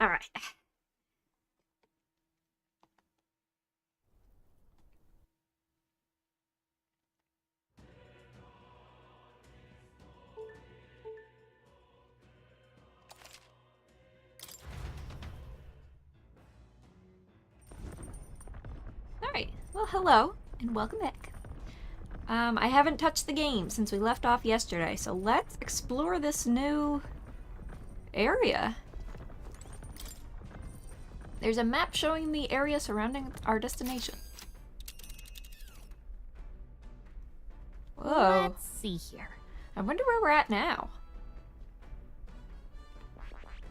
Alright. Alright, well hello, and welcome back. I haven't touched the game since we left off yesterday, so let's explore this new area. There's a map showing the area surrounding our destination. Whoa. Let's see here. I wonder where we're at now.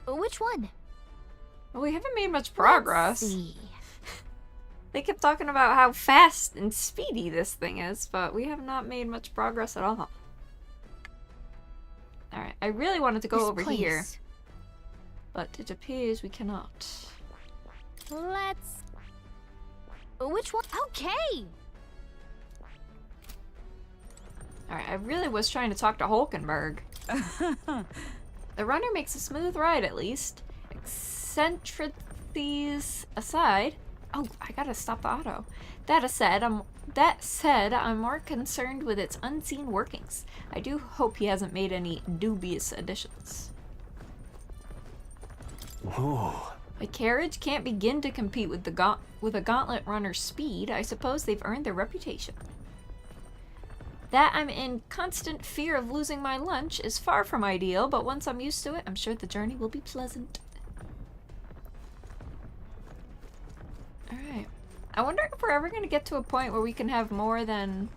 Which one? Well, we haven't made much progress. Let's see. They kept talking about how fast and speedy this thing is, but we have not made much progress at all. Alright, I really wanted to go over here, but it appears we cannot. Let's... Which one? Okay! Alright, I really was trying to talk to Hulkenberg. The runner makes a smooth ride, at least. Eccentricities aside... Oh, I gotta stop the auto. That said, I'm more concerned with its unseen workings. I do hope he hasn't made any dubious additions. Whoa. A carriage can't begin to compete with a gauntlet runner's speed. I suppose they've earned their reputation. That I'm in constant fear of losing my lunch is far from ideal, but once I'm used to it, I'm sure the journey will be pleasant. Alright. I wonder if we're ever going to get to a point where we can have more than,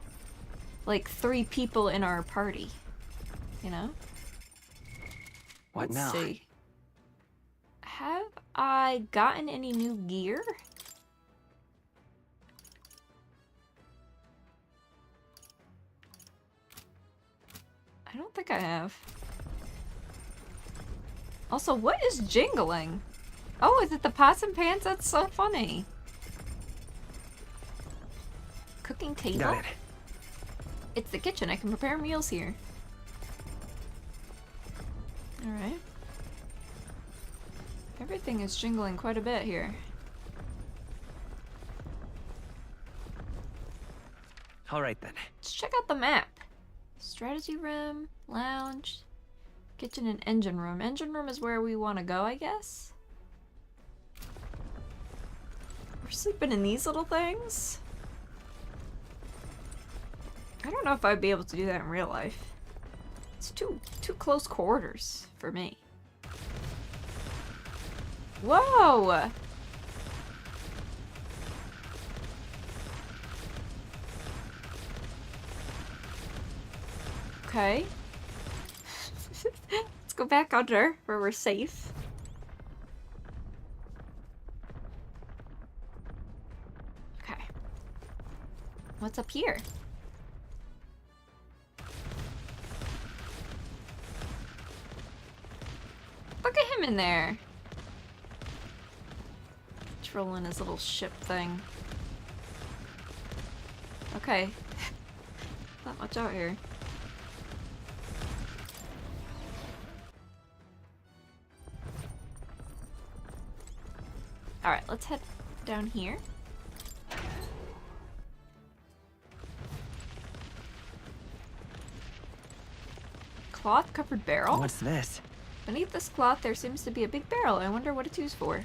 like, 3 people in our party. You know? What Let's now? see. Have I gotten any new gear? I don't think I have. Also, what is jingling? Oh, is it the pots and pans? That's so funny. Cooking table? Got it. It's the kitchen. I can prepare meals here. Alright. Everything is jingling quite a bit here. Alright then. Let's check out the map. Strategy room, lounge, kitchen, and engine room. Engine room is where we want to go, I guess. We're sleeping in these little things. I don't know if I'd be able to do that in real life. It's too close quarters for me. Whoa! Okay. Let's go back under where we're safe. Okay. What's up here? Look at him in there. Trolling his little ship thing. Okay. Not much out here. Alright, let's head down here. Cloth-covered barrel? What's this? Beneath this cloth there seems to be a big barrel. I wonder what it's used for.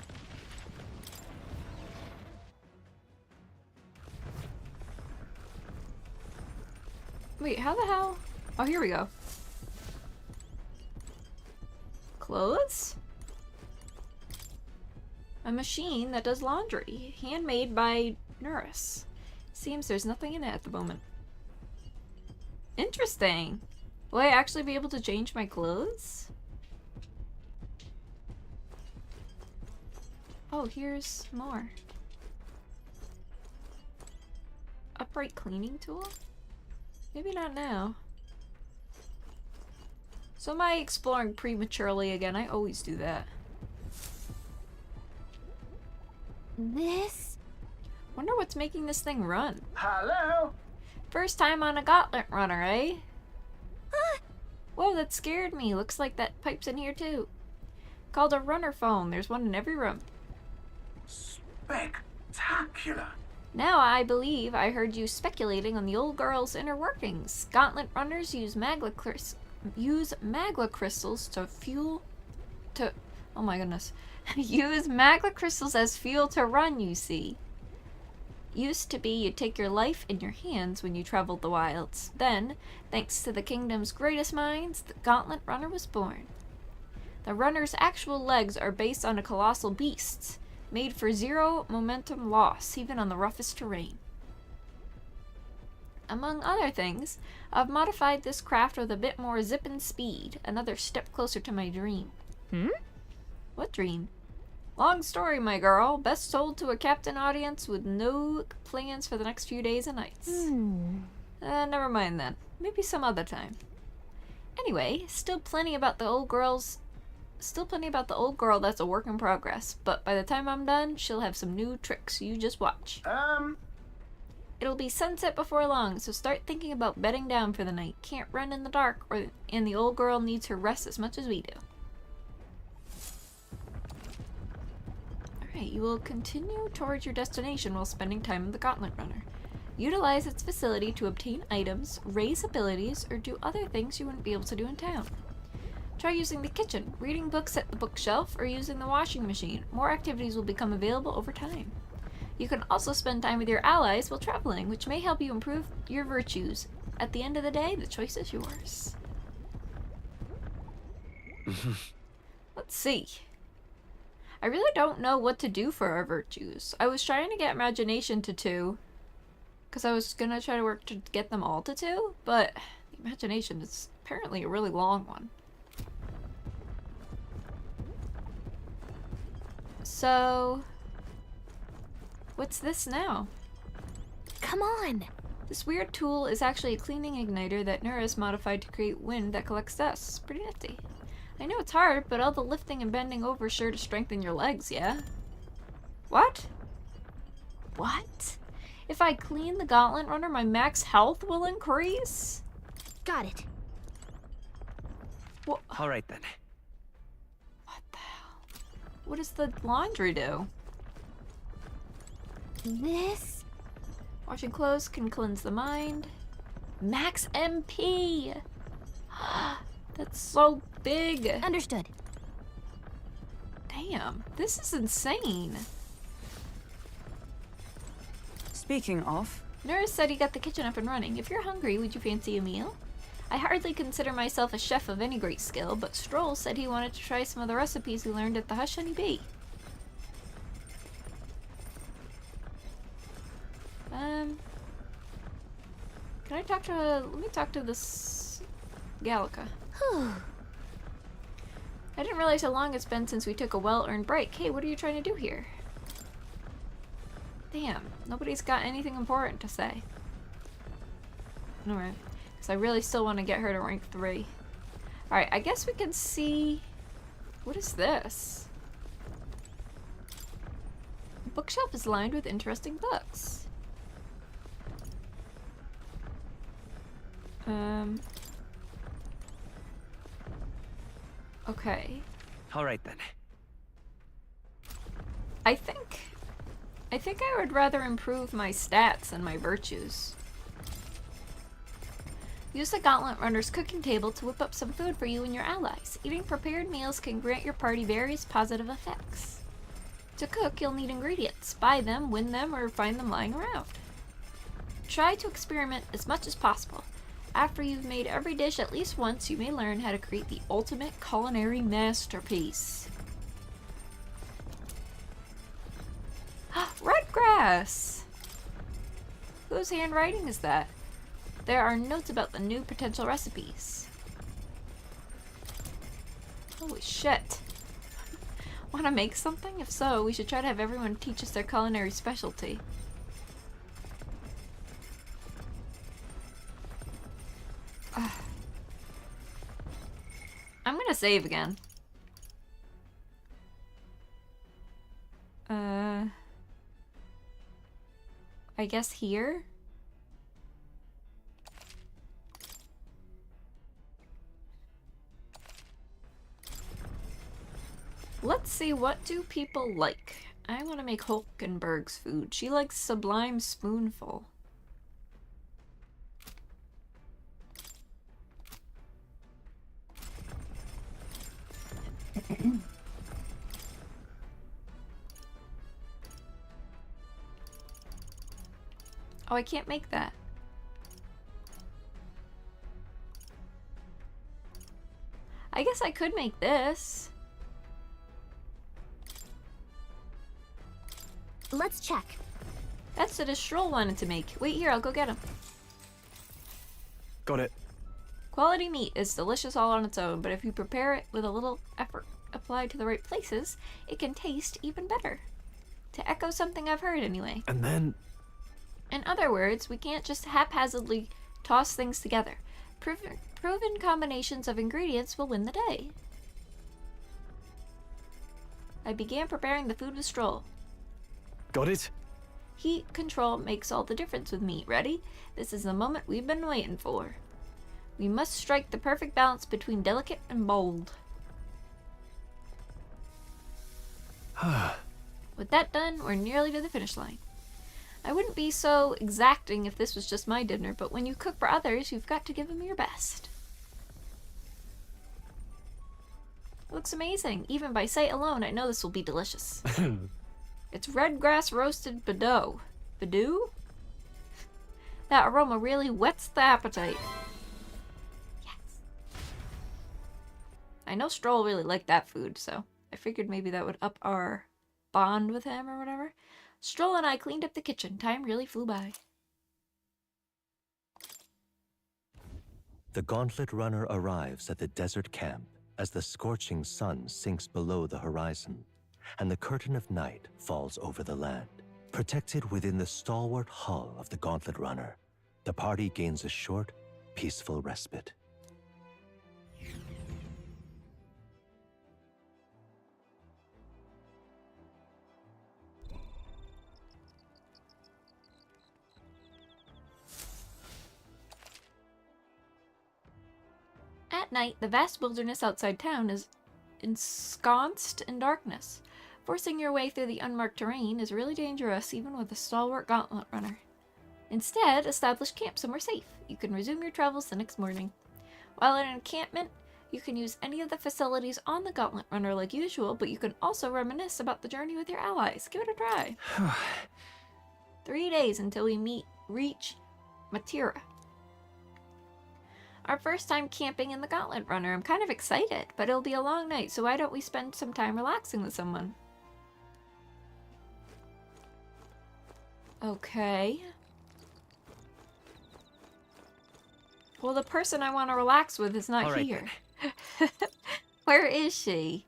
Wait, how the hell? Oh, here we go. Clothes? A machine that does laundry. Handmade by Nurse. Seems there's nothing in it at the moment. Interesting. Will I actually be able to change my clothes? Oh, here's more. Upright cleaning tool? Maybe not now. So am I exploring prematurely again? I always do that. This? Wonder what's making this thing run. Hello? First time on a gauntlet runner, eh? Whoa, that scared me. Looks like that pipe's in here too. Called a runner phone. There's one in every room. Spectacular. Now I believe I heard you speculating on the old girl's inner workings. Gauntlet runners use magma crystals to fuel... Oh my goodness. Use magma crystals as fuel to run, you see. Used to be you'd take your life in your hands when you traveled the wilds. Then, thanks to the kingdom's greatest minds, the Gauntlet Runner was born. The runner's actual legs are based on a colossal beast, made for zero momentum loss, even on the roughest terrain. Among other things, I've modified this craft with a bit more zip and speed, another step closer to my dream. What dream? Long story, my girl. Best told to a captain audience with no plans for the next few days and nights. Never mind then. Maybe some other time. Anyway, still plenty about the old girl that's a work in progress. But by the time I'm done, she'll have some new tricks. You just watch. It'll be sunset before long, so start thinking about bedding down for the night. Can't run in the dark, and the old girl needs her rest as much as we do. You will continue towards your destination while spending time in the Gauntlet Runner. Utilize its facility to obtain items, raise abilities, or do other things you wouldn't be able to do in town. Try using the kitchen, reading books at the bookshelf, or using the washing machine. More activities will become available over time. You can also spend time with your allies while traveling, which may help you improve your virtues. At the end of the day, the choice is yours. Let's see. I really don't know what to do for our virtues. I was trying to get imagination to 2, because I was going to try to work to get them all to 2, but the imagination is apparently a really long one. So, what's this now? Come on! This weird tool is actually a cleaning igniter that Nura's modified to create wind that collects dust. Pretty nifty. I know it's hard, but all the lifting and bending over is sure to strengthen your legs, yeah? What? What? If I clean the Gauntlet Runner, my max health will increase? Got it. What? All right then. What the hell? What does the laundry do? This? Washing clothes can cleanse the mind. Max MP! That's so big. Understood. Damn, this is insane. Speaking of, Nurse said he got the kitchen up and running. If you're hungry, would you fancy a meal? I hardly consider myself a chef of any great skill, but Stroll said he wanted to try some of the recipes he learned at the Hush Honey Bee. Can I talk to let me talk to this Gallica. I didn't realize how long it's been since we took a well-earned break. Hey, what are you trying to do here? Damn, nobody's got anything important to say. Alright, because I really still want to get her to rank 3. Alright, I guess we can see... What is this? The bookshelf is lined with interesting books. Okay. All right then. I think I would rather improve my stats and my virtues. Use the Gauntlet Runner's cooking table to whip up some food for you and your allies. Eating prepared meals can grant your party various positive effects. To cook, you'll need ingredients. Buy them, win them, or find them lying around. Try to experiment as much as possible. After you've made every dish at least once, you may learn how to create the ultimate culinary masterpiece. Red grass! Whose handwriting is that? There are notes about the new potential recipes. Holy shit. Want to make something? If so, we should try to have everyone teach us their culinary specialty. I'm gonna save again. I guess here? Let's see, what do people like? I want to make Hulkenberg's food. She likes Sublime Spoonful. Oh, I can't make that. I guess I could make this. Let's check. That's what a Stroll wanted to make. Wait here, I'll go get him. Got it. Quality meat is delicious all on its own, but if you prepare it with a little effort applied to the right places, it can taste even better. To echo something I've heard anyway. And then... In other words, we can't just haphazardly toss things together. Proven combinations of ingredients will win the day. I began preparing the food with Stroll. Got it? Heat control makes all the difference with meat. Ready? This is the moment we've been waiting for. We must strike the perfect balance between delicate and bold. With that done, we're nearly to the finish line. I wouldn't be so exacting if this was just my dinner, but when you cook for others, you've got to give them your best. It looks amazing. Even by sight alone, I know this will be delicious. It's red grass roasted Badoo. Badoo? That aroma really whets the appetite. Yes. I know Stroll really liked that food, so I figured maybe that would up our bond with him or whatever. Stroll and I cleaned up the kitchen. Time really flew by. The Gauntlet runner arrives at the desert camp as the scorching sun sinks below the horizon and the curtain of night falls over the land. Protected within the stalwart hull of the Gauntlet runner, the party gains a short, peaceful respite. At night, the vast wilderness outside town is ensconced in darkness. Forcing your way through the unmarked terrain is really dangerous, even with a stalwart gauntlet runner. Instead, establish camp somewhere safe. You can resume your travels the next morning. While at an encampment, you can use any of the facilities on the gauntlet runner like usual, but you can also reminisce about the journey with your allies. Give it a try. 3 days until we reach Matira. Our first time camping in the Gauntlet Runner. I'm kind of excited, but it'll be a long night, so why don't we spend some time relaxing with someone? Okay. Well, the person I want to relax with is not right, here. Where is she?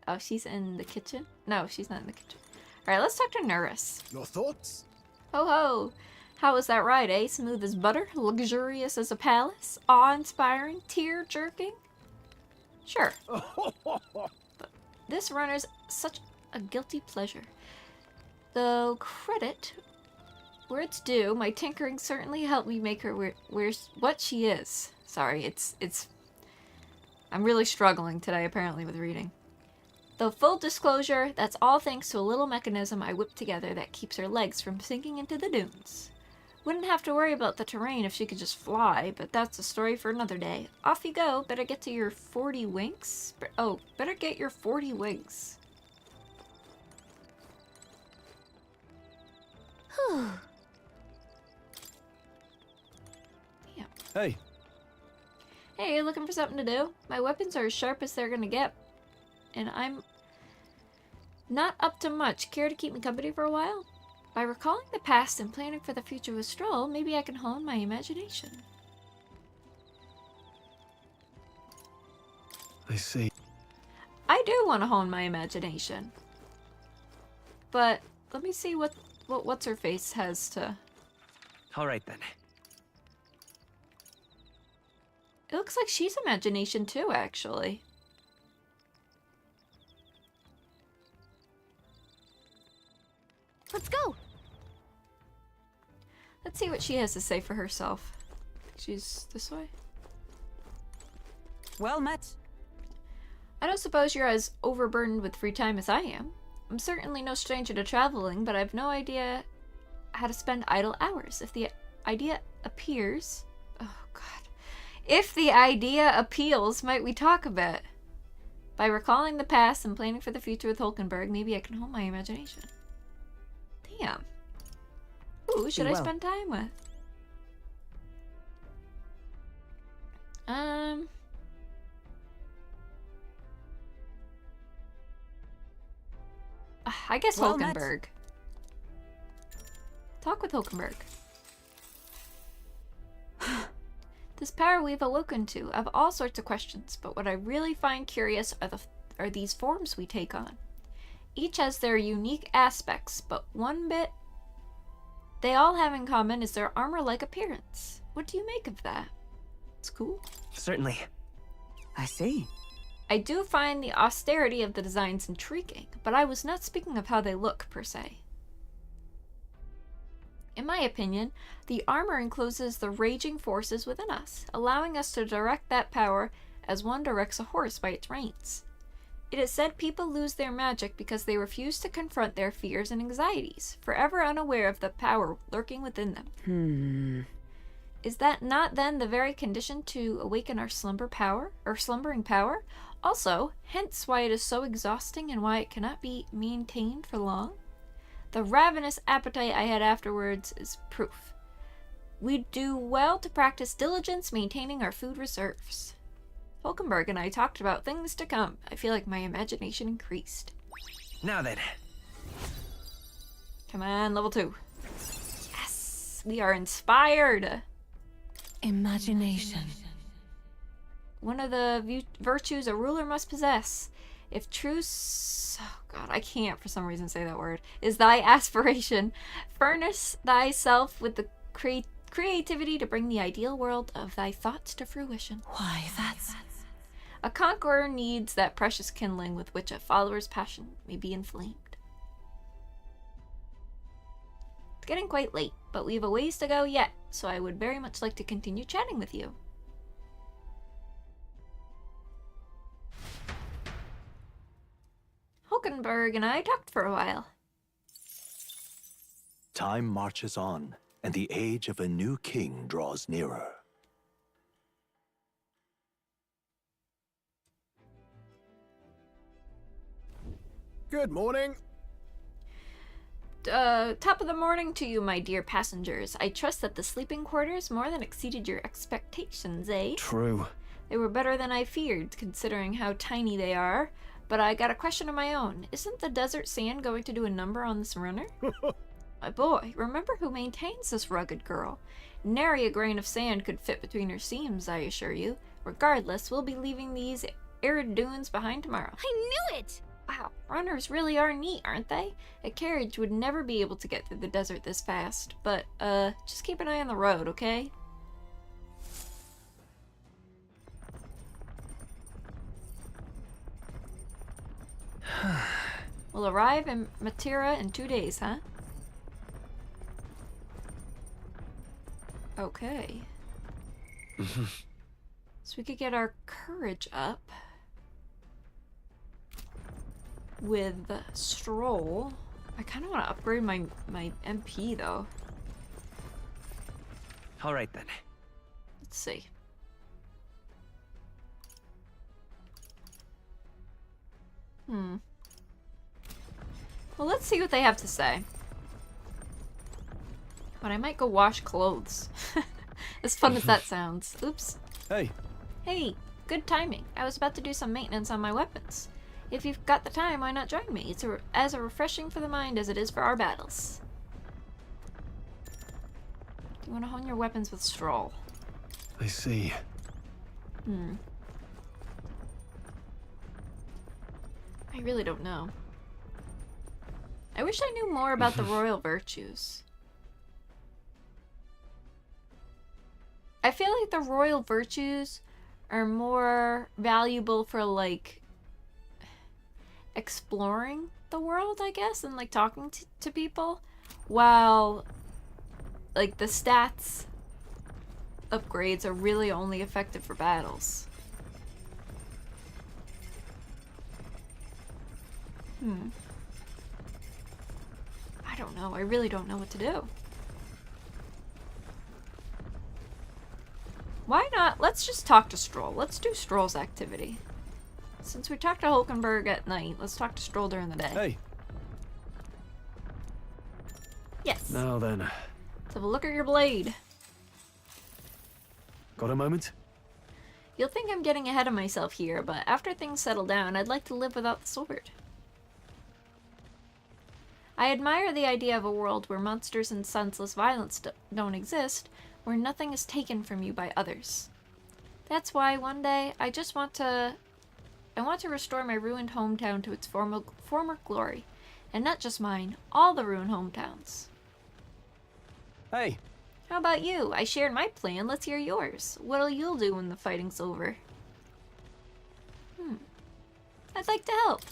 Oh, she's in the kitchen? No, she's not in the kitchen. Alright, let's talk to Nuris. Your thoughts? Ho ho! How was that ride, eh? Smooth as butter? Luxurious as a palace? Awe-inspiring? Tear-jerking? Sure. But this runner's such a guilty pleasure. Though credit where it's due, my tinkering certainly helped me make her what she is. Sorry, it's... I'm really struggling today, apparently, with reading. Though full disclosure, that's all thanks to a little mechanism I whipped together that keeps her legs from sinking into the dunes. Wouldn't have to worry about the terrain if she could just fly, but that's a story for another day. Off you go. Better get to your 40 winks. Oh, better get your 40 winks. Whew. Yeah. Hey. Hey, looking for something to do? My weapons are as sharp as they're gonna get. And I'm not up to much. Care to keep me company for a while? By recalling the past and planning for the future with Stroll, maybe I can hone my imagination. I see. I do want to hone my imagination. But let me see what what's-her-face has to... All right, then. It looks like she's imagination too, actually. Let's go. Let's see what she has to say for herself. She's this way. Well met. I don't suppose you're as overburdened with free time as I am. I'm certainly no stranger to traveling, but I've no idea how to spend idle hours. If the idea appears... Oh, God. If the idea appeals, might we talk a bit? By recalling the past and planning for the future with Hulkenberg, maybe I can hold my imagination. Damn. Who should I spend time with? I guess Well Hulkenberg. Talk with Hulkenberg. This power we've awoken to. I have all sorts of questions, but what I really find curious are these forms we take on. Each has their unique aspects, but one bit they all have in common is their armor-like appearance. What do you make of that? It's cool. Certainly. I see. I do find the austerity of the designs intriguing, but I was not speaking of how they look, per se. In my opinion, the armor encloses the raging forces within us, allowing us to direct that power as one directs a horse by its reins. It is said people lose their magic because they refuse to confront their fears and anxieties, forever unaware of the power lurking within them. Is that not then the very condition to awaken our slumbering power? Also, hence why it is so exhausting and why it cannot be maintained for long? The ravenous appetite I had afterwards is proof. We do well to practice diligence maintaining our food reserves. Hulkenberg and I talked about things to come. I feel like my imagination increased. Now then. Come on, level 2. Yes! We are inspired! Imagination. One of the virtues a ruler must possess. If truce... Oh God, I can't for some reason say that word. Is thy aspiration. Furnish thyself with the creativity to bring the ideal world of thy thoughts to fruition. Why, that's... A conqueror needs that precious kindling with which a follower's passion may be inflamed. It's getting quite late, but we have a ways to go yet, so I would very much like to continue chatting with you. Hulkenberg and I talked for a while. Time marches on, and the age of a new king draws nearer. Good morning. Top of the morning to you, my dear passengers. I trust that the sleeping quarters more than exceeded your expectations, eh? True. They were better than I feared, considering how tiny they are. But I got a question of my own. Isn't the desert sand going to do a number on this runner? My boy, remember who maintains this rugged girl. Nary a grain of sand could fit between her seams, I assure you. Regardless, we'll be leaving these arid dunes behind tomorrow. I knew it! Wow, runners really are neat, aren't they? A carriage would never be able to get through the desert this fast. But, just keep an eye on the road, okay? We'll arrive in Matera in 2 days, huh? Okay. So we could get our courage up with Stroll. I kind of want to upgrade my MP though. All right then. Let's see. Well, let's see what they have to say. But I might go wash clothes. As fun as that sounds. Oops. Hey. Hey, good timing. I was about to do some maintenance on my weapons. If you've got the time, why not join me? It's as refreshing for the mind as it is for our battles. Do you want to hone your weapons with Stroll? I see. I really don't know. I wish I knew more about the royal virtues. I feel like the royal virtues are more valuable for, like, exploring the world, I guess, and, like, talking to people, while, like, the stats upgrades are really only effective for battles. I don't know. I really don't know what to do. Why not? Let's just talk to Stroll. Let's do Stroll's activity. Since we talked to Hulkenberg at night, let's talk to Stroll during the day. Hey. Yes. Now then. Let's have a look at your blade. Got a moment? You'll think I'm getting ahead of myself here, but after things settle down, I'd like to live without the sword. I admire the idea of a world where monsters and senseless violence don't exist, where nothing is taken from you by others. That's why one day I want to restore my ruined hometown to its former glory, and not just mine, all the ruined hometowns. Hey. How about you? I shared my plan, let's hear yours. What'll you do when the fighting's over? I'd like to help.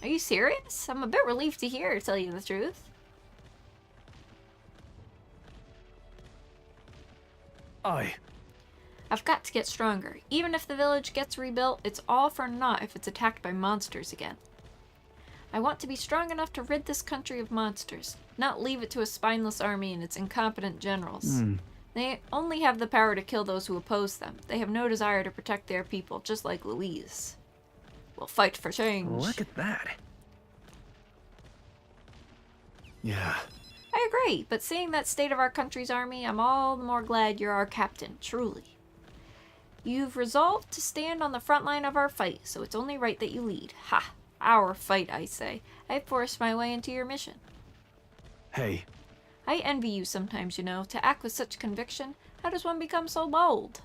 Are you serious? I'm a bit relieved to hear, to tell you the truth. Aye. I've got to get stronger. Even if the village gets rebuilt, it's all for naught if it's attacked by monsters again. I want to be strong enough to rid this country of monsters, not leave it to a spineless army and its incompetent generals. They only have the power to kill those who oppose them. They have no desire to protect their people, just like Louise. We'll fight for change. Look at that. Yeah. I agree, but seeing that state of our country's army, I'm all the more glad you're our captain, truly. You've resolved to stand on the front line of our fight, so it's only right that you lead. Ha! Our fight, I say. I forced my way into your mission. Hey. I envy you sometimes, you know, to act with such conviction. How does one become so bold?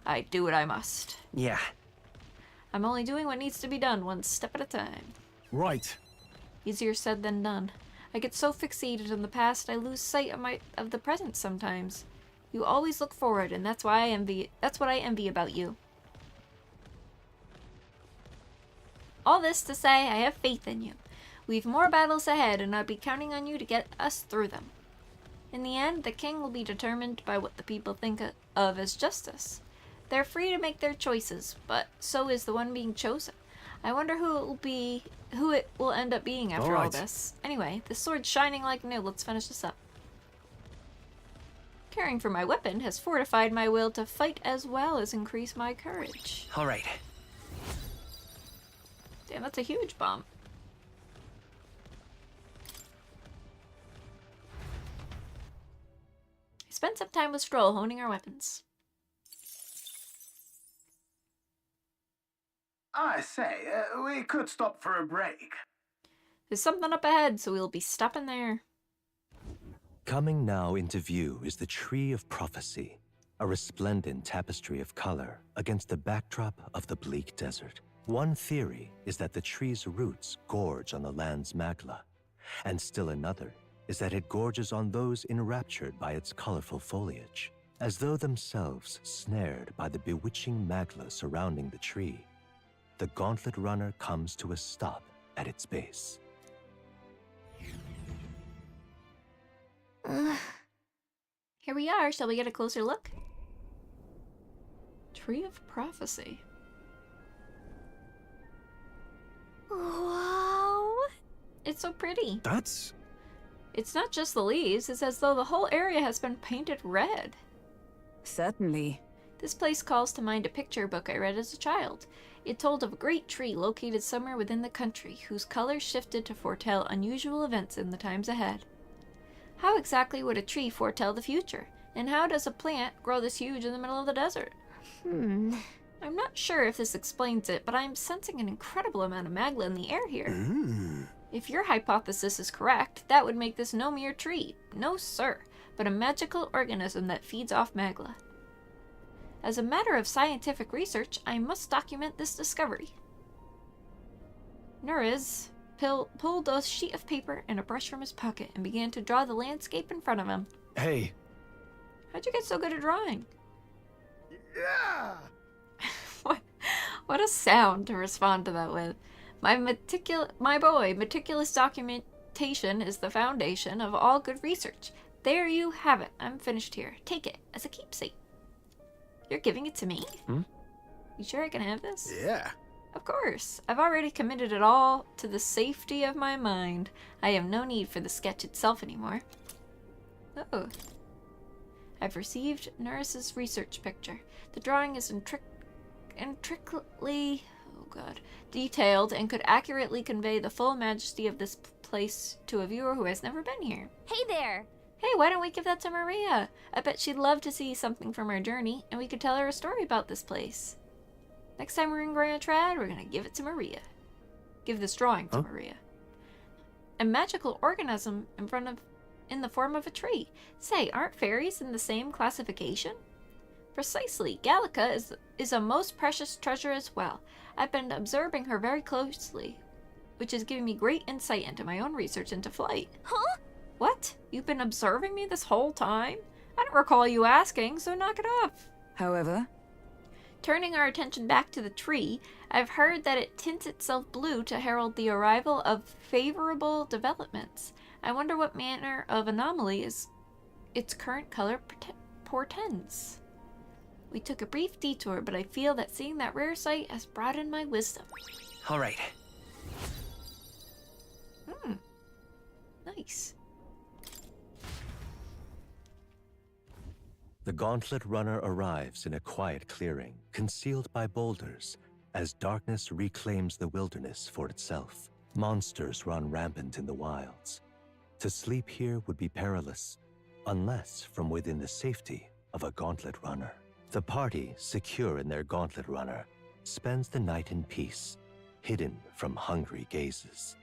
I do what I must. Yeah. I'm only doing what needs to be done, one step at a time. Right. Easier said than done. I get so fixated in the past, I lose sight of the present sometimes. You always look forward, and that's what I envy about you. All this to say, I have faith in you. We've more battles ahead, and I'll be counting on you to get us through them. In the end, the king will be determined by what the people think of as justice. They're free to make their choices, but so is the one being chosen. I wonder who it will end up being after all this. Anyway, the sword's shining like new. Let's finish this up. Caring for my weapon has fortified my will to fight as well as increase my courage. All right. Damn, that's a huge bump. I spent some time with Stroll honing our weapons. I say, we could stop for a break. There's something up ahead, so we'll be stopping there. Coming now into view is the Tree of Prophecy, a resplendent tapestry of color against the backdrop of the bleak desert. One theory is that the tree's roots gorge on the land's magla, and still another is that it gorges on those enraptured by its colorful foliage, as though themselves snared by the bewitching magla surrounding the tree. The Gauntlet runner comes to a stop at its base. Here we are. Shall we get a closer look? Tree of Prophecy. Whoa! It's so pretty. That's... It's not just the leaves. It's as though the whole area has been painted red. Certainly. This place calls to mind a picture book I read as a child. It told of a great tree located somewhere within the country, whose colors shifted to foretell unusual events in the times ahead. How exactly would a tree foretell the future? And how does a plant grow this huge in the middle of the desert? I'm not sure if this explains it, but I'm sensing an incredible amount of magla in the air here. If your hypothesis is correct, that would make this no mere tree. No, sir, but a magical organism that feeds off magla. As a matter of scientific research, I must document this discovery. Nuriz pulled a sheet of paper and a brush from his pocket and began to draw the landscape in front of him. Hey. How'd you get so good at drawing? Yeah! What a sound to respond to that with. Meticulous documentation is the foundation of all good research. There you have it. I'm finished here. Take it as a keepsake. You're giving it to me? You sure I can have this? Yeah. Of course. I've already committed it all to the safety of my mind. I have no need for the sketch itself anymore. Oh. I've received Nurse's research picture. The drawing is intricately detailed and could accurately convey the full majesty of this place to a viewer who has never been here. Hey there! Hey, why don't we give that to Maria? I bet she'd love to see something from our journey, and we could tell her a story about this place. Next time we're in Grand Trad, we're gonna give it to Maria. Give this drawing to Maria. A magical organism in the form of a tree. Say, aren't fairies in the same classification? Precisely. Gallica is a most precious treasure as well. I've been observing her very closely, which is giving me great insight into my own research into flight. Huh? What? You've been observing me this whole time? I don't recall you asking, so knock it off. However, Turning our attention back to the tree, I've heard that it tints itself blue to herald the arrival of favorable developments. I wonder what manner of anomaly its current color portends. We took a brief detour, but I feel that seeing that rare sight has broadened my wisdom. All right. Nice. The Gauntlet runner arrives in a quiet clearing, concealed by boulders, as darkness reclaims the wilderness for itself. Monsters run rampant in the wilds. To sleep here would be perilous, unless from within the safety of a Gauntlet runner. The party, secure in their Gauntlet runner, spends the night in peace, hidden from hungry gazes.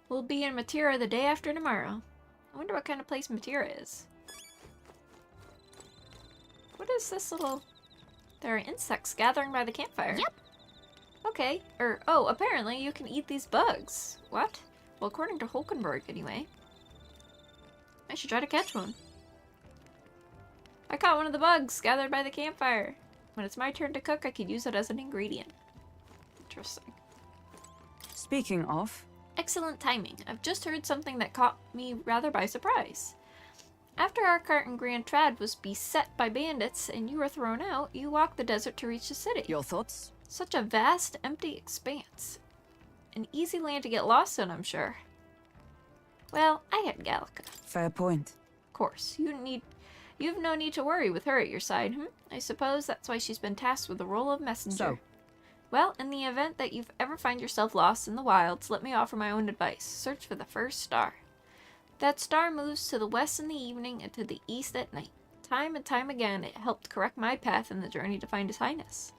We'll be in Matira the day after tomorrow. I wonder what kind of place Matira is. What is this little... There are insects gathering by the campfire. Yep. Okay. Oh, apparently you can eat these bugs. What? Well, according to Hulkenberg, anyway. I should try to catch one. I caught one of the bugs gathered by the campfire. When it's my turn to cook, I could use it as an ingredient. Interesting. speaking of, Excellent timing. I've just heard something that caught me rather by surprise. After our cart in Grand Trad was beset by bandits and you were thrown out, you walked the desert to reach the city. your thoughts? Such a vast, empty expanse. An easy land to get lost in, I'm sure. Well, I had Gallica. Fair point. Of course. You've no need to worry with her at your side, I suppose that's why she's been tasked with the role of messenger. So, Well, in the event that you ever find yourself lost in the wilds, let me offer my own advice. Search for the first star. That star moves to the west in the evening and to the east at night. Time and time again, it helped correct my path in the journey to find His Highness.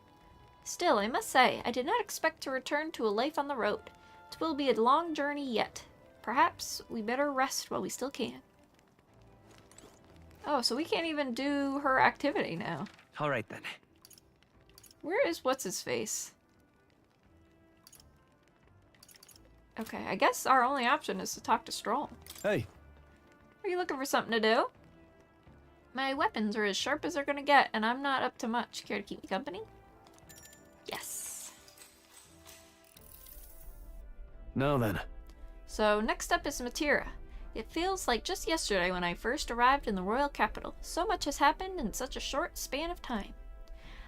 Still, I must say, I did not expect to return to a life on the road. It will be a long journey yet. Perhaps we better rest while we still can. Oh, so we can't even do her activity now. All right then. Where is what's-his-face? Okay, I guess our only option is to talk to Stroll. Hey, Are you looking for something to do? My weapons are as sharp as they're gonna get, and I'm not up to much. Care to keep me company? Yes. now then. So, next up is Matira. It feels like just yesterday when I first arrived in the royal capital. So much has happened in such a short span of time.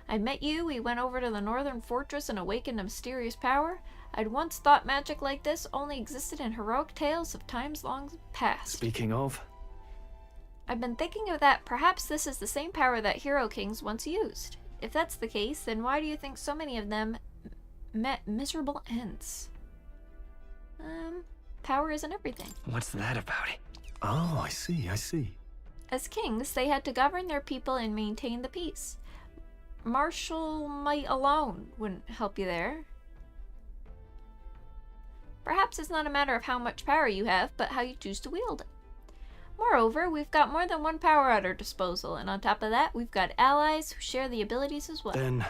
I met you, we went over to the northern fortress and awakened a mysterious power. I'd once thought magic like this only existed in heroic tales of times long past. Speaking of, I've been thinking of that perhaps this is the same power that hero kings once used. If that's the case, then why do you think so many of them met miserable ends? Power isn't everything. what's that about? Oh, I see, I see. As kings, they had to govern their people and maintain the peace. Martial might alone wouldn't help you there. Perhaps it's not a matter of how much power you have, but how you choose to wield it. Moreover, we've got more than one power at our disposal, and on top of that, we've got allies who share the abilities as well. Then,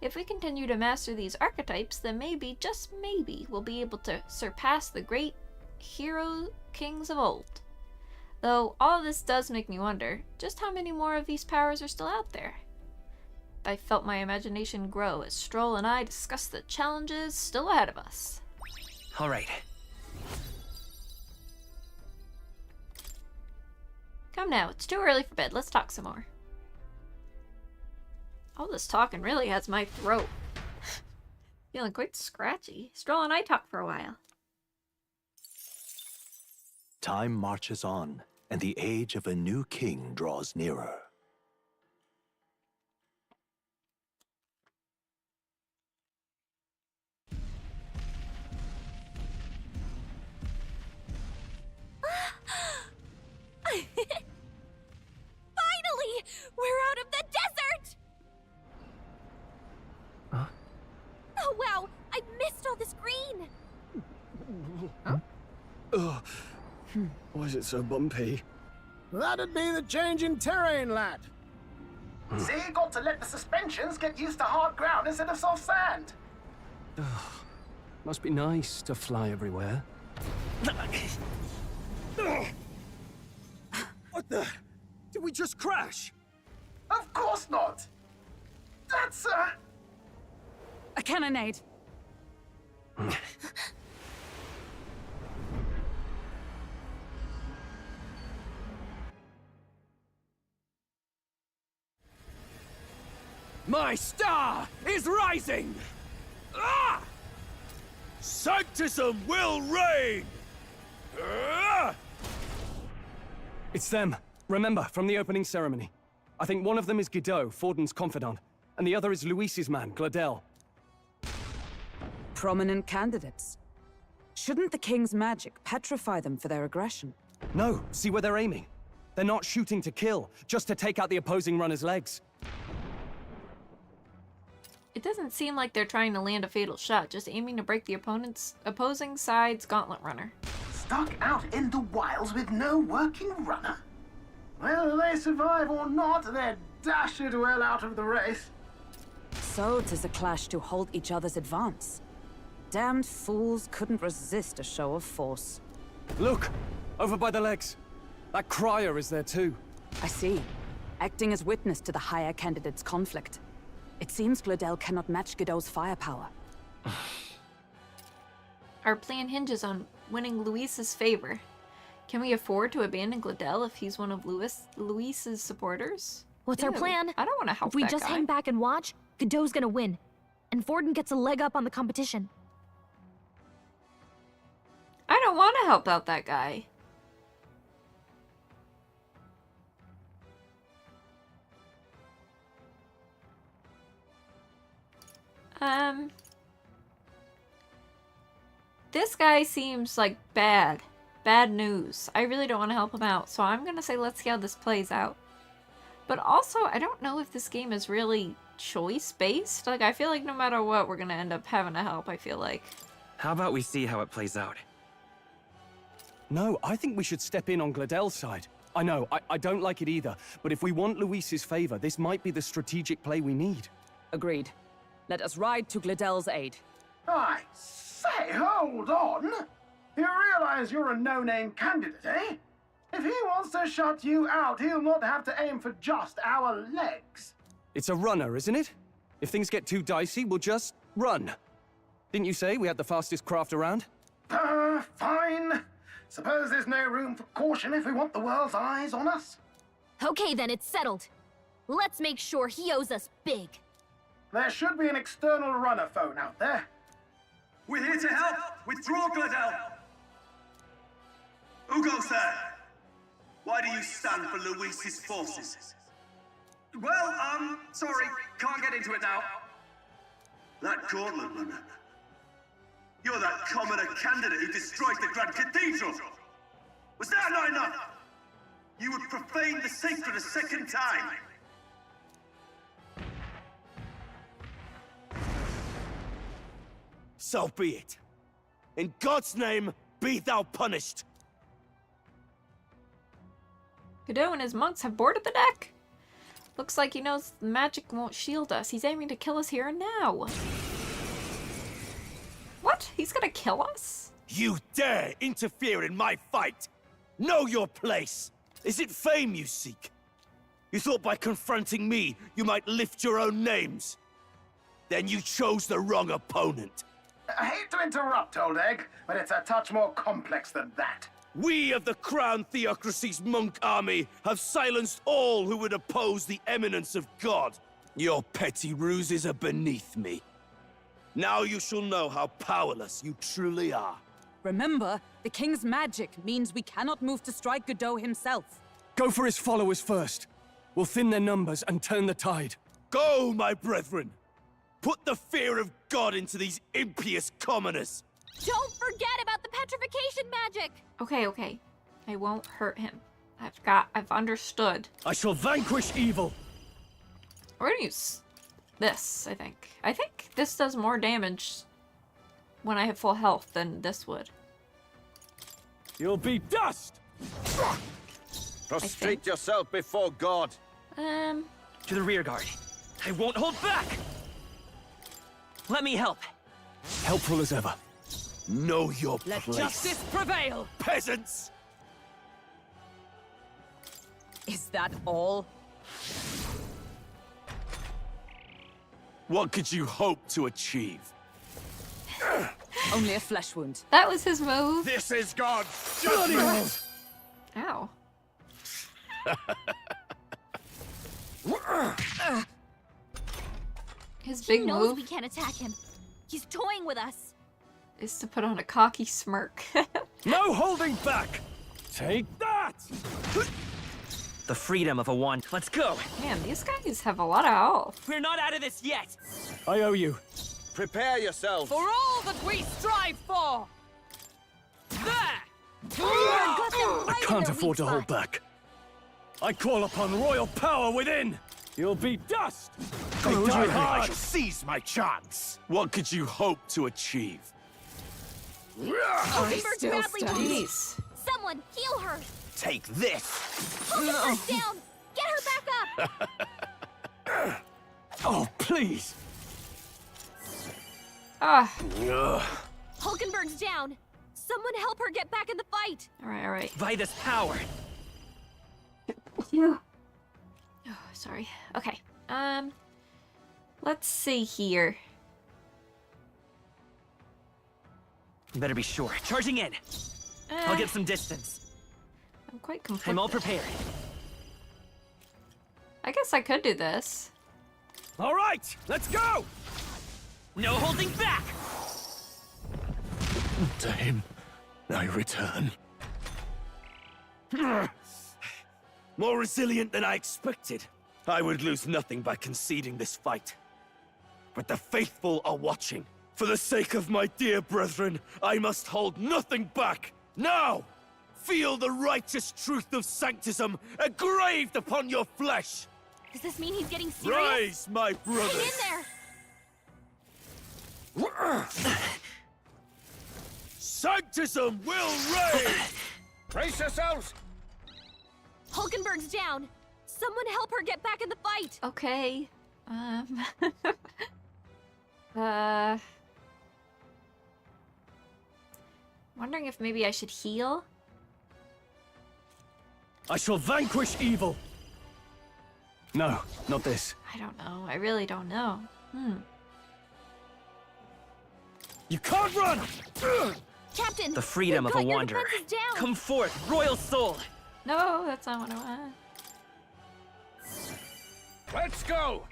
If we continue to master these archetypes, then maybe, just maybe, we'll be able to surpass the great hero kings of old. Though all this does make me wonder, just how many more of these powers are still out there? I felt my imagination grow as Stroll and I discussed the challenges still ahead of us. All right. Come now, it's too early for bed. Let's talk some more. All this talking really has my throat. Feeling quite scratchy. Stroll and I talk for a while. Time marches on, and the age of a new king draws nearer. Finally! We're out of the desert! Huh? Oh wow! I missed all this green! Ugh. Why is it so bumpy? That'd be the change in terrain, lad. See, got to let the suspensions get used to hard ground instead of soft sand. Must be nice to fly everywhere. What the? Did we just crash? Of course not. That's, A cannonade. My star is rising! Ah! Sanctism will reign! Ah! It's them. Remember, from the opening ceremony. I think one of them is Godot, Forden's confidant, and the other is Luis's man, Gladel. Prominent candidates. Shouldn't the king's magic petrify them for their aggression? No, see where they're aiming. They're not shooting to kill, just to take out the opposing runner's legs. It doesn't seem like they're trying to land a fatal shot, just aiming to break the opposing side's gauntlet runner. stuck out in the wilds with no working runner. Whether they survive or not, they're dashed well out of the race. So 'tis a clash to halt each other's advance. Damned fools couldn't resist a show of force. Look! Over by the legs. That crier is there too. I see. Acting as witness to the higher candidate's conflict. It seems Gladel cannot match Godot's firepower. Our plan hinges on winning Luis's favor. Can we afford to abandon Gladel if he's one of Luis's supporters? What's our Ew, plan? I don't want to help If we that just guy. hang back and watch, Godot's gonna win. And Forden gets a leg up on the competition. I don't want to help out that guy. This guy seems like bad news. I really don't want to help him out, so I'm gonna say let's see how this plays out. But also, I don't know if this game is really choice-based. Like, I feel like no matter what, we're gonna end up having to help, I feel like. How about we see how it plays out? No, I think we should step in on Gladel's side. I know, I don't like it either, but if we want Luis's favor, this might be the strategic play we need. Agreed. Let us ride to Gladel's aid. I say, hold on. You realize you're a no-name candidate, eh? If he wants to shut you out, he'll not have to aim for just our legs. It's a runner, isn't it? If things get too dicey, we'll just run. Didn't you say we had the fastest craft around? Fine. Suppose there's no room for caution if we want the world's eyes on us? Okay then, it's settled. Let's make sure he owes us big. There should be an external runner phone out there. We're here to help! Withdraw, Gladel! Who goes there? Why do you stand for Luis's forces? Well, sorry, can't get into it now. That Gauntlet runner. You're that commoner candidate who destroyed the Grand Cathedral! Was that not enough? You would profane the sacred a second time! So be it. In God's name, be thou punished. Godot and his monks have boarded the deck. Looks like he knows the magic won't shield us. He's aiming to kill us here and now. What? He's gonna kill us? You dare interfere in my fight? Know your place. Is it fame you seek? You thought by confronting me, you might lift your own names? Then you chose the wrong opponent. I hate to interrupt, Old Egg, but it's a touch more complex than that. We of the Crown Theocracy's monk army have silenced all who would oppose the eminence of God. Your petty ruses are beneath me. Now you shall know how powerless you truly are. Remember, the king's magic means we cannot move to strike Godot himself. Go for his followers first. We'll thin their numbers and turn the tide. Go, my brethren! Put the fear of God into these impious commoners! Don't forget about the petrification magic! Okay, okay. I won't hurt him. I've understood. I shall vanquish evil. We're gonna use this, I think. I think this does more damage when I have full health than this would. You'll be dust! Prostrate yourself before God! To the rear guard. I won't hold back! Let me help. Helpful as ever. Know your Let place. justice prevail! Peasants! Is that all? What could you hope to achieve? Only a flesh wound. That was his move. This is God's Bloody hell! Ow. His He big knows move we can't attack him. He's toying with us. is to put on a cocky smirk. No holding back! Take that! The freedom of a wand. Let's go! Man, these guys have a lot of health. We're not out of this yet! I owe you. Prepare yourself! For all that we strive for! There! I can't afford to hold back. I call upon royal power within! You'll be dust! They die I hard! shall seize my chance! What could you hope to achieve? Hulkenberg's still badly stand. wounded. Jeez. Someone heal her. Take this! Hulkenberg's down. Get her back up. Oh, please! Ah, Hulkenberg's down. Someone help her get back in the fight. alright, alright. By this power! Oh, sorry. Okay. Let's see here. Better be sure. Charging in! I'll get some distance. I'm quite conflicted. I'm all prepared. I guess I could do this. All right, let's go! No holding back! To him, I return. More resilient than I expected. I would lose nothing by conceding this fight. But the faithful are watching. For the sake of my dear brethren, I must hold nothing back. Now, feel the righteous truth of sanctism engraved upon your flesh. Does this mean he's getting serious? Rise, my brothers. Hang in there. Sanctism will reign! Brace yourselves! Hulkenberg's down. Someone help her get back in the fight. Okay. Wondering if maybe I should heal? I shall vanquish evil! No, not this. I don't know. I really don't know. You can't run! Captain, The freedom we've of a got your wanderer. defenses down. Come forth, royal soul! No, that's not what I want. Let's go!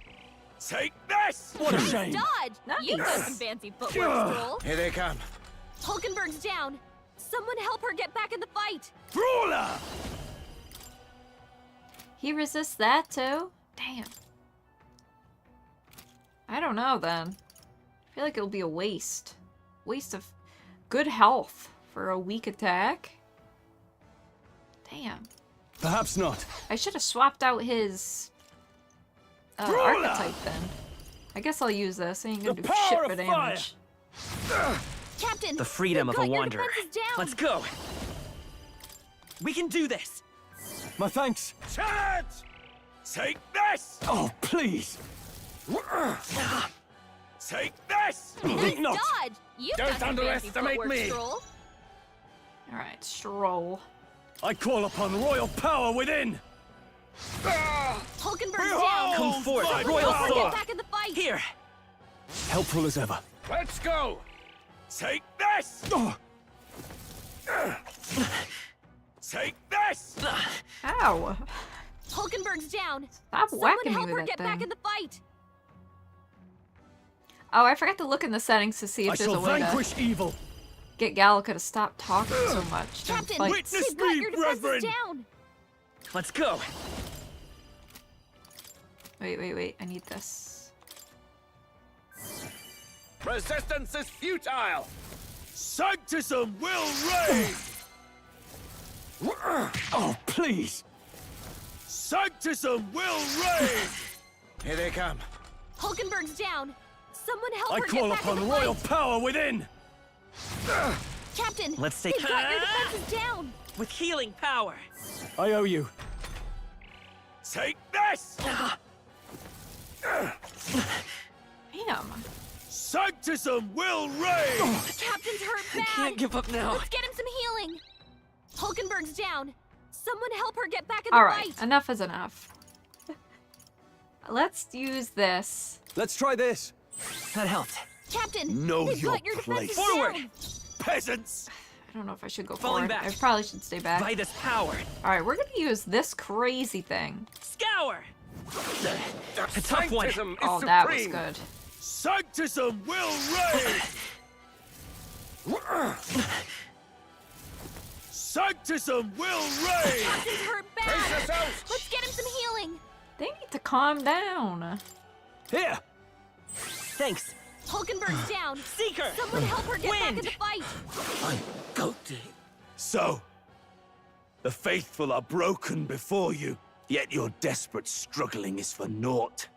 Take this! What a shame! Dodge! Nice. You got some fancy footwork, Stroll. Here they come. Hulkenberg's down. Someone help her get back in the fight. Brawler! He resists that too? Damn. I don't know then. I feel like it'll be a waste. Waste of good health for a weak attack. Damn. Perhaps not. I should have swapped out his archetype then. I guess I'll use this. I ain't gonna The do power shit of for damage. Captain, The freedom we've of a got your wanderer. defenses down. Let's go! We can do this! My thanks. Charge! Take this! Oh, please! Take this! Think not! Dodge! You've Don't got some fancy underestimate footwork, me. Stroll. Alright, stroll. I call upon royal power within! Hulkenberg's Behold down. Come forth, my royal Help her soul! get back in the fight. Here! Helpful as ever. Let's go! Take this! Take this! Ow! Hulkenberg's down. Stop Someone whacking me help with her that get thing. back in the fight. Oh, I forgot to look in the settings to see if I there's a shall way to vanquish evil. get Gallica to stop talking so much during Captain, fights. Witness they've got me, your defenses brethren! down. Let's go. Wait. I need this. Resistance is futile! Sanctism will reign! Oh, please. Sanctism will reign! Here they come. Hulkenberg's down. Someone help I her call get back in upon the royal fight. power within. Captain, Let's take- they've got your defenses down. With healing power. I owe you. Take this! Damn. Sanctism will reign! The captain's hurt bad. Can't give up now. Let's get him some healing. Hulkenberg's down. Someone help her get back in the Alright, fight. enough is enough. Let's use this. Let's try this. That helped. Captain, Know they've your got your defenses place. Forward. down. Peasants! I don't know if I should go Falling forward. back. I probably should stay back. Vitus power. Alright, we're gonna use this crazy thing. Scour. A tough one. Sanctism is Oh, that was supreme. good. Sanctism will reign! Sanctism will reign! Captain's hurt bad. Let's get him some healing. They need to calm down. Here. Thanks. Hulkenberg's down. Seeker. Someone help her get back in Wind. the fight. So, the faithful are broken before you, yet your desperate struggling is for naught.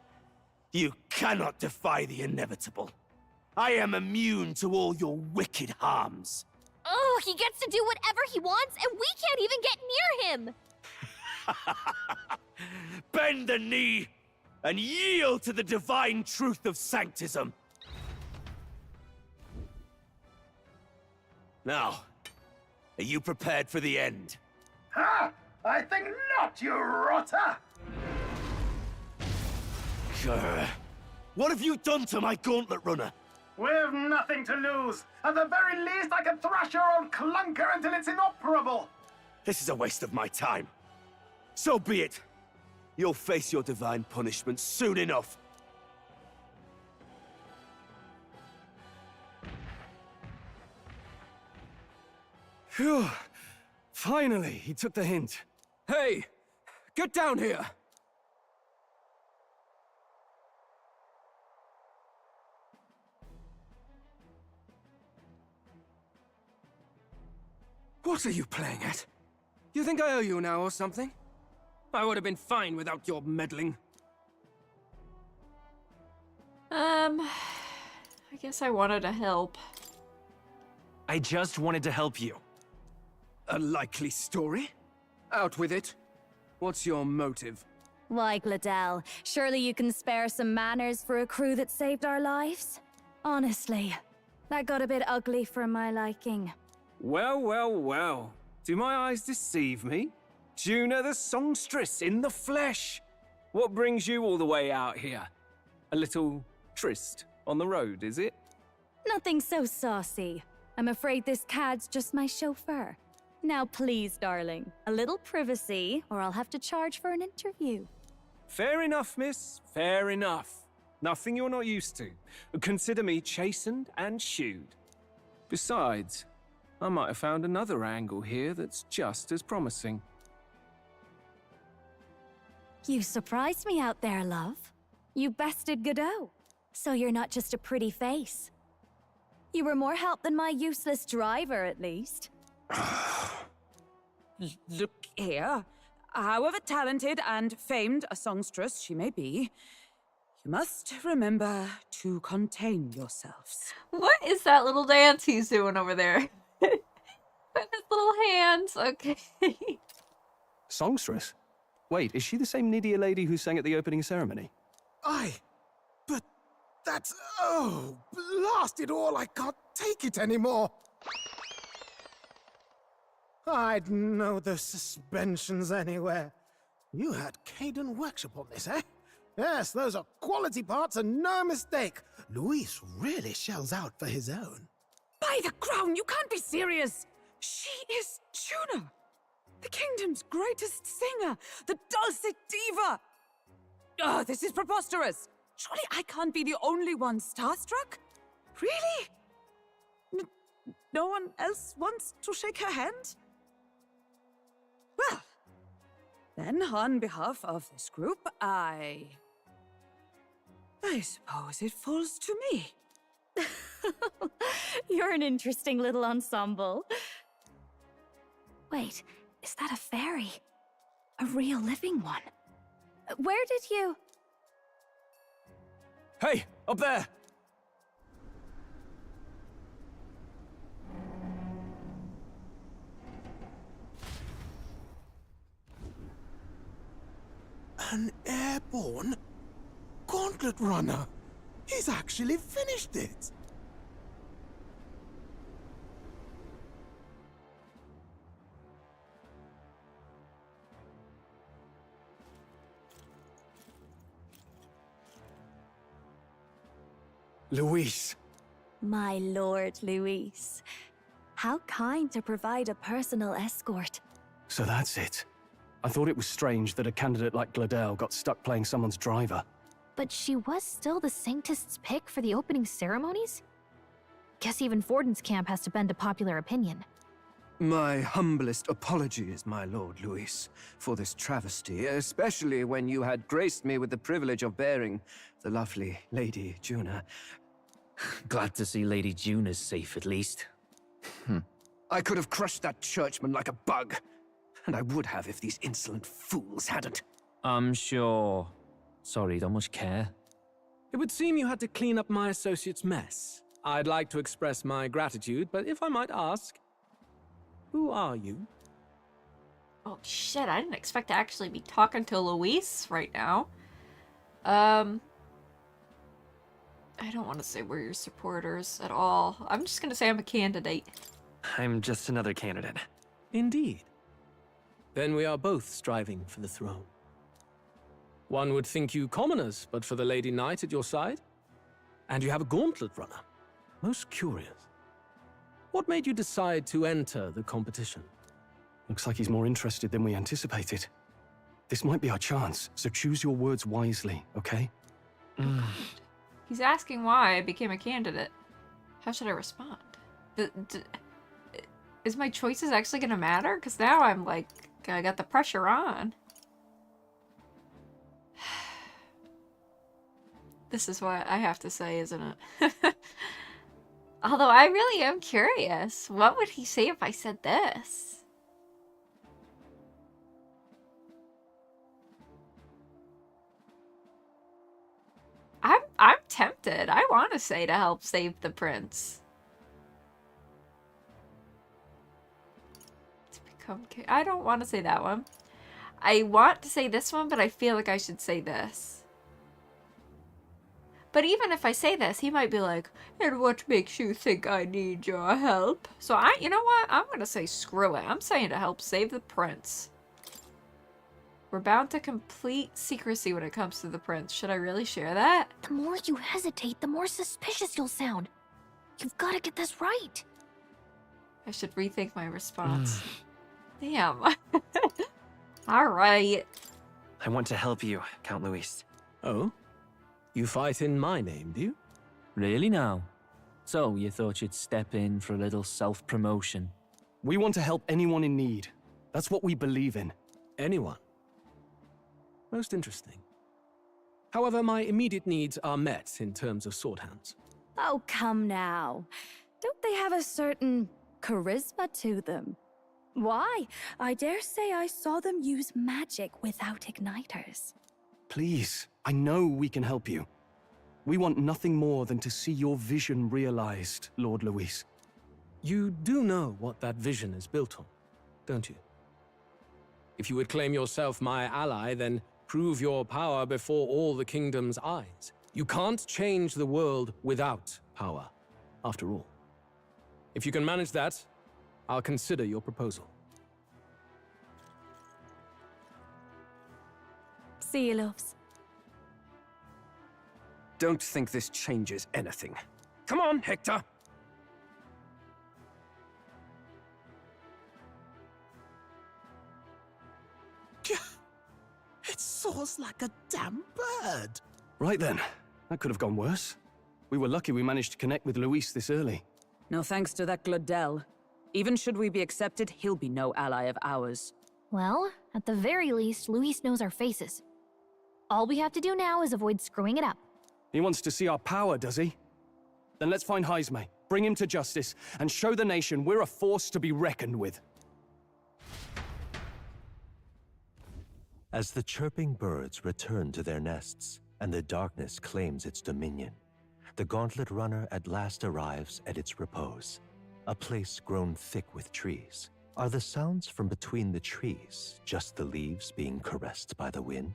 You cannot defy the inevitable. I am immune to all your wicked harms. Oh, he gets to do whatever he wants, and we can't even get near him. Bend the knee and yield to the divine truth of sanctism. Now, are you prepared for the end? Ha! I think not, you rotter! What have you done to my gauntlet runner? We've nothing to lose. At the very least, I can thrash your old clunker until it's inoperable. This is a waste of my time. So be it. You'll face your divine punishment soon enough. Phew. Finally, he took the hint. Hey, get down here. What are you playing at? You think I owe you now or something? I would have been fine without your meddling. I guess I wanted to help. I just wanted to help you. A likely story? Out with it. What's your motive? Why, Gladell, surely you can spare some manners for a crew that saved our lives? Honestly, that got a bit ugly for my liking. Well. Do my eyes deceive me? Juna the songstress in the flesh. What brings you all the way out here? A little tryst on the road, is it? Nothing so saucy. I'm afraid this cad's just my chauffeur. Now please, darling, a little privacy, or I'll have to charge for an interview. Fair enough, miss. Fair enough. Nothing you're not used to. Consider me chastened and shooed. Besides, I might have found another angle here that's just as promising. You surprised me out there, love. You bested Godot. So you're not just a pretty face. You were more help than my useless driver, at least. Look here. However talented and famed a songstress she may be, you must remember to contain yourselves. What is that little dance he's doing over there? With his little hands. Okay. Songstress? Wait, is she the same Nydia lady who sang at the opening ceremony? Aye, but that's... oh, blast it all, I can't take it anymore. I'd know those suspensions anywhere. You had Caden workshop on this, eh? Yes, those are quality parts and no mistake. Luis really shells out for his own. By the crown, you can't be serious! She is Juna, the kingdom's greatest singer, the dulcet diva! Oh, this is preposterous! Surely I can't be the only one starstruck? Really? No one else wants to shake her hand? Well, then on behalf of this group, I suppose it falls to me. You're an interesting little ensemble. Wait, is that a fairy? A real living one? Where did you... Hey, up there! An airborne Gauntlet runner. He's actually finished it. Luis. My lord, Luis. How kind to provide a personal escort. So that's it. I thought it was strange that a candidate like Gladel got stuck playing someone's driver. But she was still the Sanctist's pick for the opening ceremonies? Guess even Forden's camp has to bend to popular opinion. My humblest apologies, my lord Luis, for this travesty, especially when you had graced me with the privilege of bearing the lovely Lady Juna. Glad to see Lady Juna's safe, at least. I could have crushed that churchman like a bug, and I would have if these insolent fools hadn't. I'm sure. Sorry, don't much care. It would seem you had to clean up my associate's mess. I'd like to express my gratitude, but if I might ask, who are you? Oh shit, I didn't expect to actually be talking to Luis right now. I don't want to say we're your supporters at all. I'm just gonna say I'm a candidate. I'm just another candidate. Indeed. Then we are both striving for the throne. One would think you commoners, but for the Lady Knight at your side. And you have a gauntlet runner. Most curious. What made you decide to enter the competition? Looks like he's more interested than we anticipated. This might be our chance, so choose your words wisely, okay? He's asking why I became a candidate. How should I respond? Is my choices actually gonna matter? Because now I'm like, I got the pressure on. This is what I have to say, isn't it? Although I really am curious. What would he say if I said this? I'm tempted. I want to say to help save the prince. To become I don't want to say that one. I want to say this one, but I feel like I should say this. But even if I say this, he might be like, and what makes you think I need your help? So you know what? I'm going to say screw it. I'm saying to help save the prince. We're bound to complete secrecy when it comes to the prince. Should I really share that? The more you hesitate, the more suspicious you'll sound. You've got to get this right. I should rethink my response. Damn. All right. I want to help you, Count Luis. Oh? You fight in my name, do you? Really now? So, you thought you'd step in for a little self-promotion? We want to help anyone in need. That's what we believe in. Anyone? Most interesting. However, my immediate needs are met in terms of sword hands. Oh, come now. Don't they have a certain charisma to them? Why? I dare say I saw them use magic without igniters. Please, I know we can help you. We want nothing more than to see your vision realized, Lord Luis. You do know what that vision is built on, don't you? If you would claim yourself my ally, then prove your power before all the kingdom's eyes. You can't change the world without power, after all. If you can manage that, I'll consider your proposal. See you, loves. Don't think this changes anything. Come on, Hector! soars like a damn bird. Right then. That could have gone worse. We were lucky we managed to connect with Luis this early. No thanks to that Gladel. Even should we be accepted, he'll be no ally of ours. Well, at the very least, Luis knows our faces. All we have to do now is avoid screwing it up. He wants to see our power, does he? Then let's find Heisme, bring him to justice, and show the nation we're a force to be reckoned with. As the chirping birds return to their nests and the darkness claims its dominion, the Gauntlet Runner at last arrives at its repose, a place grown thick with trees. Are the sounds from between the trees just the leaves being caressed by the wind?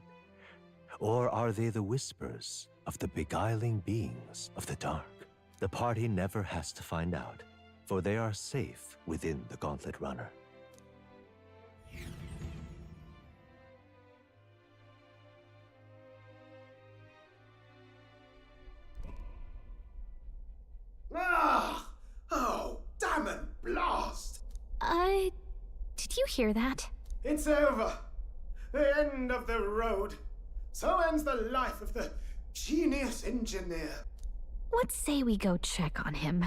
Or are they the whispers of the beguiling beings of the dark? The party never has to find out, for they are safe within the Gauntlet Runner. Ah! Oh, damn and blast! Did you hear that? It's over. The end of the road. So ends the life of the genius engineer. Let's say we go check on him.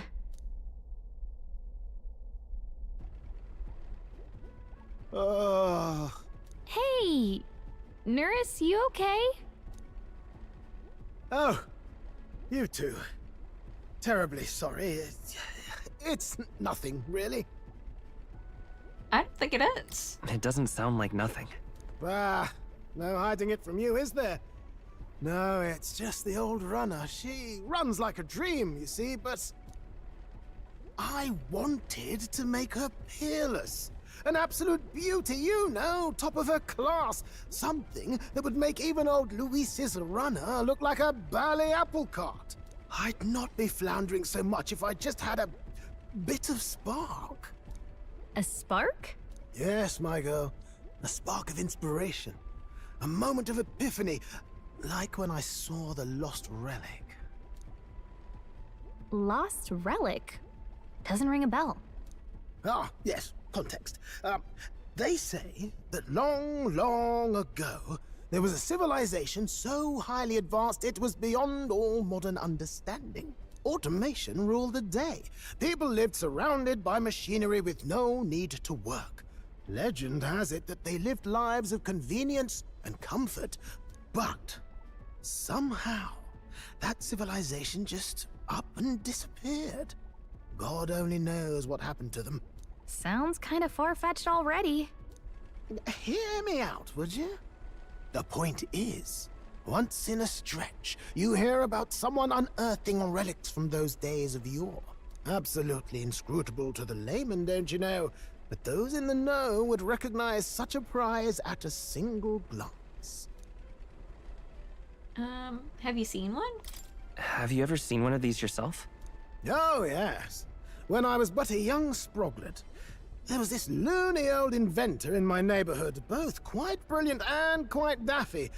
Oh. Hey! Nurse, you okay? Oh, you two. Terribly sorry. It's nothing, really. I don't think it is. It doesn't sound like nothing. Ah, no hiding it from you, is there? No, it's just the old runner. She runs like a dream, you see, but I wanted to make her peerless. An absolute beauty, you know, top of her class. Something that would make even old Luis's runner look like a bally apple cart. I'd not be floundering so much if I just had a bit of spark. A spark? Yes, my girl. A spark of inspiration. A moment of epiphany. Like when I saw the lost relic. Lost relic? Doesn't ring a bell. Ah, yes, context. They say that long, long ago, there was a civilization so highly advanced it was beyond all modern understanding. Automation ruled the day. People lived surrounded by machinery with no need to work. Legend has it that they lived lives of convenience and comfort, but somehow that civilization just up and disappeared. God only knows what happened to them. Sounds kind of far-fetched already. Hear me out, would you? The point is, once in a stretch, you hear about someone unearthing relics from those days of yore. Absolutely inscrutable to the layman, don't you know? But those in the know would recognize such a prize at a single glance. Have you seen one? Have you ever seen one of these yourself? Oh, yes. When I was but a young sproglet, there was this loony old inventor in my neighborhood, both quite brilliant and quite daffy,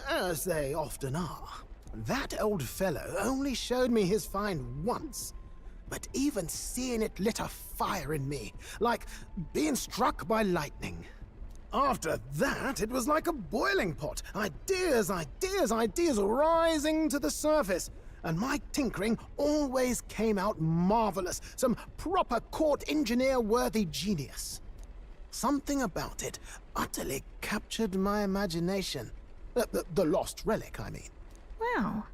as they often are. That old fellow only showed me his find once, but even seeing it lit a fire in me, like being struck by lightning. After that, it was like a boiling pot. Ideas, ideas, ideas rising to the surface. And my tinkering always came out marvelous. Some proper court engineer-worthy genius. Something about it utterly captured my imagination. The lost relic, I mean. Wow.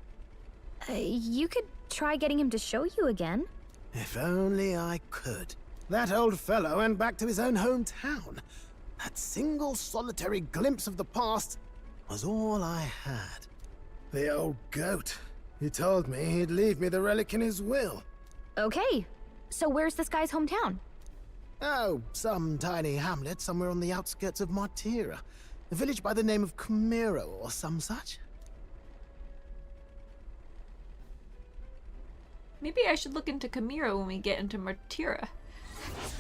You could try getting him to show you again. If only I could. That old fellow went back to his own hometown. That single solitary glimpse of the past was all I had. The old goat. He told me he'd leave me the relic in his will. Okay, so where's this guy's hometown? Oh, some tiny hamlet somewhere on the outskirts of Martira. A village by the name of Camiro or some such. Maybe I should look into Camiro when we get into Martira.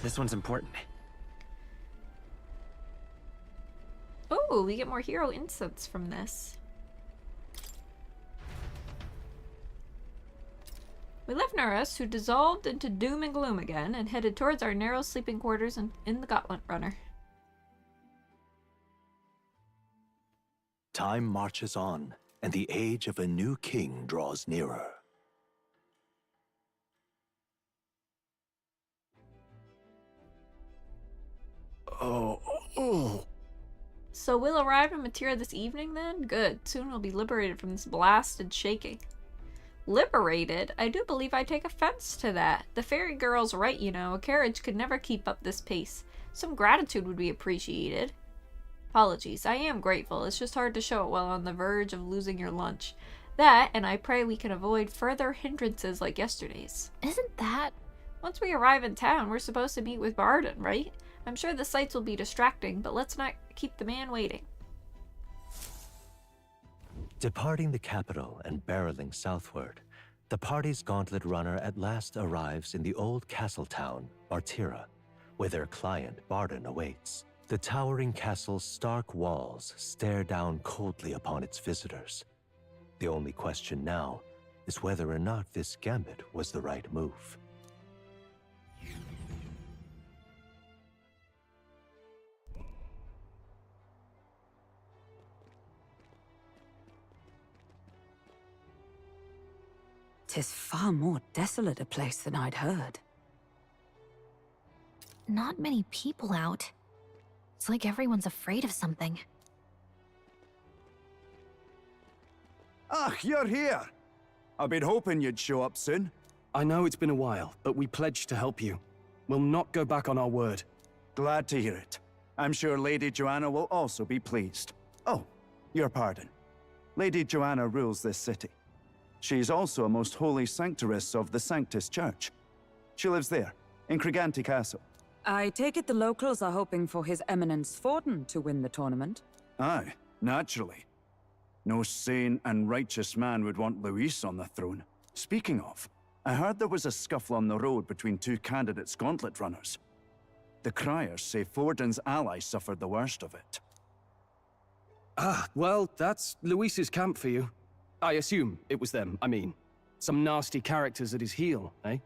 This one's important. Oh, we get more hero incense from this. We left Norris, who dissolved into doom and gloom again, and headed towards our narrow sleeping quarters in the Gauntlet Runner. Time marches on, and the age of a new king draws nearer. So we'll arrive in Matera this evening then? Good. Soon we'll be liberated from this blasted shaking. Liberated? I do believe I take offense to that. The fairy girl's right, you know. A carriage could never keep up this pace. Some gratitude would be appreciated. Apologies. I am grateful. It's just hard to show it while on the verge of losing your lunch. That, and I pray we can avoid further hindrances like yesterday's. Isn't that... Once we arrive in town, we're supposed to meet with Barden, right? I'm sure the sights will be distracting, but let's not keep the man waiting. Departing the capital and barreling southward, the party's gauntlet runner at last arrives in the old castle town, Bartira, where their client Barden awaits. The towering castle's stark walls stare down coldly upon its visitors. The only question now is whether or not this gambit was the right move. "'Tis far more desolate a place than I'd heard." Not many people out. It's like everyone's afraid of something. Ah, you're here! I've been hoping you'd show up soon. I know it's been a while, but we pledged to help you. We'll not go back on our word. Glad to hear it. I'm sure Lady Joanna will also be pleased. Oh, your pardon. Lady Joanna rules this city. She's also a most holy sanctoress of the Sanctus Church. She lives there, in Criganti Castle. I take it the locals are hoping for His Eminence Forden to win the tournament? Aye, naturally. No sane and righteous man would want Luis on the throne. Speaking of, I heard there was a scuffle on the road between two candidates gauntlet runners. The criers say Forden's ally suffered the worst of it. Ah, well, that's Luis's camp for you. I assume it was them, I mean. Some nasty characters at his heel, eh?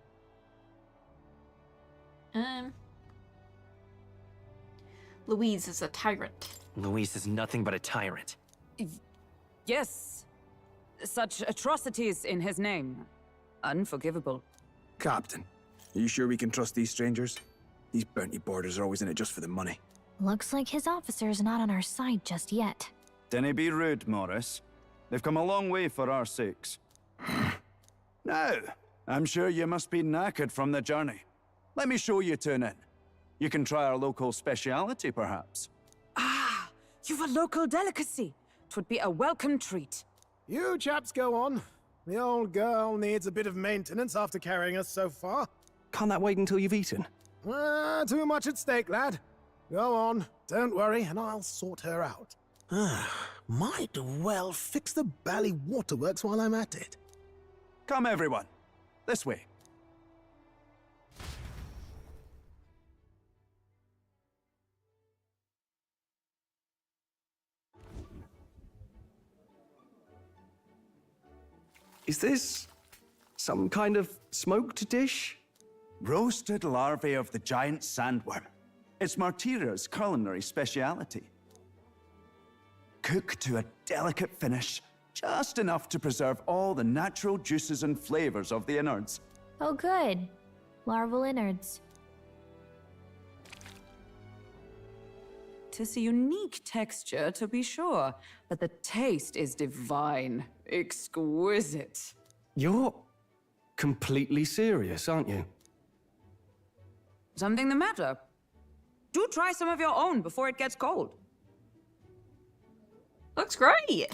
Louise is a tyrant. Luis is nothing but a tyrant. Yes. Such atrocities in his name. Unforgivable. Captain, are you sure we can trust these strangers? These bounty boarders are always in it just for the money. Looks like his officer's not on our side just yet. Dinna be rude, Morris. They've come a long way for our sakes. Now, I'm sure you must be knackered from the journey. Let me show you to an inn. You can try our local speciality, perhaps. Ah, you've a local delicacy. 'Twould be a welcome treat. You chaps go on. The old girl needs a bit of maintenance after carrying us so far. Can't that wait until you've eaten? Too much at stake, lad. Go on, don't worry, and I'll sort her out. Might well fix the bally waterworks while I'm at it. Come, everyone. This way. Is this some kind of smoked dish? Roasted larvae of the giant sandworm. It's Martira's culinary speciality. Cooked to a delicate finish, just enough to preserve all the natural juices and flavors of the innards. Oh good. Larval innards. 'Tis a unique texture, to be sure, but the taste is divine. Exquisite. You're completely serious, aren't you? Something the matter? Do try some of your own before it gets cold. Looks great.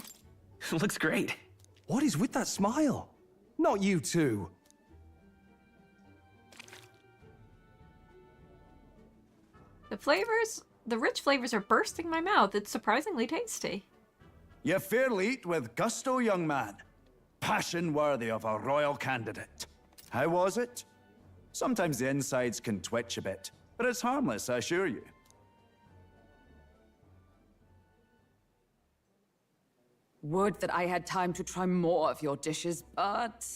Looks great. What is with that smile? Not you two. The rich flavors are bursting my mouth. It's surprisingly tasty. You fairly eat with gusto, young man. Passion worthy of a royal candidate. How was it? Sometimes the insides can twitch a bit, but it's harmless, I assure you. Would that I had time to try more of your dishes, but...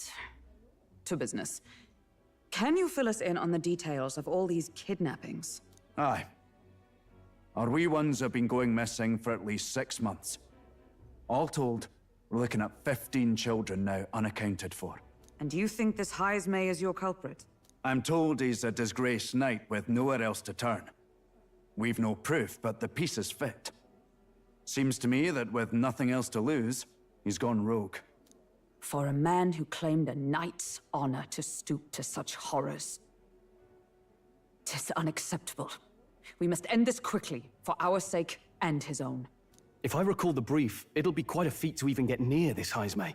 to business. Can you fill us in on the details of all these kidnappings? Aye. Our wee ones have been going missing for at least 6 months. All told, we're looking at 15 children now unaccounted for. And you think this Heismay is your culprit? I'm told he's a disgraced knight with nowhere else to turn. We've no proof, but the pieces fit. Seems to me that with nothing else to lose, he's gone rogue. For a man who claimed a knight's honor to stoop to such horrors. 'Tis unacceptable. We must end this quickly, for our sake and his own. If I recall the brief, it'll be quite a feat to even get near this Heismay.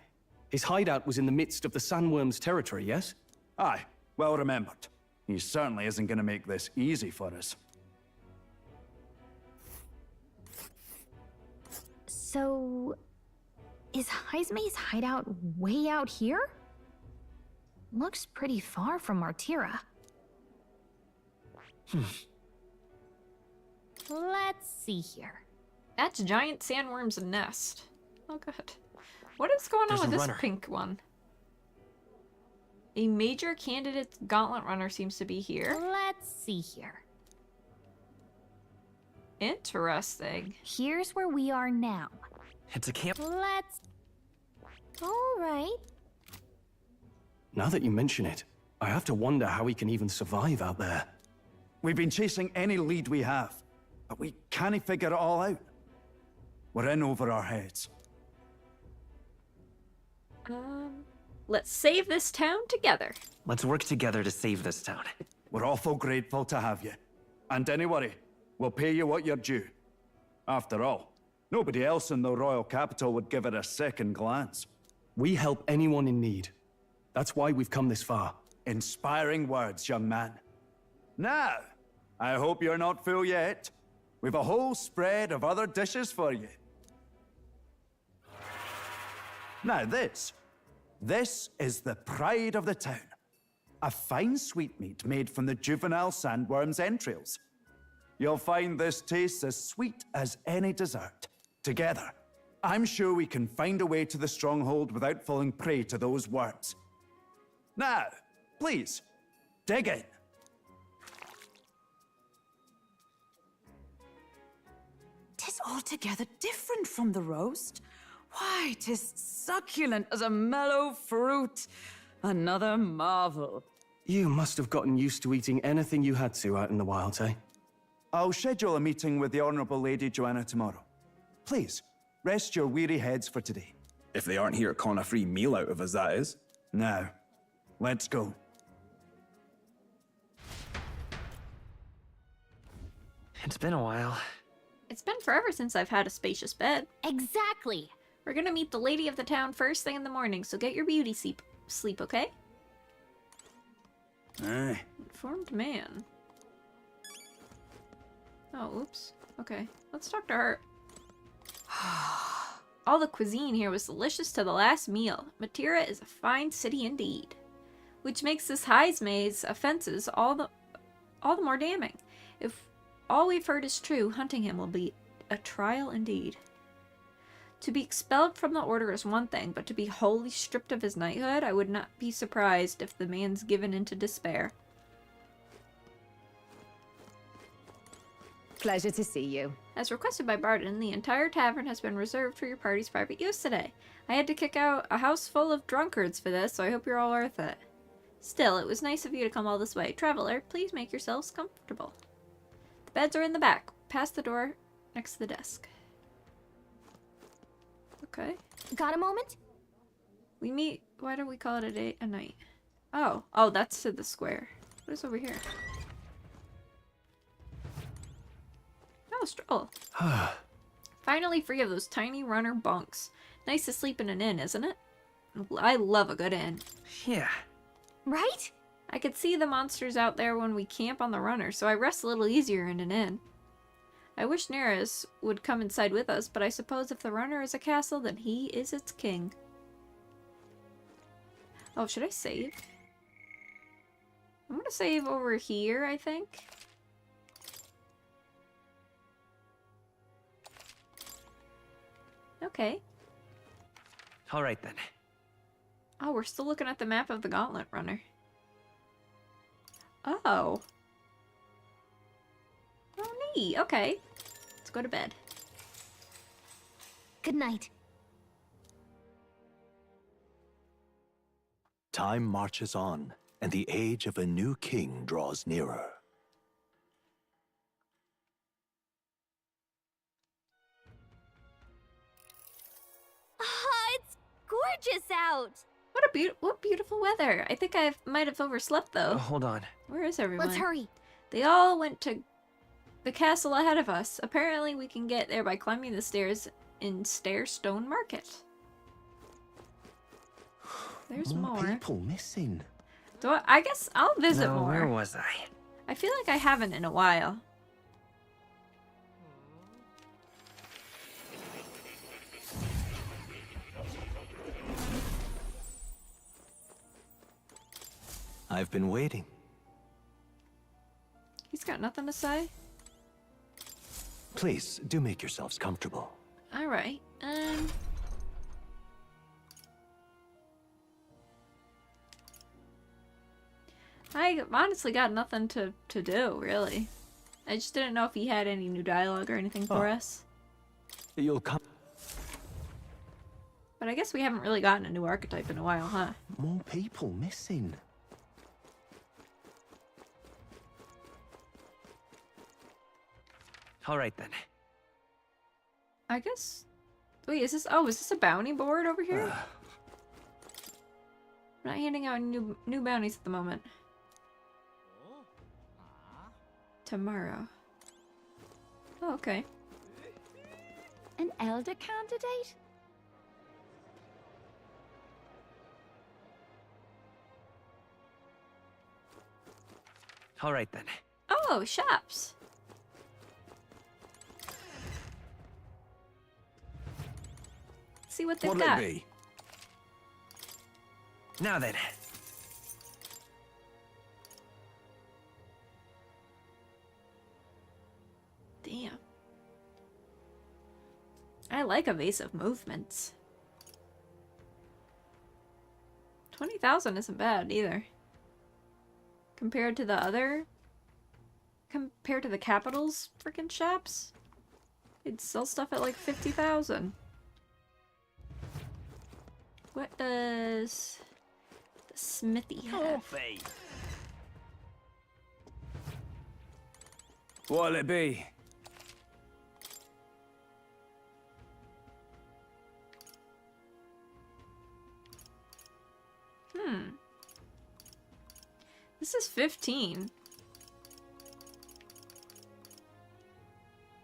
His hideout was in the midst of the sandworm's territory, yes? Aye, well remembered. He certainly isn't going to make this easy for us. So, is Heismay's hideout way out here? Looks pretty far from Martira. Let's see here. That's giant sandworm's nest. Oh god. What is going on with this pink one? A major candidate's gauntlet runner seems to be here. Let's see here. Interesting. Here's where we are now. It's a camp. Let's... Alright. Now that you mention it, I have to wonder how he can even survive out there. We've been chasing any lead we have, but we can't figure it all out. We're in over our heads. Let's save this town together. Let's work together to save this town. We're awful grateful to have you. And don't worry, we'll pay you what you're due. After all, nobody else in the royal capital would give it a second glance. We help anyone in need. That's why we've come this far. Inspiring words, young man. Now, I hope you're not full yet. We've a whole spread of other dishes for you. Now this is the pride of the town. A fine sweetmeat made from the juvenile sandworm's entrails. You'll find this tastes as sweet as any dessert. Together, I'm sure we can find a way to the stronghold without falling prey to those worms. Now, please, dig in. 'Tis altogether different from the roast. Why, 'tis succulent as a mellow fruit. Another marvel. You must have gotten used to eating anything you had to out in the wilds, eh? I'll schedule a meeting with the Honorable Lady Joanna tomorrow. Please, rest your weary heads for today. If they aren't here to con a free meal out of us, that is. Now, let's go. It's been a while. It's been forever since I've had a spacious bed. Exactly. We're gonna meet the lady of the town first thing in the morning, so get your beauty sleep, okay? Aye. Informed man. Oh, oops. Okay, let's talk to her. All the cuisine here was delicious to the last meal. Matira is a fine city indeed. Which makes this Heismay's offenses all the more damning. If all we've heard is true, hunting him will be a trial indeed. To be expelled from the order is one thing, but to be wholly stripped of his knighthood, I would not be surprised if the man's given into despair. Pleasure to see you. As requested by Barton, the entire tavern has been reserved for your party's private use today. I had to kick out a house full of drunkards for this, so I hope you're all worth it. Still, it was nice of you to come all this way. Traveler, please make yourselves comfortable. The beds are in the back, past the door, next to the desk. Okay. Got a moment? We meet... Why don't we call it a night? Oh, that's to the square. What is over here? Oh, stroll. Finally free of those tiny runner bunks. Nice to sleep in an inn, isn't it? I love a good inn. Yeah. Right? I could see the monsters out there when we camp on the runner, so I rest a little easier in an inn. I wish Nereus would come inside with us, but I suppose if the runner is a castle, then he is its king. Oh, should I save? I'm gonna save over here, I think. Okay. Alright then. Oh, we're still looking at the map of the Gauntlet runner. Oh. Oh, neat. Okay. Let's go to bed. Good night. Time marches on, and the age of a new king draws nearer. Ah, it's gorgeous out! What beautiful weather. I think I might have overslept though. Hold on. Where is everyone? Let's hurry. They all went to the castle ahead of us. Apparently we can get there by climbing the stairs in Stairstone Market. There's more. People missing. I guess I'll visit No, more. where was I? I feel like I haven't in a while. I've been waiting. He's got nothing to say? Please, do make yourselves comfortable. Alright, I honestly got nothing to do, really. I just didn't know if he had any new dialogue or anything for us. You'll come. But I guess we haven't really gotten a new archetype in a while, huh? More people missing. All right then. I guess... Wait, is this a bounty board over here? I'm not handing out new bounties at the moment. Tomorrow. Oh, okay. An elder candidate? All right then. Oh, shops. See what they've What'll got. it be? Now then. Damn. I like evasive movements. 20,000 isn't bad either. Compared to the Capital's freaking shops, they'd sell stuff at like 50,000. What does the smithy have? What'll it be? This is 15.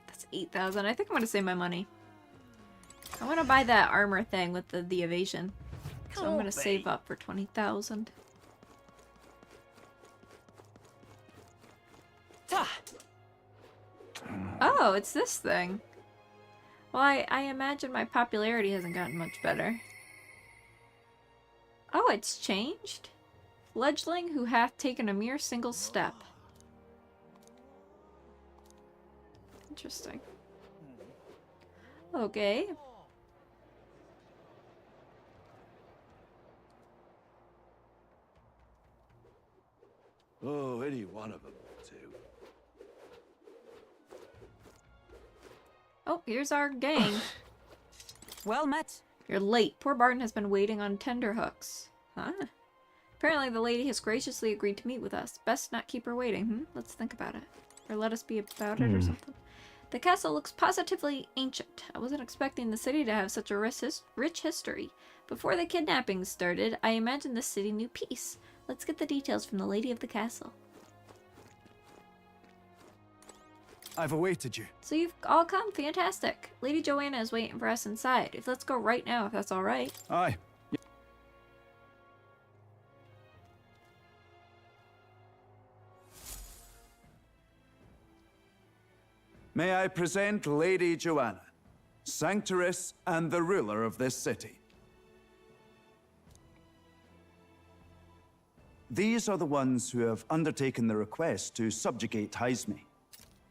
That's 8,000. I think I'm gonna save my money. I want to buy that armor thing with the evasion. So I'm gonna save up for 20,000. Oh, it's this thing. Well, I imagine my popularity hasn't gotten much better. Oh, it's changed? Fledgling who hath taken a mere single step. Interesting. Okay. Oh, any one of them will do. Oh, here's our gang. Well met. You're late. Poor Barton has been waiting on tenterhooks. Huh? Apparently the lady has graciously agreed to meet with us. Best not keep her waiting, Let's think about it. Or let us be about it or something. The castle looks positively ancient. I wasn't expecting the city to have such a rich history. Before the kidnapping started, I imagined the city knew peace. Let's get the details from the lady of the castle. I've awaited you. So you've all come? Fantastic. Lady Joanna is waiting for us inside. Let's go right now, if that's alright. Aye. May I present Lady Joanna, Sanctoress and the ruler of this city. These are the ones who have undertaken the request to subjugate Heisme.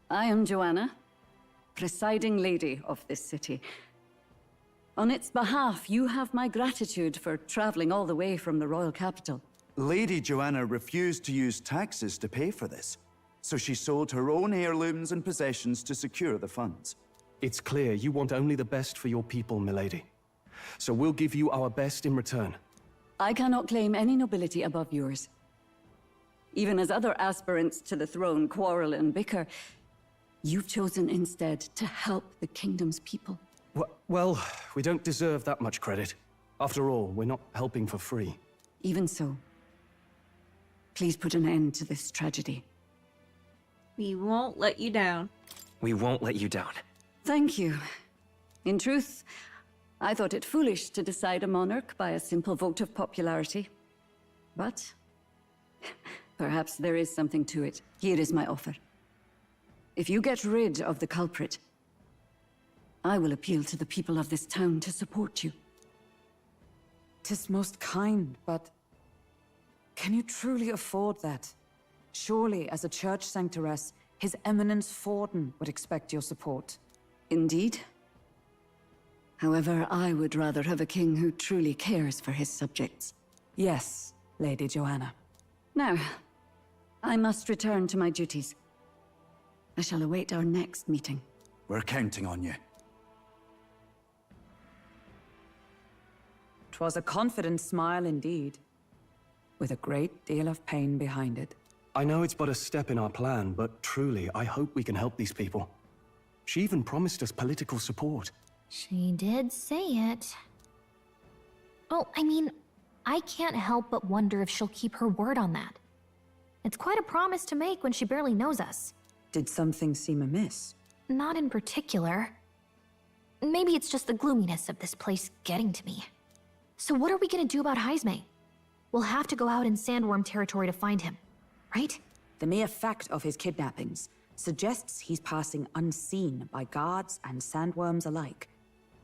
I am Joanna, presiding lady of this city. On its behalf, you have my gratitude for traveling all the way from the royal capital. Lady Joanna refused to use taxes to pay for this, so she sold her own heirlooms and possessions to secure the funds. It's clear you want only the best for your people, milady. So we'll give you our best in return. I cannot claim any nobility above yours. Even as other aspirants to the throne quarrel and bicker, you've chosen instead to help the kingdom's people. Well, we don't deserve that much credit. After all, we're not helping for free. Even so, please put an end to this tragedy. We won't let you down. We won't let you down. Thank you. In truth, I thought it foolish to decide a monarch by a simple vote of popularity. But perhaps there is something to it. Here is my offer. If you get rid of the culprit, I will appeal to the people of this town to support you. 'Tis most kind, but can you truly afford that? Surely, as a church sanctoress, His Eminence Forden would expect your support. Indeed. However, I would rather have a king who truly cares for his subjects. Yes, Lady Joanna. Now, I must return to my duties. I shall await our next meeting. We're counting on you. 'Twas a confident smile indeed, with a great deal of pain behind it. I know it's but a step in our plan, but truly, I hope we can help these people. She even promised us political support. She did say it. Oh, I mean, I can't help but wonder if she'll keep her word on that. It's quite a promise to make when she barely knows us. Did something seem amiss? Not in particular. Maybe it's just the gloominess of this place getting to me. So what are we gonna do about Heisme? We'll have to go out in Sandworm territory to find him, right? The mere fact of his kidnappings suggests he's passing unseen by guards and sandworms alike.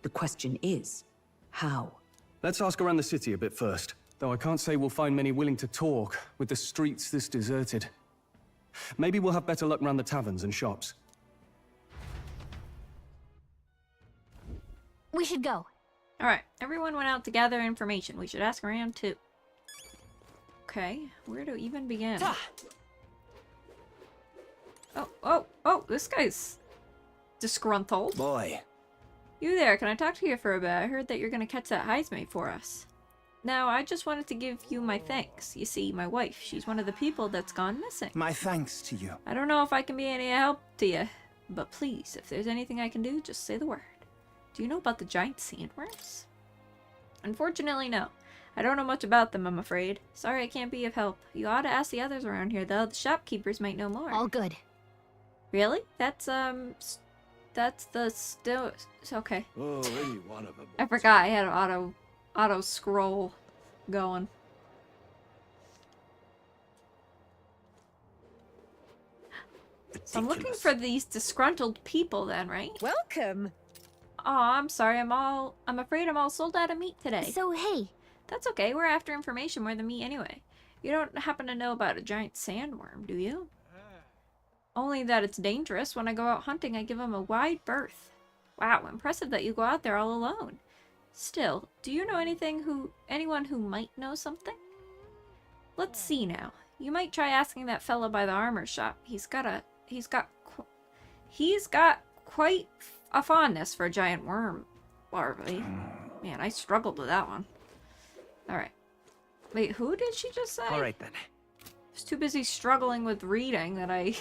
The question is, how? Let's ask around the city a bit first. Though I can't say we'll find many willing to talk, with the streets this deserted. Maybe we'll have better luck around the taverns and shops. We should go. Alright, everyone went out to gather information. We should ask around too. Okay, where to even begin? Oh, this guy's disgruntled. Boy. You there, can I talk to you for a bit? I heard that you're gonna catch that Heisme for us. Now, I just wanted to give you my thanks. You see, my wife, she's one of the people that's gone missing. My thanks to you. I don't know if I can be any help to you, but please, if there's anything I can do, just say the word. Do you know about the giant sandworms? Unfortunately, no. I don't know much about them, I'm afraid. Sorry I can't be of help. You ought to ask the others around here, though. The shopkeepers might know more. All good. Really? That's the okay. Oh, any one of them. I forgot I had an auto scroll going. So I'm looking for these disgruntled people then, right? Welcome. Oh, I'm sorry. I'm afraid I'm all sold out of meat today. So, hey. That's okay. We're after information more than meat anyway. You don't happen to know about a giant sandworm, do you? Only that it's dangerous. When I go out hunting, I give them a wide berth. Wow, impressive that you go out there all alone. Still, do you know anyone who might know something? Let's see now. You might try asking that fella by the armor shop. He's got quite a fondness for a giant worm larvae. Man, I struggled with that one. Alright. Wait, who did she just say? Alright then. I was too busy struggling with reading that I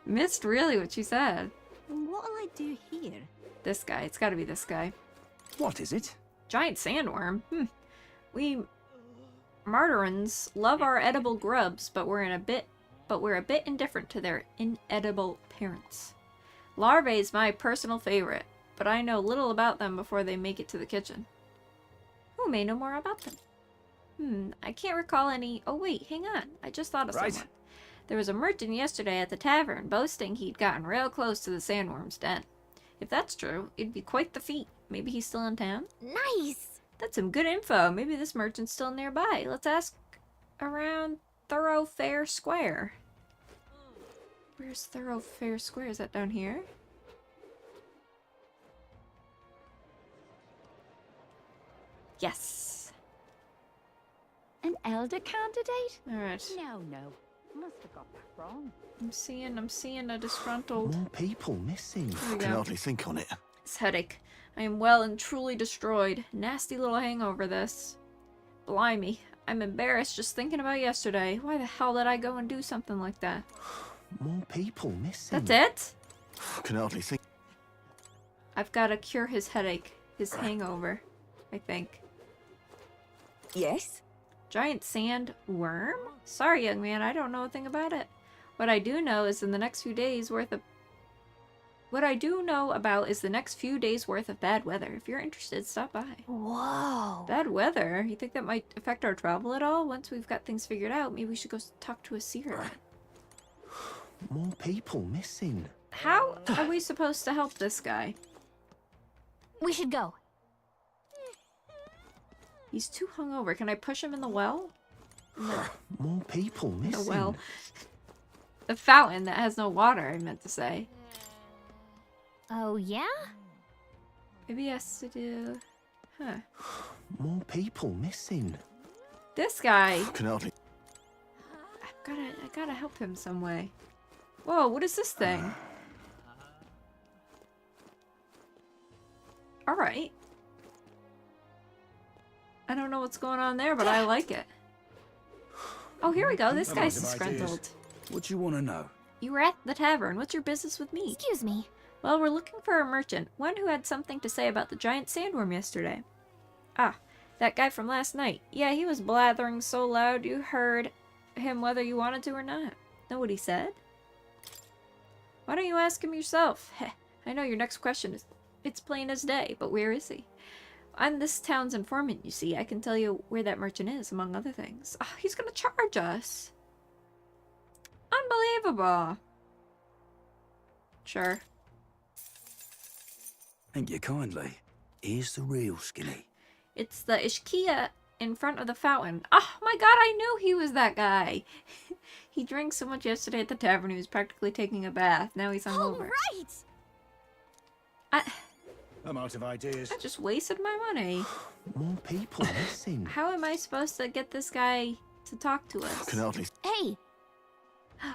missed really what she said. What'll I do here? This guy. It's gotta be this guy. What is it? Giant sandworm. We Martirans love our edible grubs, but we're a bit indifferent to their inedible parents. Larvae is my personal favorite, but I know little about them before they make it to the kitchen. Who may know more about them? I can't recall any. Oh wait, hang on. I just thought of someone. There was a merchant yesterday at the tavern boasting he'd gotten real close to the sandworm's den. If that's true, it'd be quite the feat. Maybe he's still in town? Nice! That's some good info. Maybe this merchant's still nearby. Let's ask around Thoroughfare Square. Where's Thoroughfare Square? Is that down here? Yes. An elder candidate? Alright. No. Must have got that wrong. I'm seeing a disgruntled... More people missing. There we I can go. hardly think on it. This headache. I am well and truly destroyed. Nasty little hangover, this. Blimey. I'm embarrassed just thinking about yesterday. Why the hell did I go and do something like that? More people missing. That's it? I can hardly think. I've got to cure his headache. His hangover, I think. Yes? Giant sand worm? Sorry, young man, I don't know a thing about it. What I do know is in the next few days worth of... What I do know about is the next few days worth of bad weather. If you're interested, stop by. Whoa. Bad weather? You think that might affect our travel at all? Once we've got things figured out, maybe we should go talk to a seer. More people missing. How are we supposed to help this guy? We should go. He's too hungover. Can I push him in the well? More people missing. The well. The fountain that has no water, I meant to say. Oh, yeah? Maybe he has to do... Huh. More people missing. This guy. Can hardly. I gotta help him some way. Whoa, what is this thing? Alright. I don't know what's going on there, but I like it. Oh, here we go. This guy's disgruntled. What do you want to know? You were at the tavern. What's your business with me? Excuse me. Well, we're looking for a merchant. One who had something to say about the giant sandworm yesterday. Ah, that guy from last night. Yeah, he was blathering so loud you heard him whether you wanted to or not. Know what he said? Why don't you ask him yourself? Heh, I know your next question is... It's plain as day, but where is he? I'm this town's informant, you see. I can tell you where that merchant is, among other things. Oh, he's gonna charge us. Unbelievable. Sure. Thank you kindly. Here's the real skinny. It's the Ishkia in front of the fountain. Oh my god, I knew he was that guy. He drank so much yesterday at the tavern he was practically taking a bath. Now he's hungover. Right! I'm out of ideas. I just wasted my money. More people missing. How am I supposed to get this guy to talk to us? Can hardly. Hey!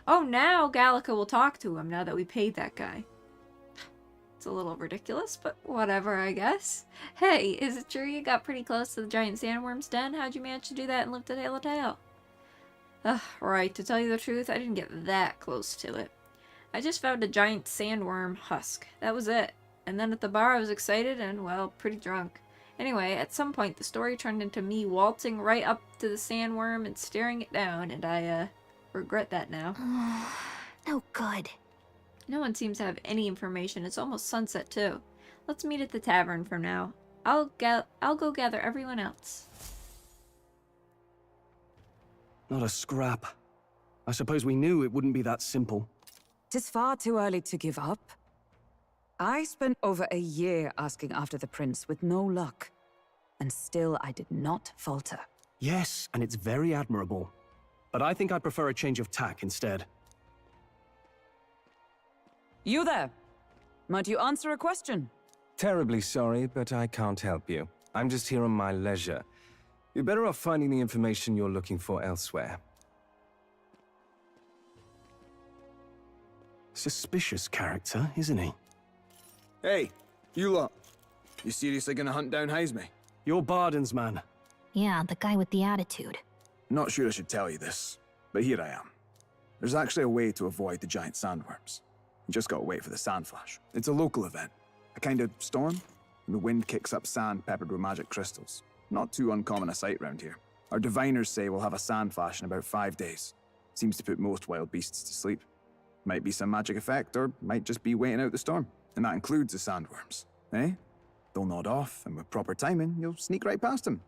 Oh, now Gallica will talk to him now that we paid that guy. It's a little ridiculous, but whatever, I guess. Hey, is it true you got pretty close to the giant sandworm's den? How'd you manage to do that and live to tell a tale? Right, to tell you the truth, I didn't get that close to it. I just found a giant sandworm husk. That was it. And then at the bar I was excited and, well, pretty drunk. Anyway, at some point the story turned into me waltzing right up to the sandworm and staring it down, and I, regret that now. No good. No one seems to have any information. It's almost sunset, too. Let's meet at the tavern for now. I'll go gather everyone else. Not a scrap. I suppose we knew it wouldn't be that simple. 'Tis far too early to give up. I spent over a year asking after the prince with no luck. And still I did not falter. Yes, and it's very admirable. But I think I'd prefer a change of tack instead. You there! Might you answer a question? Terribly sorry, but I can't help you. I'm just here on my leisure. You're better off finding the information you're looking for elsewhere. Suspicious character, isn't he? Hey, you lot. You seriously gonna hunt down Heisme? You're Barden's man. Yeah, the guy with the attitude. Not sure I should tell you this, but here I am. There's actually a way to avoid the giant sandworms. You just gotta wait for the sand flash. It's a local event. A kind of storm, and the wind kicks up sand peppered with magic crystals. Not too uncommon a sight round here. Our diviners say we'll have a sand flash in about 5 days. Seems to put most wild beasts to sleep. Might be some magic effect, or might just be waiting out the storm. And that includes the sandworms, eh? They'll nod off, and with proper timing, you'll sneak right past them.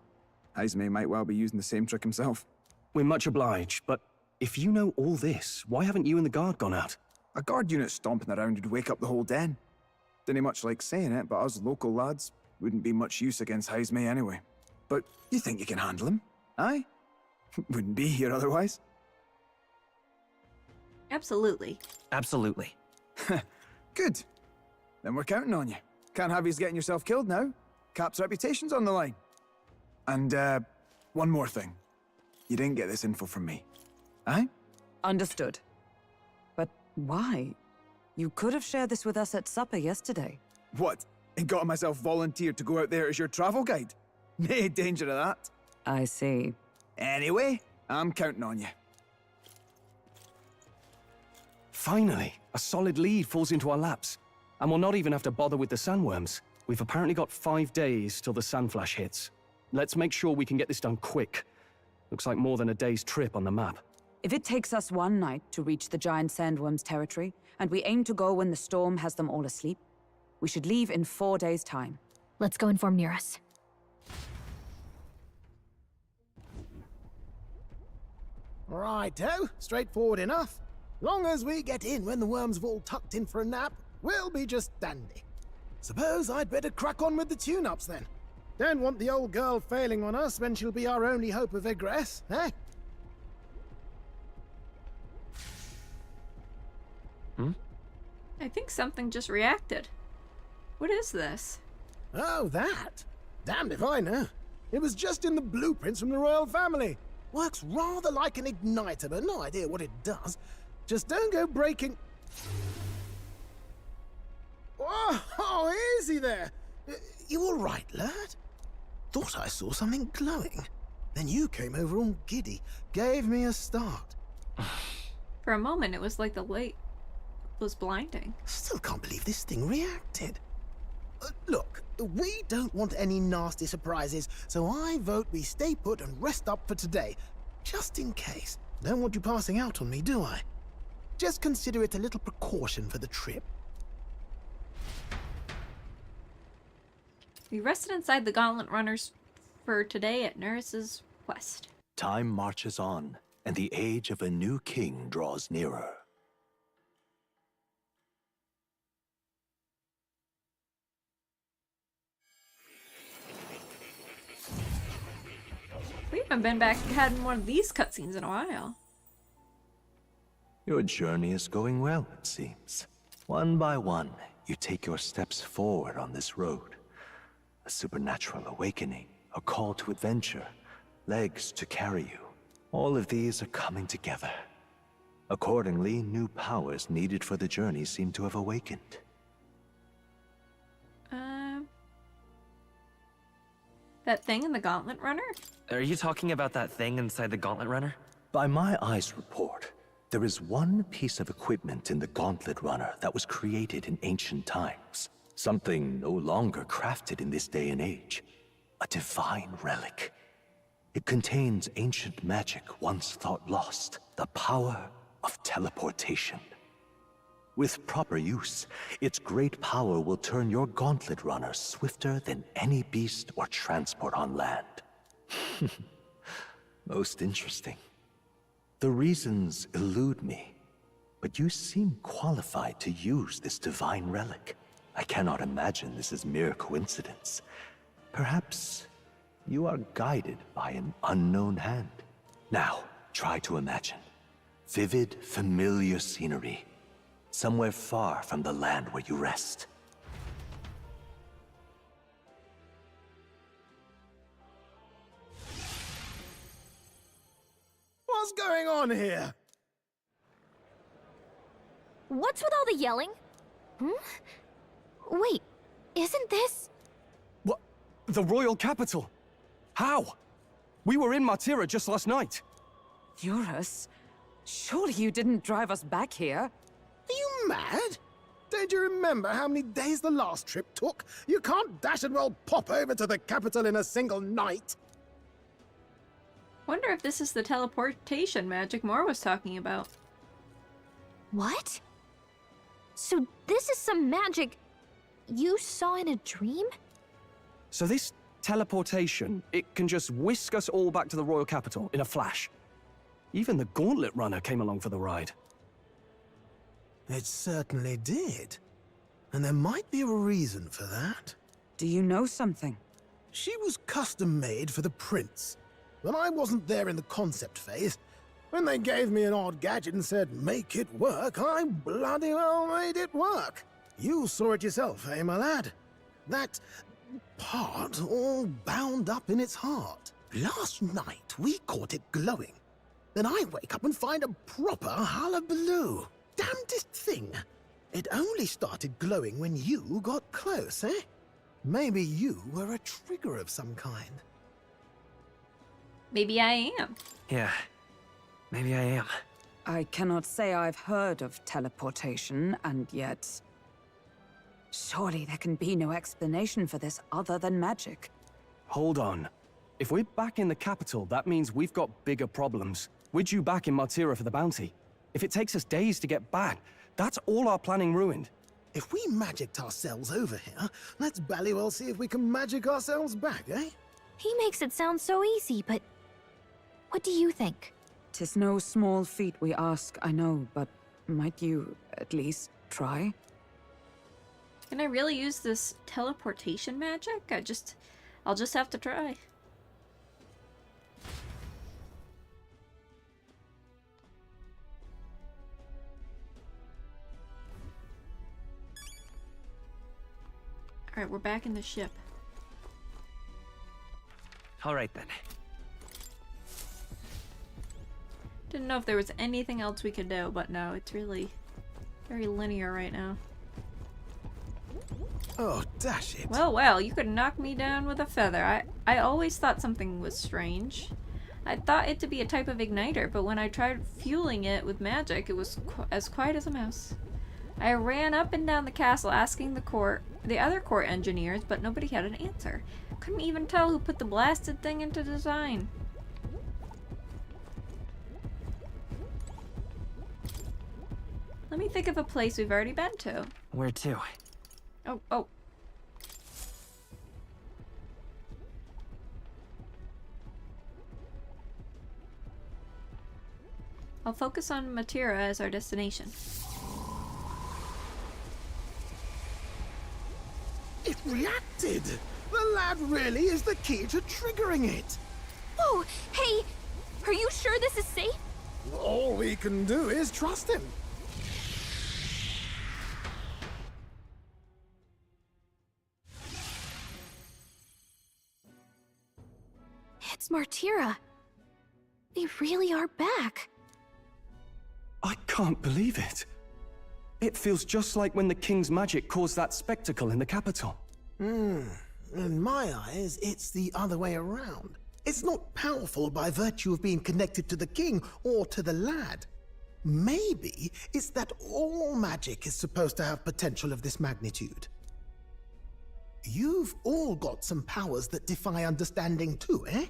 Heisme might well be using the same trick himself. We're much obliged, but if you know all this, why haven't you and the guard gone out? A guard unit stomping around would wake up the whole den. Didn't much like saying it, but us local lads wouldn't be much use against Heisme anyway. But you think you can handle him? Aye? Wouldn't be here otherwise. Absolutely. Absolutely. Good. Then we're counting on you. Can't have you getting yourself killed now. Cap's reputation's on the line. And, one more thing. You didn't get this info from me. Aye? Understood. But why? You could have shared this with us at supper yesterday. What? And got myself volunteered to go out there as your travel guide? Nay danger of that. I see. Anyway, I'm counting on you. Finally, a solid lead falls into our laps. And we'll not even have to bother with the sandworms. We've apparently got 5 days till the sandflash hits. Let's make sure we can get this done quick. Looks like more than a day's trip on the map. If it takes us one night to reach the giant sandworm's territory, and we aim to go when the storm has them all asleep, we should leave in 4 days' time. Let's go inform Nearus. Righto, straightforward enough. Long as we get in when the worms have all tucked in for a nap, we'll be just dandy. Suppose I'd better crack on with the tune-ups then. Don't want the old girl failing on us when she'll be our only hope of egress, eh? I think something just reacted. What is this? Oh, that? Damned if I know. It was just in the blueprints from the royal family. Works rather like an igniter, but no idea what it does. Just don't go breaking... Oh, easy there. You all right, lad? Thought I saw something glowing. Then you came over all giddy, gave me a start. For a moment, it was like the light was blinding. Still can't believe this thing reacted. Look, we don't want any nasty surprises, so I vote we stay put and rest up for today. Just in case. Don't want you passing out on me, do I? Just consider it a little precaution for the trip. We rested inside the Gauntlet runners for today at Nearus's quest. Time marches on, and the age of a new king draws nearer. We haven't been back had one of these cutscenes in a while. Your journey is going well, it seems. One by one, you take your steps forward on this road. A supernatural awakening, a call to adventure, legs to carry you. All of these are coming together. Accordingly, new powers needed for the journey seem to have awakened. That thing in the Gauntlet runner? Are you talking about that thing inside the Gauntlet runner? By my eyes report, there is one piece of equipment in the Gauntlet runner that was created in ancient times. Something no longer crafted in this day and age. A divine relic. It contains ancient magic once thought lost. The power of teleportation. With proper use, its great power will turn your Gauntlet runner swifter than any beast or transport on land. Most interesting. The reasons elude me, but you seem qualified to use this divine relic. I cannot imagine this is mere coincidence. Perhaps you are guided by an unknown hand. Now, try to imagine. Vivid, familiar scenery. Somewhere far from the land where you rest. What's going on here? What's with all the yelling? Wait, isn't this... What? The royal capital? How? We were in Martira just last night. Eurus? Surely you didn't drive us back here? Are you mad? Don't you remember how many days the last trip took? You can't dash and well pop over to the capital in a single night. Wonder if this is the teleportation magic Moore was talking about. What? So this is some magic you saw in a dream? So this teleportation, it can just whisk us all back to the royal capital in a flash. Even the Gauntlet runner came along for the ride. It certainly did. And there might be a reason for that. Do you know something? She was custom-made for the prince. But I wasn't there in the concept phase. When they gave me an odd gadget and said, make it work, I bloody well made it work. You saw it yourself, eh, my lad? That part all bound up in its heart. Last night, we caught it glowing. Then I wake up and find a proper hullabaloo. Damnedest thing. It only started glowing when you got close, eh? Maybe you were a trigger of some kind. Maybe I am. Yeah, maybe I am. I cannot say I've heard of teleportation, and yet... surely there can be no explanation for this other than magic. Hold on. If we're back in the capital, that means we've got bigger problems. We're due back in Martira for the bounty. If it takes us days to get back, that's all our planning ruined. If we magicked ourselves over here, let's bally well see if we can magic ourselves back, eh? He makes it sound so easy, but what do you think? 'Tis no small feat we ask, I know, but might you at least try? Can I really use this teleportation magic? I'll just have to try. Alright, we're back in the ship. Alright then. Didn't know if there was anything else we could do, but no, it's really very linear right now. Oh, dash it. Well, you could knock me down with a feather. I always thought something was strange. I thought it to be a type of igniter, but when I tried fueling it with magic, it was as quiet as a mouse. I ran up and down the castle asking the other court engineers, but nobody had an answer. Couldn't even tell who put the blasted thing into design. Let me think of a place we've already been to. Where to? Oh. I'll focus on Matira as our destination. It reacted! The lad really is the key to triggering it! Whoa! Hey! Are you sure this is safe? All we can do is trust him. It's Martira. They really are back. I can't believe it. It feels just like when the king's magic caused that spectacle in the capital. In my eyes, it's the other way around. It's not powerful by virtue of being connected to the king or to the lad. Maybe it's that all magic is supposed to have potential of this magnitude. You've all got some powers that defy understanding too, eh?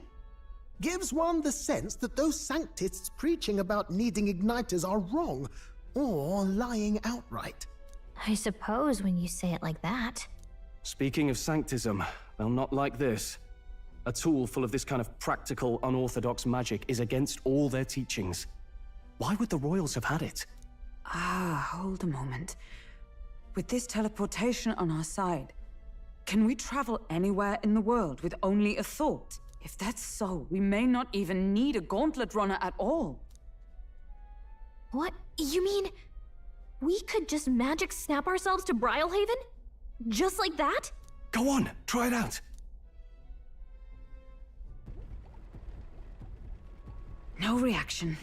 Gives one the sense that those sanctists preaching about needing igniters are wrong, or lying outright. I suppose when you say it like that. Speaking of sanctism, well, not like this. A tool full of this kind of practical, unorthodox magic is against all their teachings. Why would the royals have had it? Hold a moment. With this teleportation on our side, can we travel anywhere in the world with only a thought? If that's so, we may not even need a Gauntlet runner at all. What? You mean we could just magic snap ourselves to Brylehaven? Just like that? Go on, try it out. No reaction.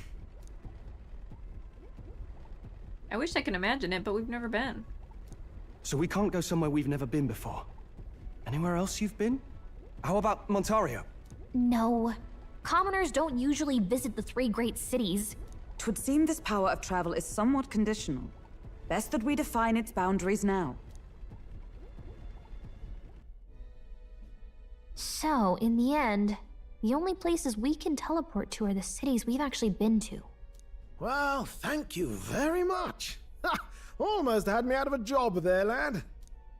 I wish I could imagine it, but we've never been. So we can't go somewhere we've never been before. Anywhere else you've been? How about Montario? No. Commoners don't usually visit the three great cities. 'Twould seem this power of travel is somewhat conditional. Best that we define its boundaries now. So, in the end, the only places we can teleport to are the cities we've actually been to. Well, thank you very much. Ha! Almost had me out of a job there, lad.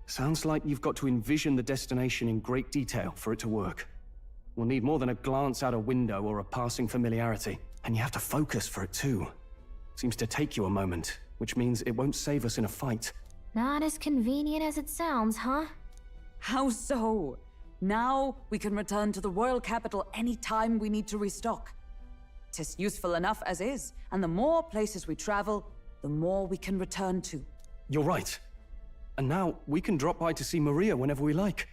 Sounds like you've got to envision the destination in great detail for it to work. We'll need more than a glance out a window or a passing familiarity. And you have to focus for it too. Seems to take you a moment, which means it won't save us in a fight. Not as convenient as it sounds, huh? How so? Now we can return to the royal capital any time we need to restock. 'Tis useful enough as is, and the more places we travel, the more we can return to. You're right. And now we can drop by to see Maria whenever we like.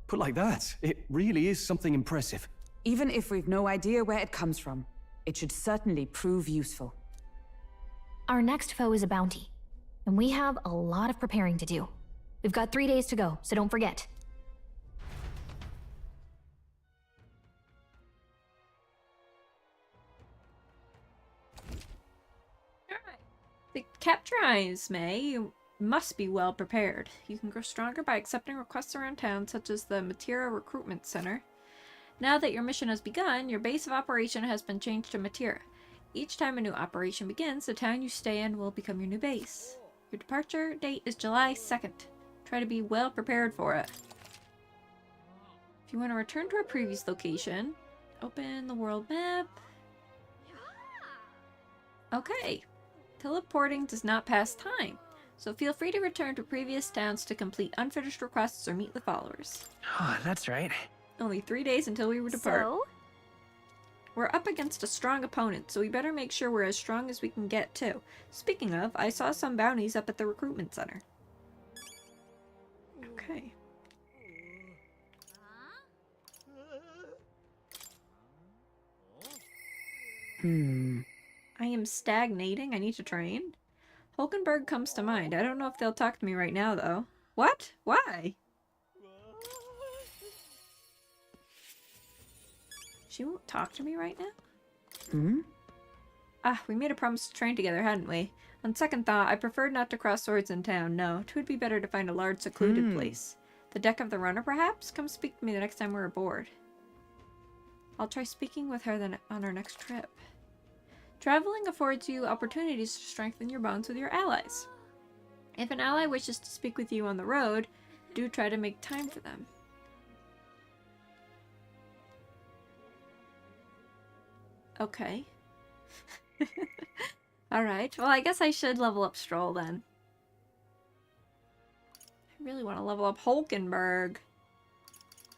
Put like that, it really is something impressive. Even if we've no idea where it comes from, it should certainly prove useful. Our next foe is a bounty, and we have a lot of preparing to do. We've got 3 days to go, so don't forget. capture May, you must be well prepared. You can grow stronger by accepting requests around town, such as the Matira Recruitment Center. Now that your mission has begun, your base of operation has been changed to Matira. Each time a new operation begins, the town you stay in will become your new base. Your departure date is July 2nd. Try to be well prepared for it. If you want to return to a previous location, open the world map. Okay. Teleporting does not pass time, so feel free to return to previous towns to complete unfinished requests or meet with followers. Oh, that's right. Only 3 days until we depart. So? We're up against a strong opponent, so we better make sure we're as strong as we can get, too. Speaking of, I saw some bounties up at the recruitment center. Okay. I am stagnating. I need to train. Hulkenberg comes to mind. I don't know if they'll talk to me right now, though. What? Why? She won't talk to me right now? Ah, we made a promise to train together, hadn't we? On second thought, I preferred not to cross swords in town. No, it would be better to find a large, secluded place. The deck of the runner, perhaps? Come speak to me the next time we're aboard. I'll try speaking with her on our next trip. Traveling affords you opportunities to strengthen your bonds with your allies. If an ally wishes to speak with you on the road, do try to make time for them. Okay. Alright, well I guess I should level up Stroll then. I really want to level up Hulkenberg.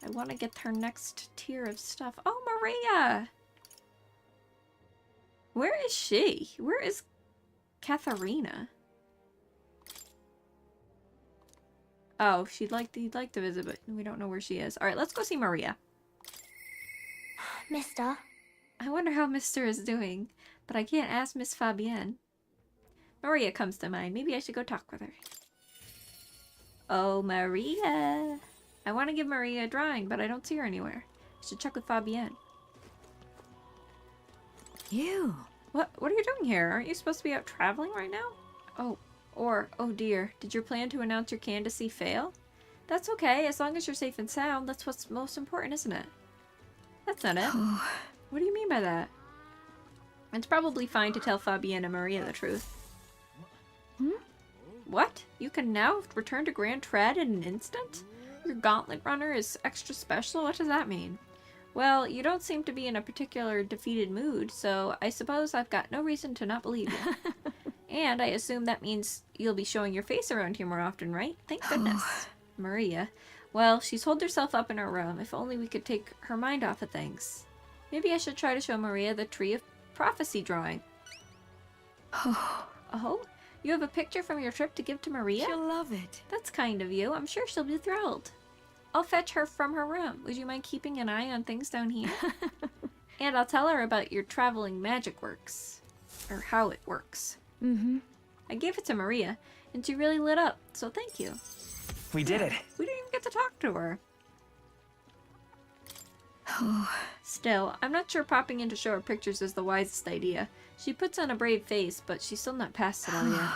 I want to get her next tier of stuff. Oh, Maria! Where is she? Where is Katharina? Oh, he'd like to visit, but we don't know where she is. Alright, let's go see Maria. Mister? I wonder how Mister is doing, but I can't ask Miss Fabienne. Maria comes to mind. Maybe I should go talk with her. Oh, Maria. I want to give Maria a drawing, but I don't see her anywhere. I should check with Fabienne. You. What are you doing here? Aren't you supposed to be out traveling right now? Oh dear. Did your plan to announce your candidacy fail? That's okay, as long as you're safe and sound. That's what's most important, isn't it? That's not it. What do you mean by that? It's probably fine to tell Fabienne and Maria the truth. What? You can now return to Grand Trad in an instant? Your Gauntlet runner is extra special? What does that mean? Well, you don't seem to be in a particular defeated mood, so I suppose I've got no reason to not believe you. And I assume that means you'll be showing your face around here more often, right? Thank goodness. Maria. Well, she's holed herself up in her room. If only we could take her mind off of things. Maybe I should try to show Maria the Tree of Prophecy drawing. Oh? You have a picture from your trip to give to Maria? She'll love it. That's kind of you. I'm sure she'll be thrilled. I'll fetch her from her room. Would you mind keeping an eye on things down here? And I'll tell her about your traveling magic works. Or how it works. I gave it to Maria, and she really lit up, so thank you. We did it. We didn't even get to talk to her. Still, I'm not sure popping in to show her pictures is the wisest idea. She puts on a brave face, but she's still not past it all yet.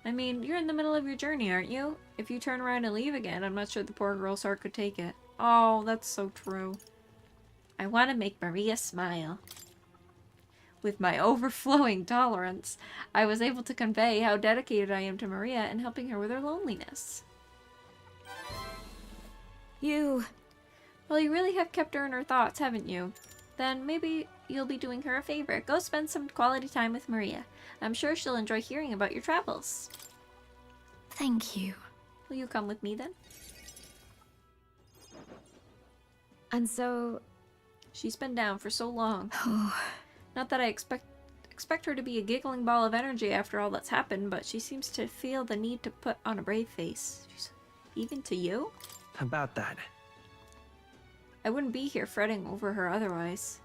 I mean, you're in the middle of your journey, aren't you? If you turn around and leave again, I'm not sure the poor girl's heart could take it. Oh, that's so true. I want to make Maria smile. With my overflowing tolerance, I was able to convey how dedicated I am to Maria and helping her with her loneliness. Well, you really have kept her in her thoughts, haven't you? Then maybe you'll be doing her a favor. Go spend some quality time with Maria. I'm sure she'll enjoy hearing about your travels. Thank you. Will you come with me then? And so... She's been down for so long. Not that I expect her to be a giggling ball of energy after all that's happened, but she seems to feel the need to put on a brave face. Even to you? About that. I wouldn't be here fretting over her otherwise.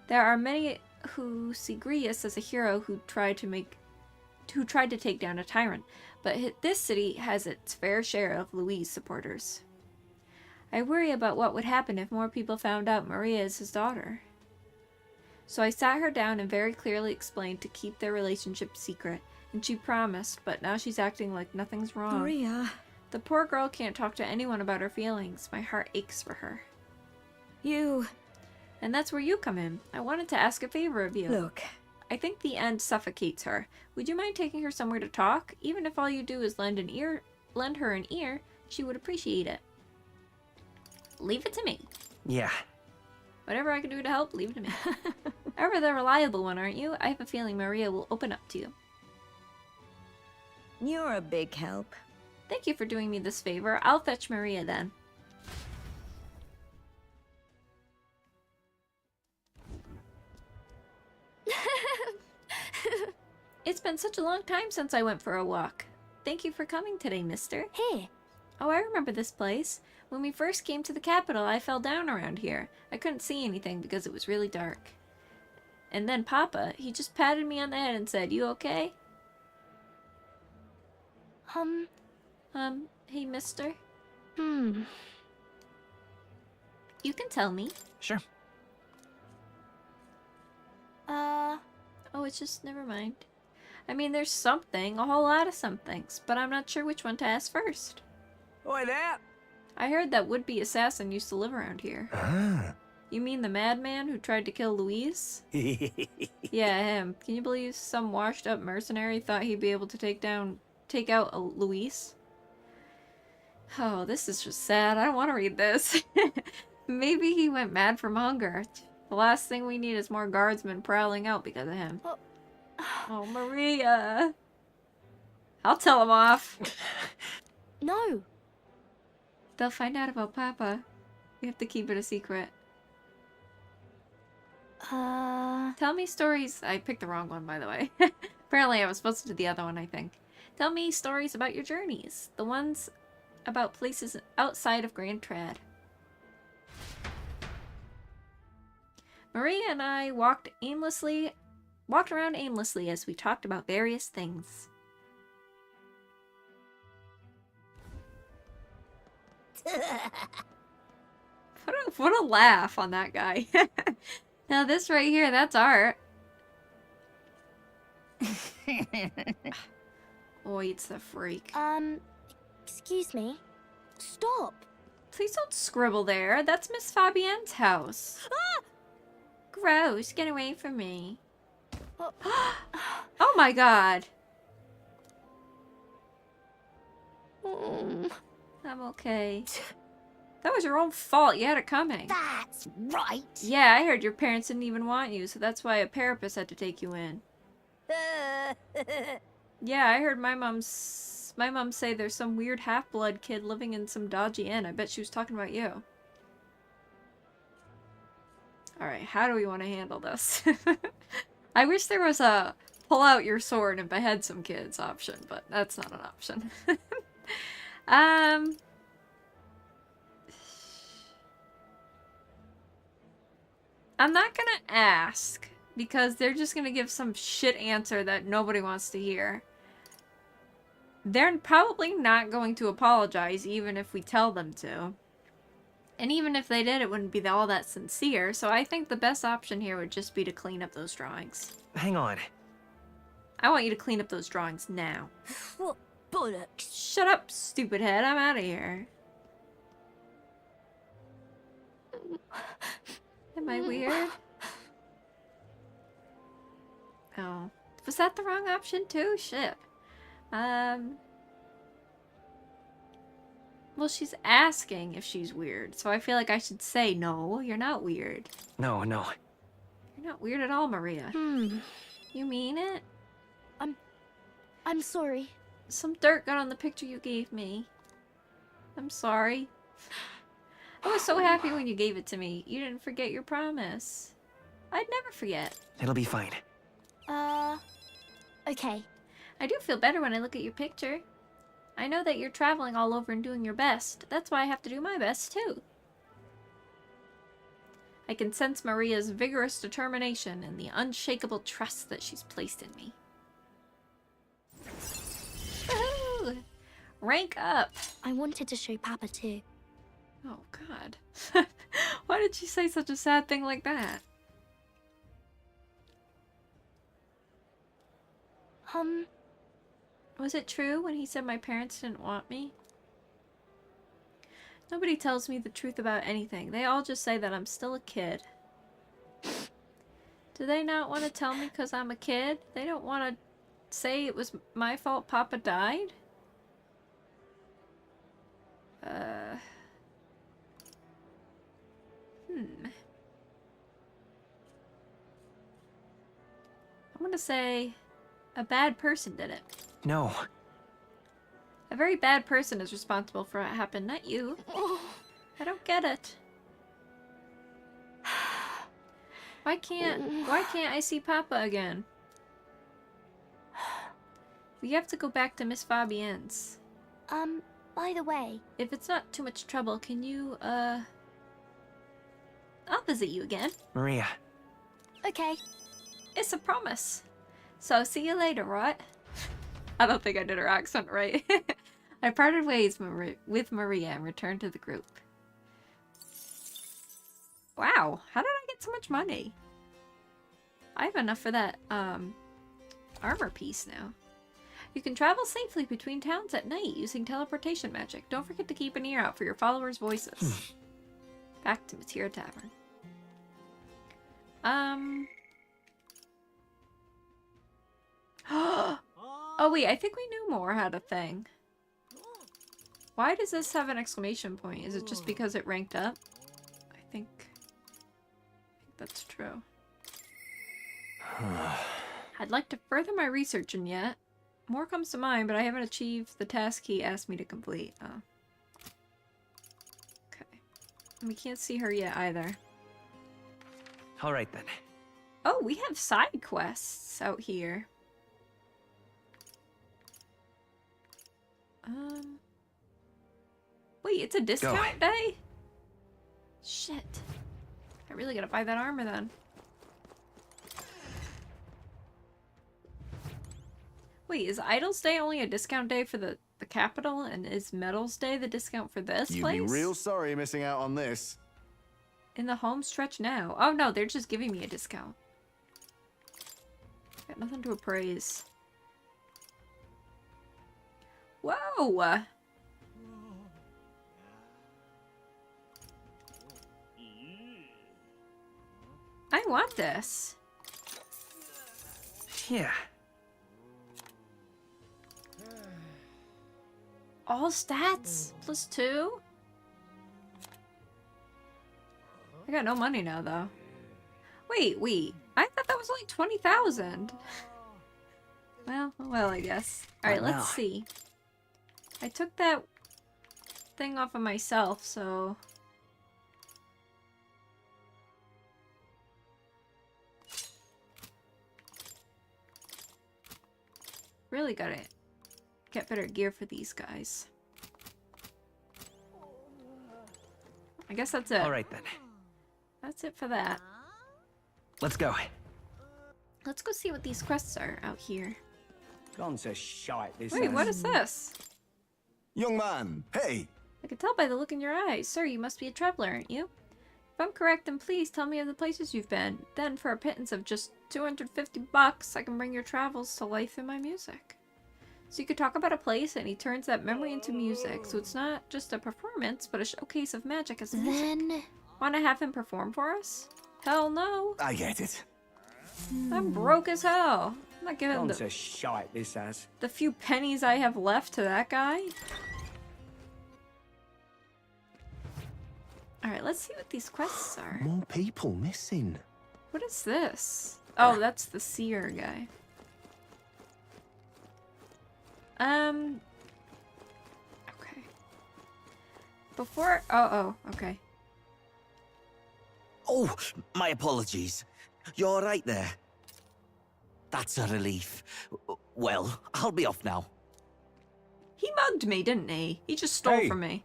There are many who see Grius as a hero who tried to take down a tyrant, but this city has its fair share of Louis supporters. I worry about what would happen if more people found out Maria is his daughter. So I sat her down and very clearly explained to keep their relationship secret, And she promised, but now she's acting like nothing's wrong. Maria. The poor girl can't talk to anyone about her feelings. My heart aches for her. You... And that's where you come in. I wanted to ask a favor of you. Look. I think the end suffocates her. Would you mind taking her somewhere to talk? Even if all you do is lend her an ear, she would appreciate it. Leave it to me. Yeah. Whatever I can do to help, leave it to me. Ever the reliable one, aren't you? I have a feeling Maria will open up to you. You're a big help. Thank you for doing me this favor. I'll fetch Maria then. It's been such a long time since I went for a walk. Thank you for coming today, mister. Hey. Oh, I remember this place. When we first came to the capital, I fell down around here. I couldn't see anything because it was really dark. And then Papa, he just patted me on the head and said, "You okay?" Hey, mister? Hmm. You can tell me. Sure. Oh, it's just, never mind. I mean, there's something, a whole lot of somethings, but I'm not sure which one to ask first. Oi there! I heard that would-be assassin used to live around here. Ah. You mean the madman who tried to kill Louise? Yeah, him. Can you believe some washed-up mercenary thought he'd be able to take out a Louise? Oh, this is just sad. I don't want to read this. Maybe he went mad from hunger. The last thing we need is more guardsmen prowling out because of him. Oh, Maria. I'll tell him off. No. They'll find out about Papa. We have to keep it a secret. Tell me stories. I picked the wrong one, by the way. Apparently I was supposed to do the other one, I think. Tell me stories about your journeys. The ones about places outside of Grand Trad. Maria and I walked around aimlessly as we talked about various things. What a laugh on that guy. Now this right here, that's art. Oh, it's the freak. Excuse me. Stop. Please don't scribble there. That's Miss Fabienne's house. Ah! Gross. Get away from me. Oh my god. I'm okay. That was your own fault. You had it coming. That's right. Yeah, I heard your parents didn't even want you, so that's why a therapist had to take you in. Yeah, I heard my mom say there's some weird half-blood kid living in some dodgy inn. I bet she was talking about you. Alright, how do we want to handle this? I wish there was a pull out your sword and behead some kids option, but that's not an option. I'm not gonna ask, because they're just gonna give some shit answer that nobody wants to hear. They're probably not going to apologize, even if we tell them to. And even if they did, it wouldn't be all that sincere, so I think the best option here would just be to clean up those drawings. Hang on. I want you to clean up those drawings now. What bollocks? Shut up, stupid head. I'm out of here. Am I weird? Oh. Was that the wrong option too? Shit. Well, she's asking if she's weird, so I feel like I should say, no, you're not weird. No. You're not weird at all, Maria. You mean it? I'm sorry. Some dirt got on the picture you gave me. I'm sorry. I was so happy when you gave it to me. You didn't forget your promise. I'd never forget. It'll be fine. Okay. I do feel better when I look at your picture. I know that you're traveling all over and doing your best. That's why I have to do my best, too. I can sense Maria's vigorous determination and the unshakable trust that she's placed in me. Woohoo! Rank up! I wanted to show Papa too. Oh, God. Why did she say such a sad thing like that? Was it true when he said my parents didn't want me? Nobody tells me the truth about anything. They all just say that I'm still a kid. Do they not want to tell me because I'm a kid? They don't want to say it was my fault Papa died? I'm gonna say a bad person did it. No. A very bad person is responsible for what happened, not you. I don't get it. Why can't I see Papa again? We have to go back to Miss Fabienne's. By the way... If it's not too much trouble, can you, I'll visit you again. Maria. Okay. It's a promise. So, see you later, right? I don't think I did her accent right. I parted ways with Maria and returned to the group. Wow, how did I get so much money? I have enough for that, armor piece now. You can travel safely between towns at night using teleportation magic. Don't forget to keep an ear out for your followers' voices. Back to Matira Tavern. Oh wait, I think we knew more had a thing. Why does this have an exclamation point? Is it just because it ranked up? I think that's true. I'd like to further my research, and yet more comes to mind, but I haven't achieved the task he asked me to complete. Oh. Okay. And we can't see her yet either. Alright then. Oh, we have side quests out here. Wait, it's a discount day? Shit. I really gotta buy that armor then. Wait, is Idol's Day only a discount day for the capital? And is Metals Day the discount for this place? You'd be real sorry missing out on this. In the home stretch now. Oh no, they're just giving me a discount. Got nothing to appraise. Whoa! I want this. Yeah. All stats plus 2? I got no money now, though. Wait. I thought that was only 20,000. Well, I guess. Alright, let's see. I took that thing off of myself, so... Really gotta get better gear for these guys. I guess that's it. Alright then. That's it for that. Let's go. Let's go see what these quests are out here. Gone to shite, this Wait, what is this? Young man, hey! I can tell by the look in your eyes. Sir, you must be a traveler, aren't you? If I'm correct, then please tell me of the places you've been. Then, for a pittance of just 250 bucks, I can bring your travels to life in my music. So you could talk about a place, and he turns that memory into music. So it's not just a performance, but a showcase of magic as a music. Then... Want to have him perform for us? Hell no. I get it. I'm broke as hell. I'm not giving Gone to shite, this has. the few pennies I have left to that guy. Alright, let's see what these quests are. More people missing. What is this? Oh, that's the seer guy. Okay. Before... Oh, okay. Oh, my apologies. You're right there. That's a relief. Well, I'll be off now. He mugged me, didn't he? He just stole from me.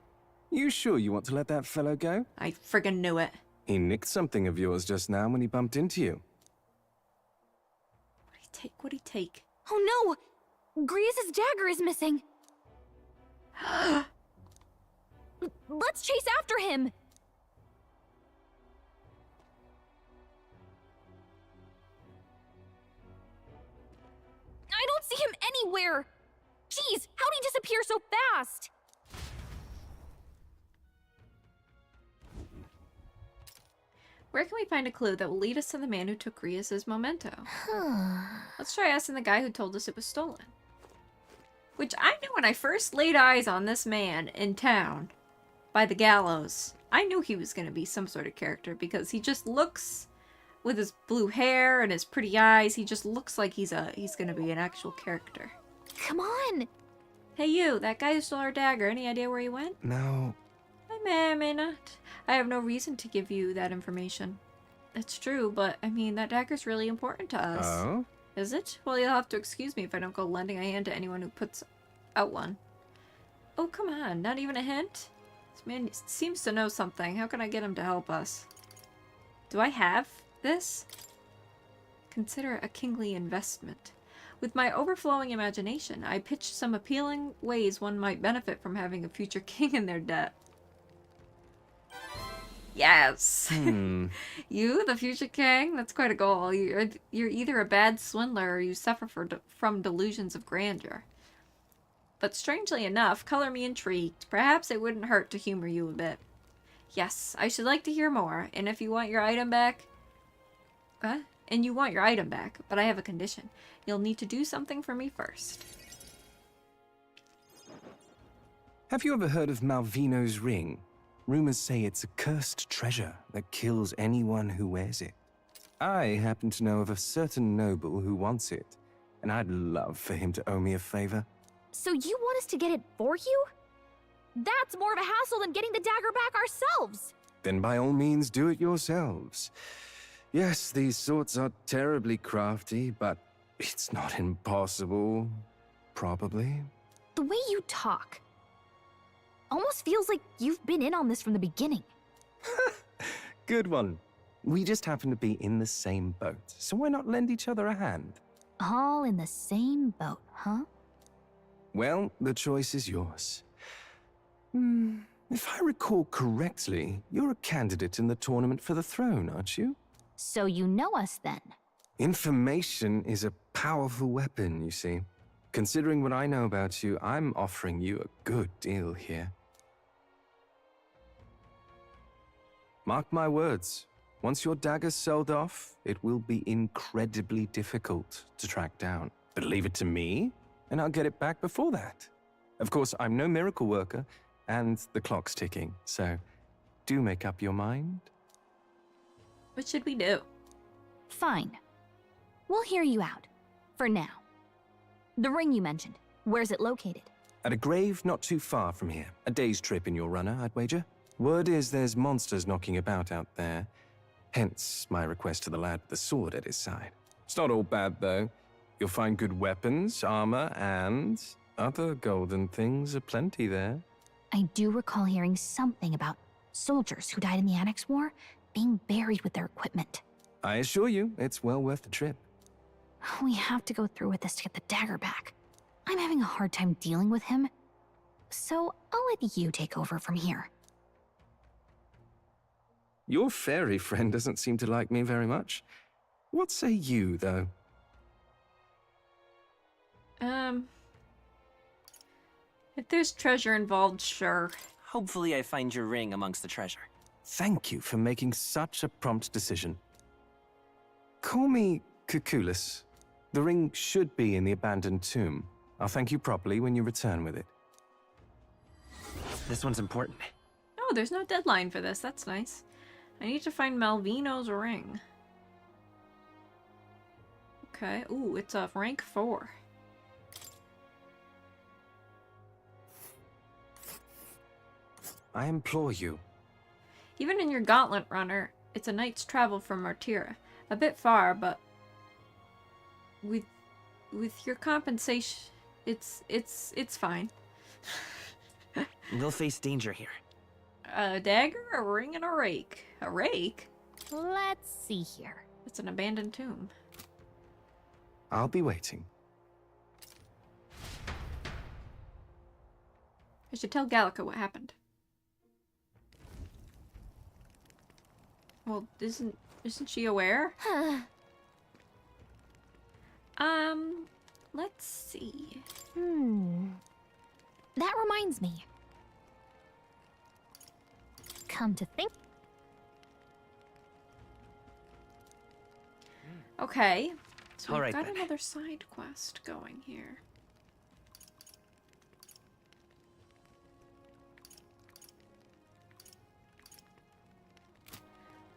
You sure you want to let that fellow go? I friggin' knew it. He nicked something of yours just now when he bumped into you. What'd he take? Oh no! Griez's dagger is missing! Let's chase after him! I don't see him anywhere! Jeez, how'd he disappear so fast? Where can we find a clue that will lead us to the man who took Rias's memento? Let's try asking the guy who told us it was stolen. Which I knew when I first laid eyes on this man in town by the gallows. I knew he was going to be some sort of character because he just looks, with his blue hair and his pretty eyes, he just looks like he's going to be an actual character. Come on! Hey you, that guy who stole our dagger, any idea where he went? No. I may or may not. I have no reason to give you that information. It's true, but I mean, that dagger's really important to us. Oh? Is it? Well, you'll have to excuse me if I don't go lending a hand to anyone who puts out one. Oh, come on, not even a hint? This man seems to know something. How can I get him to help us? Do I have this? Consider a kingly investment. With my overflowing imagination, I pitched some appealing ways one might benefit from having a future king in their debt. Yes! You, the future king? That's quite a goal. You're either a bad swindler or you suffer from delusions of grandeur. But strangely enough, color me intrigued. Perhaps it wouldn't hurt to humor you a bit. Yes, I should like to hear more, and if you want your item back... What? And you want your item back, but I have a condition. You'll need to do something for me first. Have you ever heard of Malvino's ring? Rumors say it's a cursed treasure that kills anyone who wears it. I happen to know of a certain noble who wants it, and I'd love for him to owe me a favor. So you want us to get it for you? That's more of a hassle than getting the dagger back ourselves! Then by all means do it yourselves. Yes, these sorts are terribly crafty, but it's not impossible. Probably. The way you talk almost feels like you've been in on this from the beginning. Good one. We just happen to be in the same boat, so why not lend each other a hand? All in the same boat, huh? Well, the choice is yours. If I recall correctly, you're a candidate in the tournament for the throne, aren't you? So you know us then? Information is a powerful weapon, you see. Considering what I know about you, I'm offering you a good deal here. Mark my words, once your dagger's sold off, it will be incredibly difficult to track down. But leave it to me, and I'll get it back before that. Of course, I'm no miracle worker, and the clock's ticking, so do make up your mind. What should we do? Fine. We'll hear you out. For now. The ring you mentioned, where's it located? At a grave not too far from here. A day's trip in your runner, I'd wager. Word is there's monsters knocking about out there. Hence my request to the lad with the sword at his side. It's not all bad, though. You'll find good weapons, armor, and other golden things aplenty there. I do recall hearing something about soldiers who died in the Annex War being buried with their equipment. I assure you, it's well worth the trip. We have to go through with this to get the dagger back. I'm having a hard time dealing with him, so I'll let you take over from here. Your fairy friend doesn't seem to like me very much. What say you, though? If there's treasure involved, sure. Hopefully I find your ring amongst the treasure. Thank you for making such a prompt decision. Call me Cuculus. The ring should be in the abandoned tomb. I'll thank you properly when you return with it. This one's important. Oh, there's no deadline for this. That's nice. I need to find Malvino's ring. Okay. Ooh, it's a rank 4. I implore you. Even in your Gauntlet runner, it's a night's travel from Martira. A bit far, but with your compensation, it's fine. We'll face danger here. A dagger, a ring, and a rake. A rake? Let's see here. It's an abandoned tomb. I'll be waiting. I should tell Gallica what happened. Well, isn't she aware? Let's see. That reminds me. Come to think. Hmm. Okay. So All we've right, got then. another side quest going here.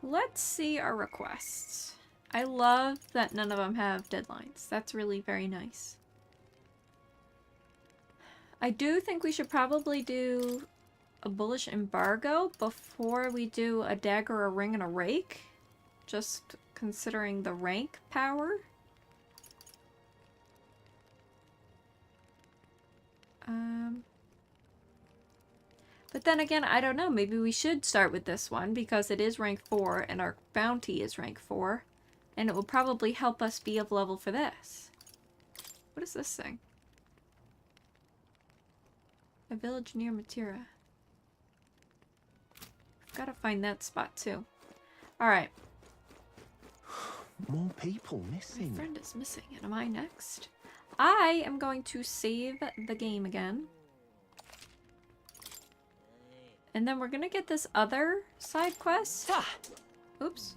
Let's see our requests. I love that none of them have deadlines. That's really very nice. I do think we should probably do a bullish embargo before we do a dagger, a ring, and a rake. Just considering the rank power. But then again, I don't know. Maybe we should start with this one because it is rank 4 and our bounty is rank 4. And it will probably help us be of level for this. What is this thing? A village near Matira. Gotta find that spot too. Alright. More people My missing. friend is missing. And am I next? I am going to save the game again. And then we're gonna get this other side quest. Oops.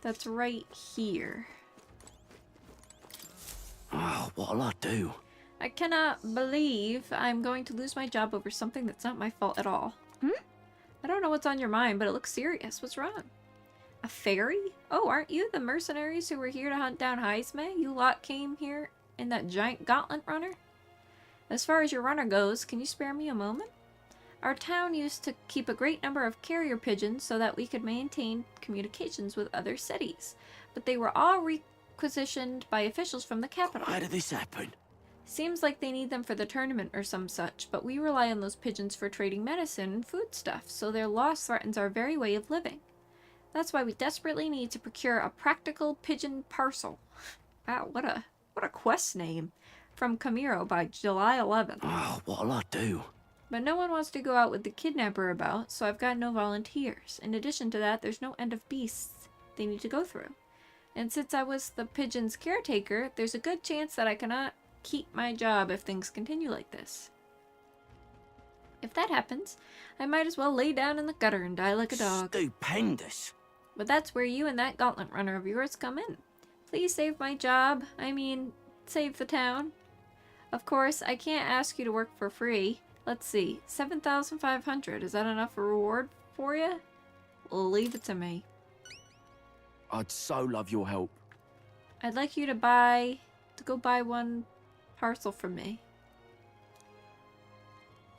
That's right here. Oh, what'll I do? I cannot believe I'm going to lose my job over something that's not my fault at all. I don't know what's on your mind, but it looks serious. What's wrong? A fairy? Oh, aren't you the mercenaries who were here to hunt down Heisme? You lot came here in that giant gauntlet runner? As far as your runner goes, can you spare me a moment? Our town used to keep a great number of carrier pigeons so that we could maintain communications with other cities, but they were all requisitioned by officials from the capital. Why did this happen? Seems like they need them for the tournament or some such, but we rely on those pigeons for trading medicine and foodstuff, so their loss threatens our very way of living. That's why we desperately need to procure a practical pigeon parcel. Wow, what a quest name. From Camiro by July 11th. Oh, what'll I do? But no one wants to go out with the kidnapper about, so I've got no volunteers. In addition to that, there's no end of beasts they need to go through. And since I was the pigeon's caretaker, there's a good chance that I cannot keep my job if things continue like this. If that happens, I might as well lay down in the gutter and die like a dog. Stupendous. But that's where you and that gauntlet runner of yours come in. Please save my job. I mean, save the town. Of course, I can't ask you to work for free. Let's see, 7,500. Is that enough a reward for you? Well, leave it to me. I'd so love your help. I'd like you to go buy one parcel from me.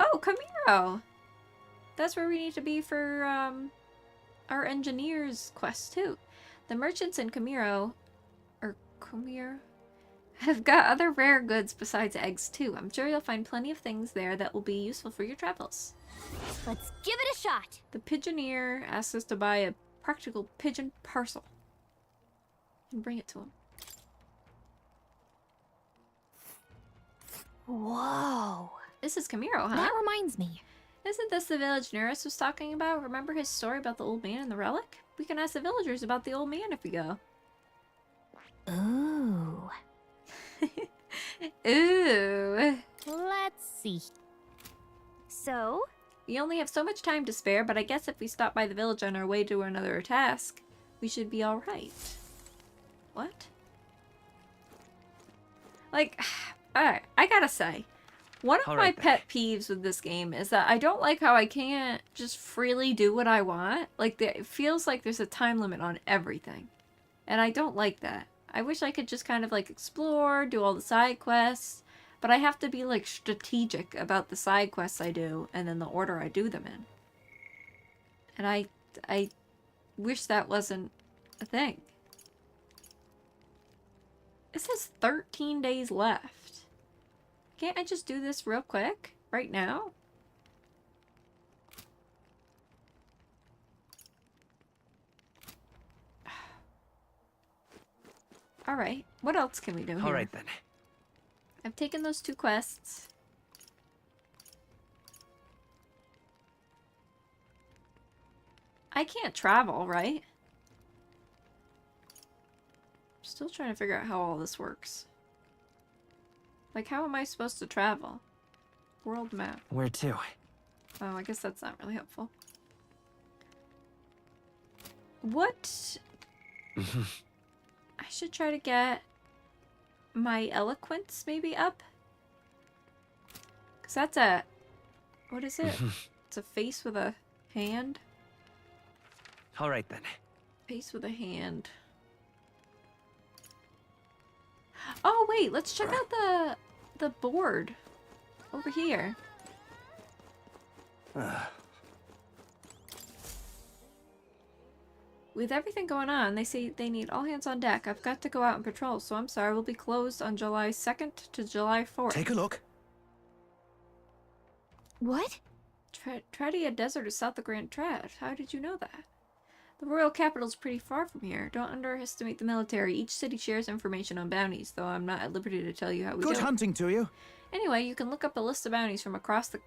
Oh, Camiro! That's where we need to be for, our engineer's quest, too. The merchants in Camiro, have got other rare goods besides eggs, too. I'm sure you'll find plenty of things there that will be useful for your travels. Let's give it a shot. The pigeoneer asks us to buy a practical pigeon parcel and bring it to him. Whoa. This is Camiro, huh? That reminds me. Isn't this the village Neris was talking about? Remember his story about the old man and the relic? We can ask the villagers about the old man if we go. Ooh. Ooh. Let's see. So? We only have so much time to spare, but I guess if we stop by the village on our way to another task, we should be alright. What? Like, alright, I gotta say, one of my pet peeves with this game is that I don't like how I can't just freely do what I want. Like, it feels like there's a time limit on everything. And I don't like that. I wish I could just kind of, like, explore, do all the side quests, but I have to be, like, strategic about the side quests I do and then the order I do them in. And I wish that wasn't a thing. It says 13 days left. Can't I just do this real quick? Right now? Alright, what else can we do here? Alright then. I've taken those 2 quests. I can't travel, right? Still trying to figure out how all this works. Like, how am I supposed to travel? World map. Where to? Oh, I guess that's not really helpful. What? I should try to get my eloquence maybe up. Because that's a... What is it? It's a face with a hand. Alright then. Face with a hand. Oh, wait. Let's check out the board. Over here. With everything going on, they say they need all hands on deck. I've got to go out and patrol, so I'm sorry. We'll be closed on July 2nd to July 4th. Take a look. What? Tradia Desert is south of Grand Trad. How did you know that? The royal capital's pretty far from here. Don't underestimate the military. Each city shares information on bounties, though I'm not at liberty to tell you how we do it. Good hunting to you. Anyway, you can look up a list of bounties from across the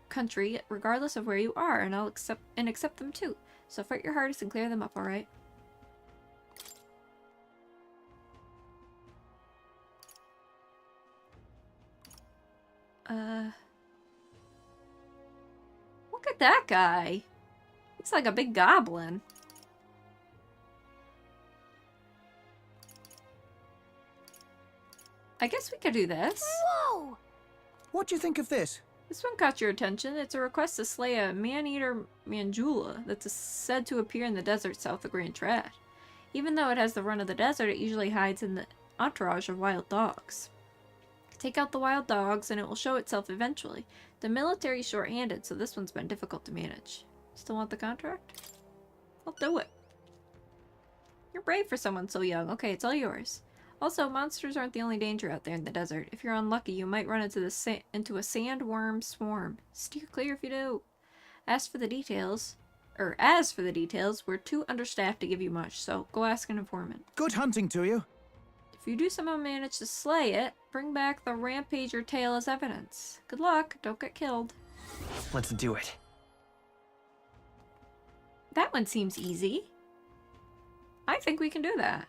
country, regardless of where you are, and I'll accept them too. So fight your hardest and clear them up, alright? Look at that guy. He's like a big goblin. I guess we could do this. Whoa! What do you think of this? This one caught your attention. It's a request to slay a man-eater Manjula that's said to appear in the desert south of Grand Trad. Even though it has the run of the desert, it usually hides in the entourage of wild dogs. Take out the wild dogs and it will show itself eventually. The military's short-handed, so this one's been difficult to manage. Still want the contract? I'll do it. You're brave for someone so young. Okay, it's all yours. Also, monsters aren't the only danger out there in the desert. If you're unlucky, you might run into a sandworm swarm. Steer clear if you do. As for the details, we're too understaffed to give you much, so go ask an informant. Good hunting to you. If you do somehow manage to slay it, bring back the rampager tail as evidence. Good luck, don't get killed. Let's do it. That one seems easy. I think we can do that.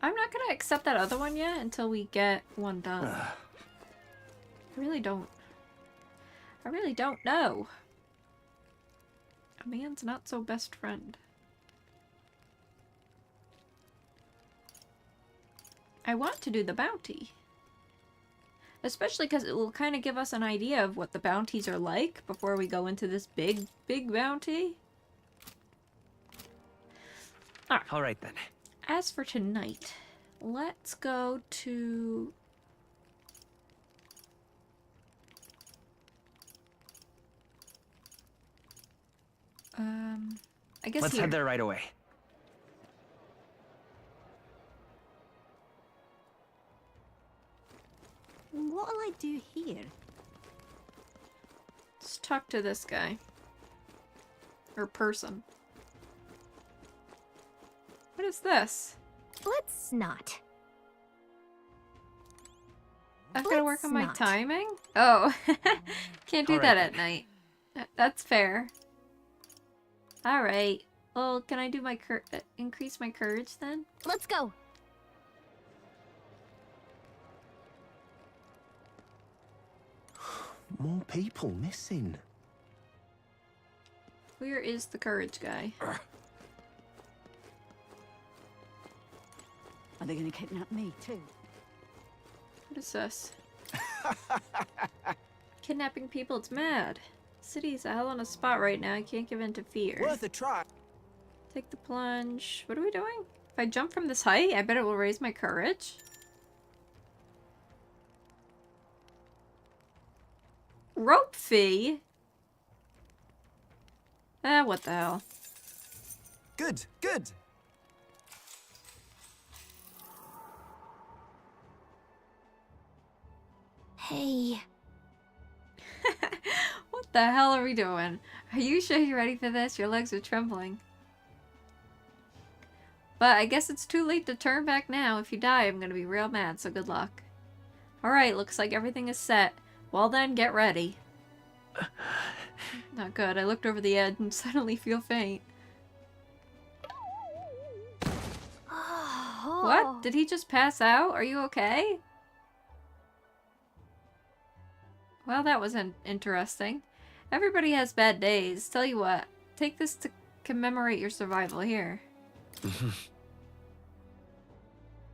I'm not gonna accept that other one yet until we get one done. I really don't know. A man's not so best friend. I want to do the bounty. Especially because it will kind of give us an idea of what the bounties are like before we go into this big bounty. Alright then. As for tonight, let's go to... I guess Let's here. head there right away. What'll I do here? Let's talk to this guy. Or person. What is this? Let's not. I've got to work on my not. timing? Oh, can't do All that right, at night. That's fair. Alright. Well, can I do my increase my courage then? Let's go. More people missing. Where is the courage guy? Are they going to kidnap me too? What is this? Kidnapping people, it's mad. City's a hell on a spot right now. I can't give in to fear. Worth a try. Take the plunge. What are we doing? If I jump from this height, I bet it will raise my courage. Rope fee? What the hell? Good, good. Hey. What the hell are we doing? Are you sure you're ready for this? Your legs are trembling. But I guess it's too late to turn back now. If you die, I'm gonna be real mad, so good luck. Alright, looks like everything is set. Well then, get ready. Not good. I looked over the edge and suddenly feel faint. What? Did he just pass out? Are you okay? Well, that was interesting. Everybody has bad days. Tell you what, take this to commemorate your survival here.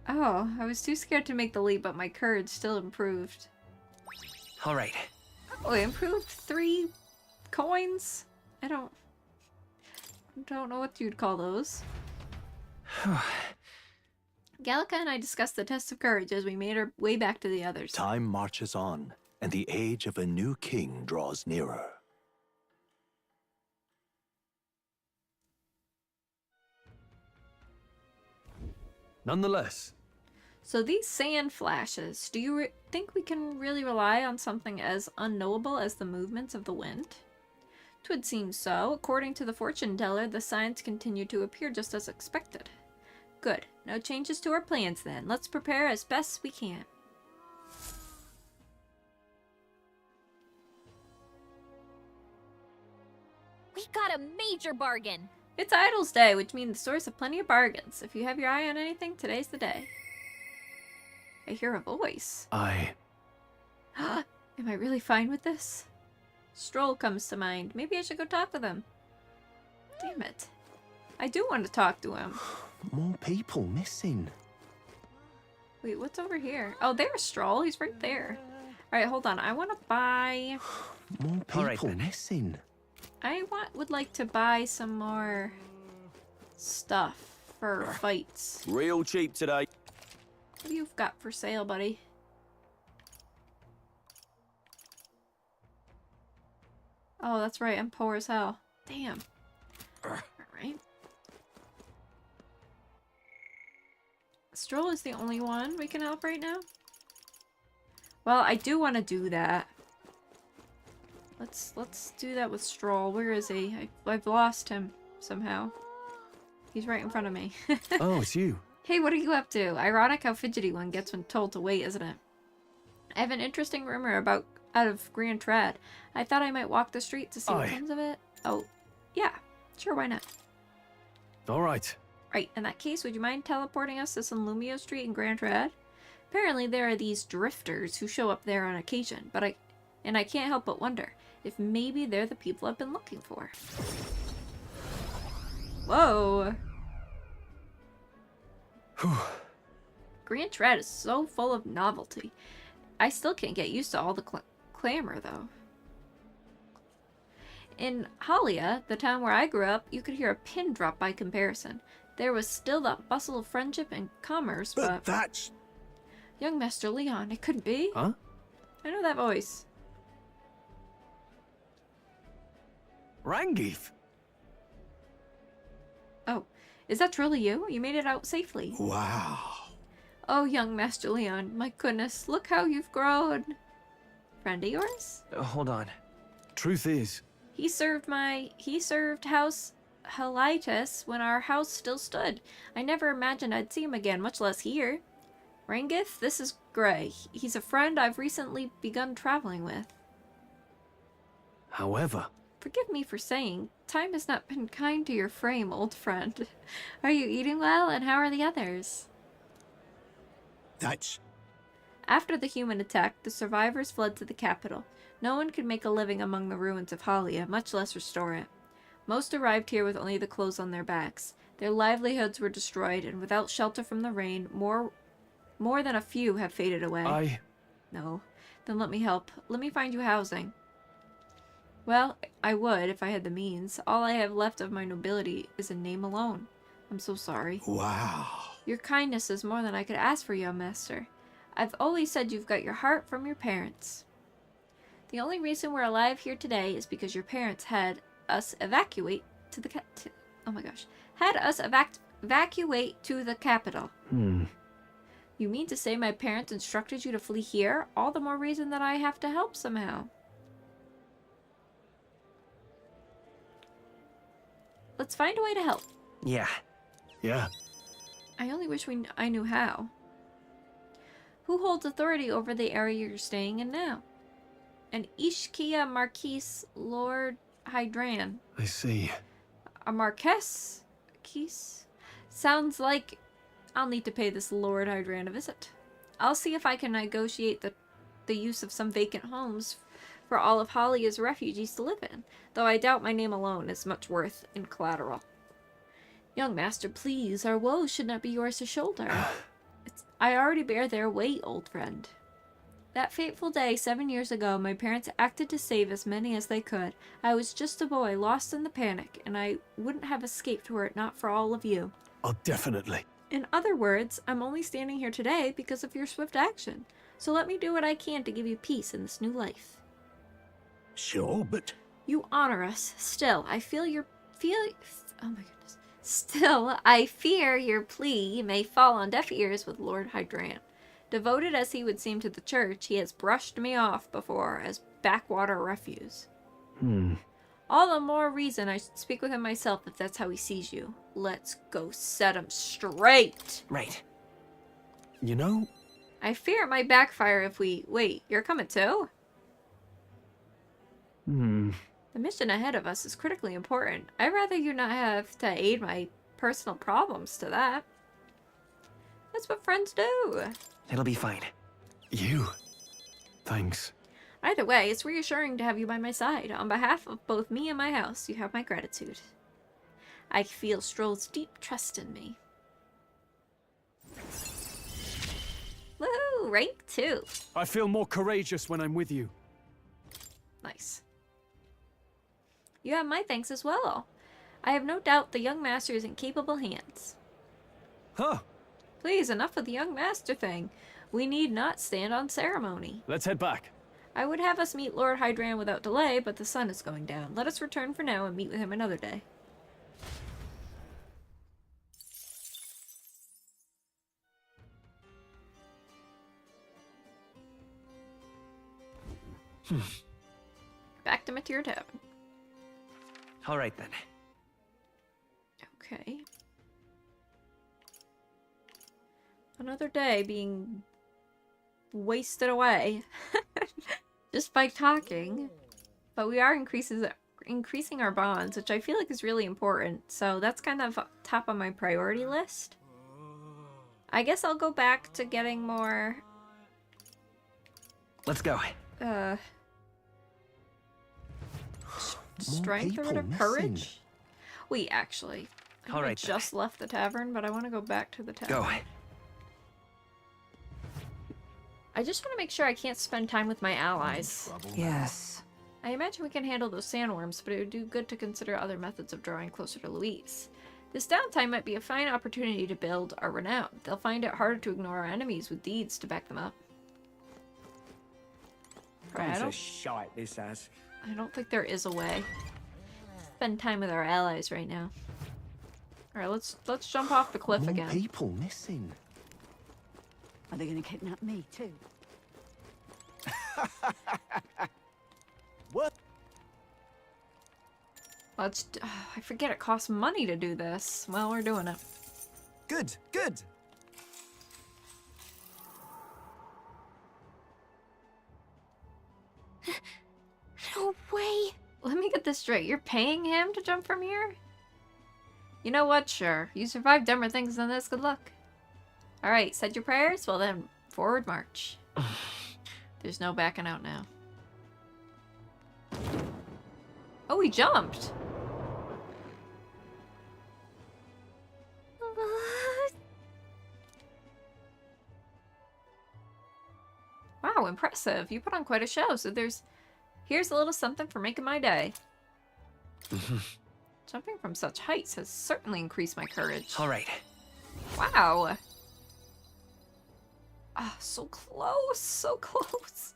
Oh, I was too scared to make the leap, but my courage still improved. All right. Oh, it improved 3 coins? I don't know what you'd call those. Gallica and I discussed the test of courage as we made our way back to the others. Time marches on, and the age of a new king draws nearer. Nonetheless. So these sand flashes, do you think we can really rely on something as unknowable as the movements of the wind? 'Twould seem so. According to the fortune teller, the signs continue to appear just as expected. Good. No changes to our plans then. Let's prepare as best we can. We got a major bargain. It's Idol's Day, which means the stores have plenty of bargains. If you have your eye on anything, today's the day. I hear a voice. Am I really fine with this? Stroll comes to mind. Maybe I should go talk with him. Damn it. I do want to talk to him. More people missing. Wait, what's over here? Oh, there's Stroll. He's right there. Alright, hold on. I want to buy... More people missing. I would like to buy some more stuff for fights. Real cheap today. What do you've got for sale, buddy? Oh, that's right. I'm poor as hell. Damn. Alright. Stroll is the only one we can help right now? Well, I do want to do that. Let's do that with Stroll. Where is he? I've lost him somehow. He's right in front of me. Oh, it's you. Hey, what are you up to? Ironic how fidgety one gets when told to wait, isn't it? I have an interesting rumor out of Grand Trad. I thought I might walk the street to see what comes of it. Oh, yeah. Sure, why not? All right. Right, in that case, would you mind teleporting us to San Lumio Street in Grand Trad? Apparently there are these drifters who show up there on occasion, but I can't help but wonder if maybe they're the people I've been looking for. Whoa! Grand Trad is so full of novelty. I still can't get used to all the clamor, though. In Halia, the town where I grew up, you could hear a pin drop by comparison. There was still that bustle of friendship and commerce, but that's... Young Master Leon, it couldn't be. Huh? I know that voice. Rangif! Oh, is that truly you? You made it out safely. Wow. Oh, young Master Leon, my goodness, look how you've grown. Friend of yours? Hold on. Truth is... He served House Helitis when our house still stood. I never imagined I'd see him again, much less here. Rangif, this is Gray. He's a friend I've recently begun traveling with. However... Forgive me for saying, time has not been kind to your frame, old friend. Are you eating well, and how are the others? That's... After the human attack, the survivors fled to the capital. No one could make a living among the ruins of Halia, much less restore it. Most arrived here with only the clothes on their backs. Their livelihoods were destroyed, and without shelter from the rain, more than a few have faded away. No. Then let me help. Let me find you housing. Well, I would if I had the means. All I have left of my nobility is a name alone. I'm so sorry. Wow. Your kindness is more than I could ask for, young master. I've always said you've got your heart from your parents. The only reason we're alive here today is because your parents had us evacuate to the evacuate to the capital. You mean to say my parents instructed you to flee here? All the more reason that I have to help somehow. Let's find a way to help. Yeah. Yeah. I only wish I knew how. Who holds authority over the area you're staying in now? An Ishkia Marquise Lord Hydran. I see. A Marquess? Keese? Sounds like I'll need to pay this Lord Hydran a visit. I'll see if I can negotiate the use of some vacant homes for all of Halia's refugees to live in, though I doubt my name alone is much worth in collateral. Young master, please, our woes should not be yours to shoulder. I already bear their weight, old friend. That fateful day 7 years ago, my parents acted to save as many as they could. I was just a boy, lost in the panic, and I wouldn't have escaped were it not for all of you. Oh, definitely. In other words, I'm only standing here today because of your swift action. So let me do what I can to give you peace in this new life. Sure, but... You honor us. Still, I feel your... Oh my goodness. Still, I fear your plea may fall on deaf ears with Lord Hydran. Devoted as he would seem to the church, he has brushed me off before as backwater refuse. All the more reason I should speak with him myself if that's how he sees you. Let's go set him straight. Right. You know... I fear it might backfire if we... Wait, you're coming too? The mission ahead of us is critically important. I'd rather you not have to aid my personal problems to that. That's what friends do. It'll be fine. You. Thanks. Either way, it's reassuring to have you by my side. On behalf of both me and my house, you have my gratitude. I feel Stroll's deep trust in me. Woohoo! Rank 2. I feel more courageous when I'm with you. Nice. You have my thanks as well. I have no doubt the young master is in capable hands. Huh. Please, enough of the young master thing. We need not stand on ceremony. Let's head back. I would have us meet Lord Hydran without delay, but the sun is going down. Let us return for now and meet with him another day. Back to Matir Tavern. All right, then. Okay. Another day being wasted away just by talking. But we are increasing our bonds, which I feel like is really important. So that's kind of top on my priority list. I guess I'll go back to getting more... Let's go. Strength or whatever? Courage? Wait, actually. I Then. just left the tavern, but I want to go back to the tavern. Go. I just want to make sure I can't spend time with my allies. Yes. I imagine we can handle those sandworms, but it would do good to consider other methods of drawing closer to Louise. This downtime might be a fine opportunity to build our renown. They'll find it harder to ignore our enemies with deeds to back them up. Shite this has. I don't think there is a way. Spend time with our allies right now. All right, let's jump off the cliff More again. people missing. Are they going to kidnap me too? What? Let's. I forget it costs money to do this. Well, we're doing it. Good, good. No way. Let me get this straight. You're paying him to jump from here? You know what? Sure. You survived dumber things than this. Good luck. Alright, said your prayers? Well then, forward march. There's no backing out now. Oh, he jumped! Wow, impressive. You put on quite a show, so here's a little something for making my day. Jumping from such heights has certainly increased my courage. All right. Wow. Ah, so close, so close.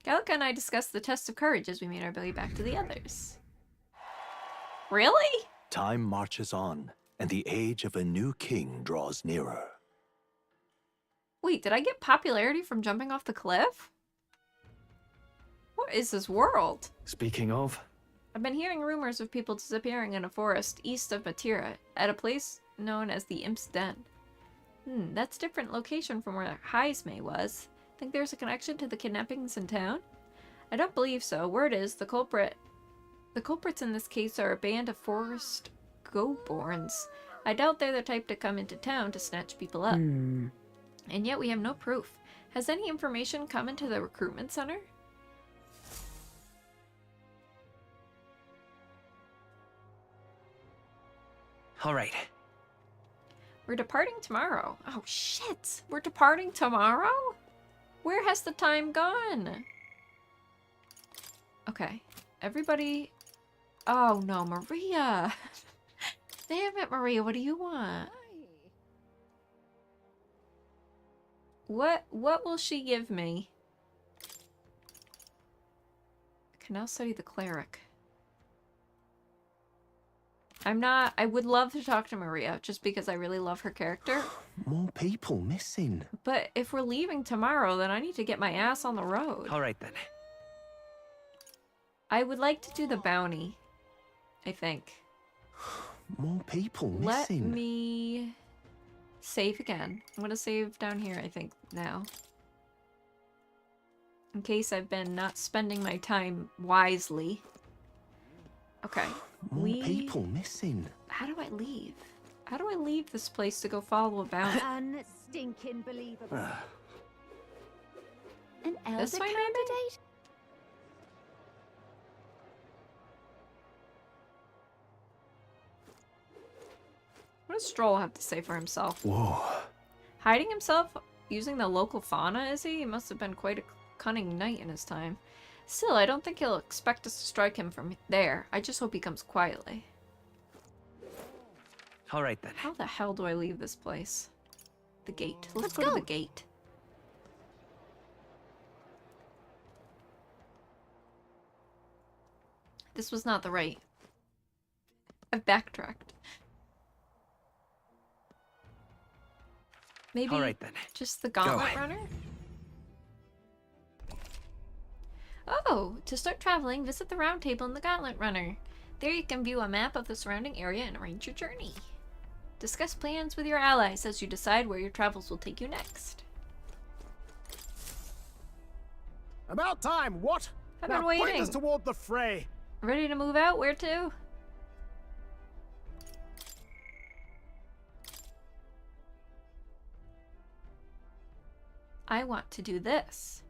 Gallica and I discussed the test of courage as we made our way back to the others. Really? Time marches on, and the age of a new king draws nearer. Wait, did I get popularity from jumping off the cliff? What is this world? Speaking of... I've been hearing rumors of people disappearing in a forest east of Matira, at a place known as the Imp's Den. That's a different location from where Heismay was. Think there's a connection to the kidnappings in town? I don't believe so. Word is, the culprits in this case are a band of forest go-borns. I doubt they're the type to come into town to snatch people up. And yet we have no proof. Has any information come into the recruitment center? All right. We're departing tomorrow. Oh, shit. We're departing tomorrow? Where has the time gone? Okay. Everybody... Oh, no. Maria. Damn it, Maria. What do you want? What will she give me? I can now study the cleric. I would love to talk to Maria, just because I really love her character. More people missing. But if we're leaving tomorrow, then I need to get my ass on the road. All right, then. I would like to do the bounty, I think. More people Let missing. me save again. I'm gonna save down here, I think, now. In case I've been not spending my time wisely. Okay. More people missing. How do I leave? How do I leave this place to go follow a bounty? Unstinking believable. An elder This way, maybe? candidate? What does Stroll have to say for himself? Whoa. Hiding himself using the local fauna, is he? He must have been quite a cunning knight in his time. Still, I don't think he'll expect us to strike him from there. I just hope he comes quietly. All right, then. How the hell do I leave this place? The gate. Let's go to the gate. This was not the right. I've backtracked. Maybe All right, then. just the Gauntlet runner? Oh, to start traveling, visit the round table in the Gauntlet runner. There you can view a map of the surrounding area and arrange your journey. Discuss plans with your allies as you decide where your travels will take you next. About time, what? I've Now been waiting. point us toward the fray. Ready to move out? Where to? I want to do this.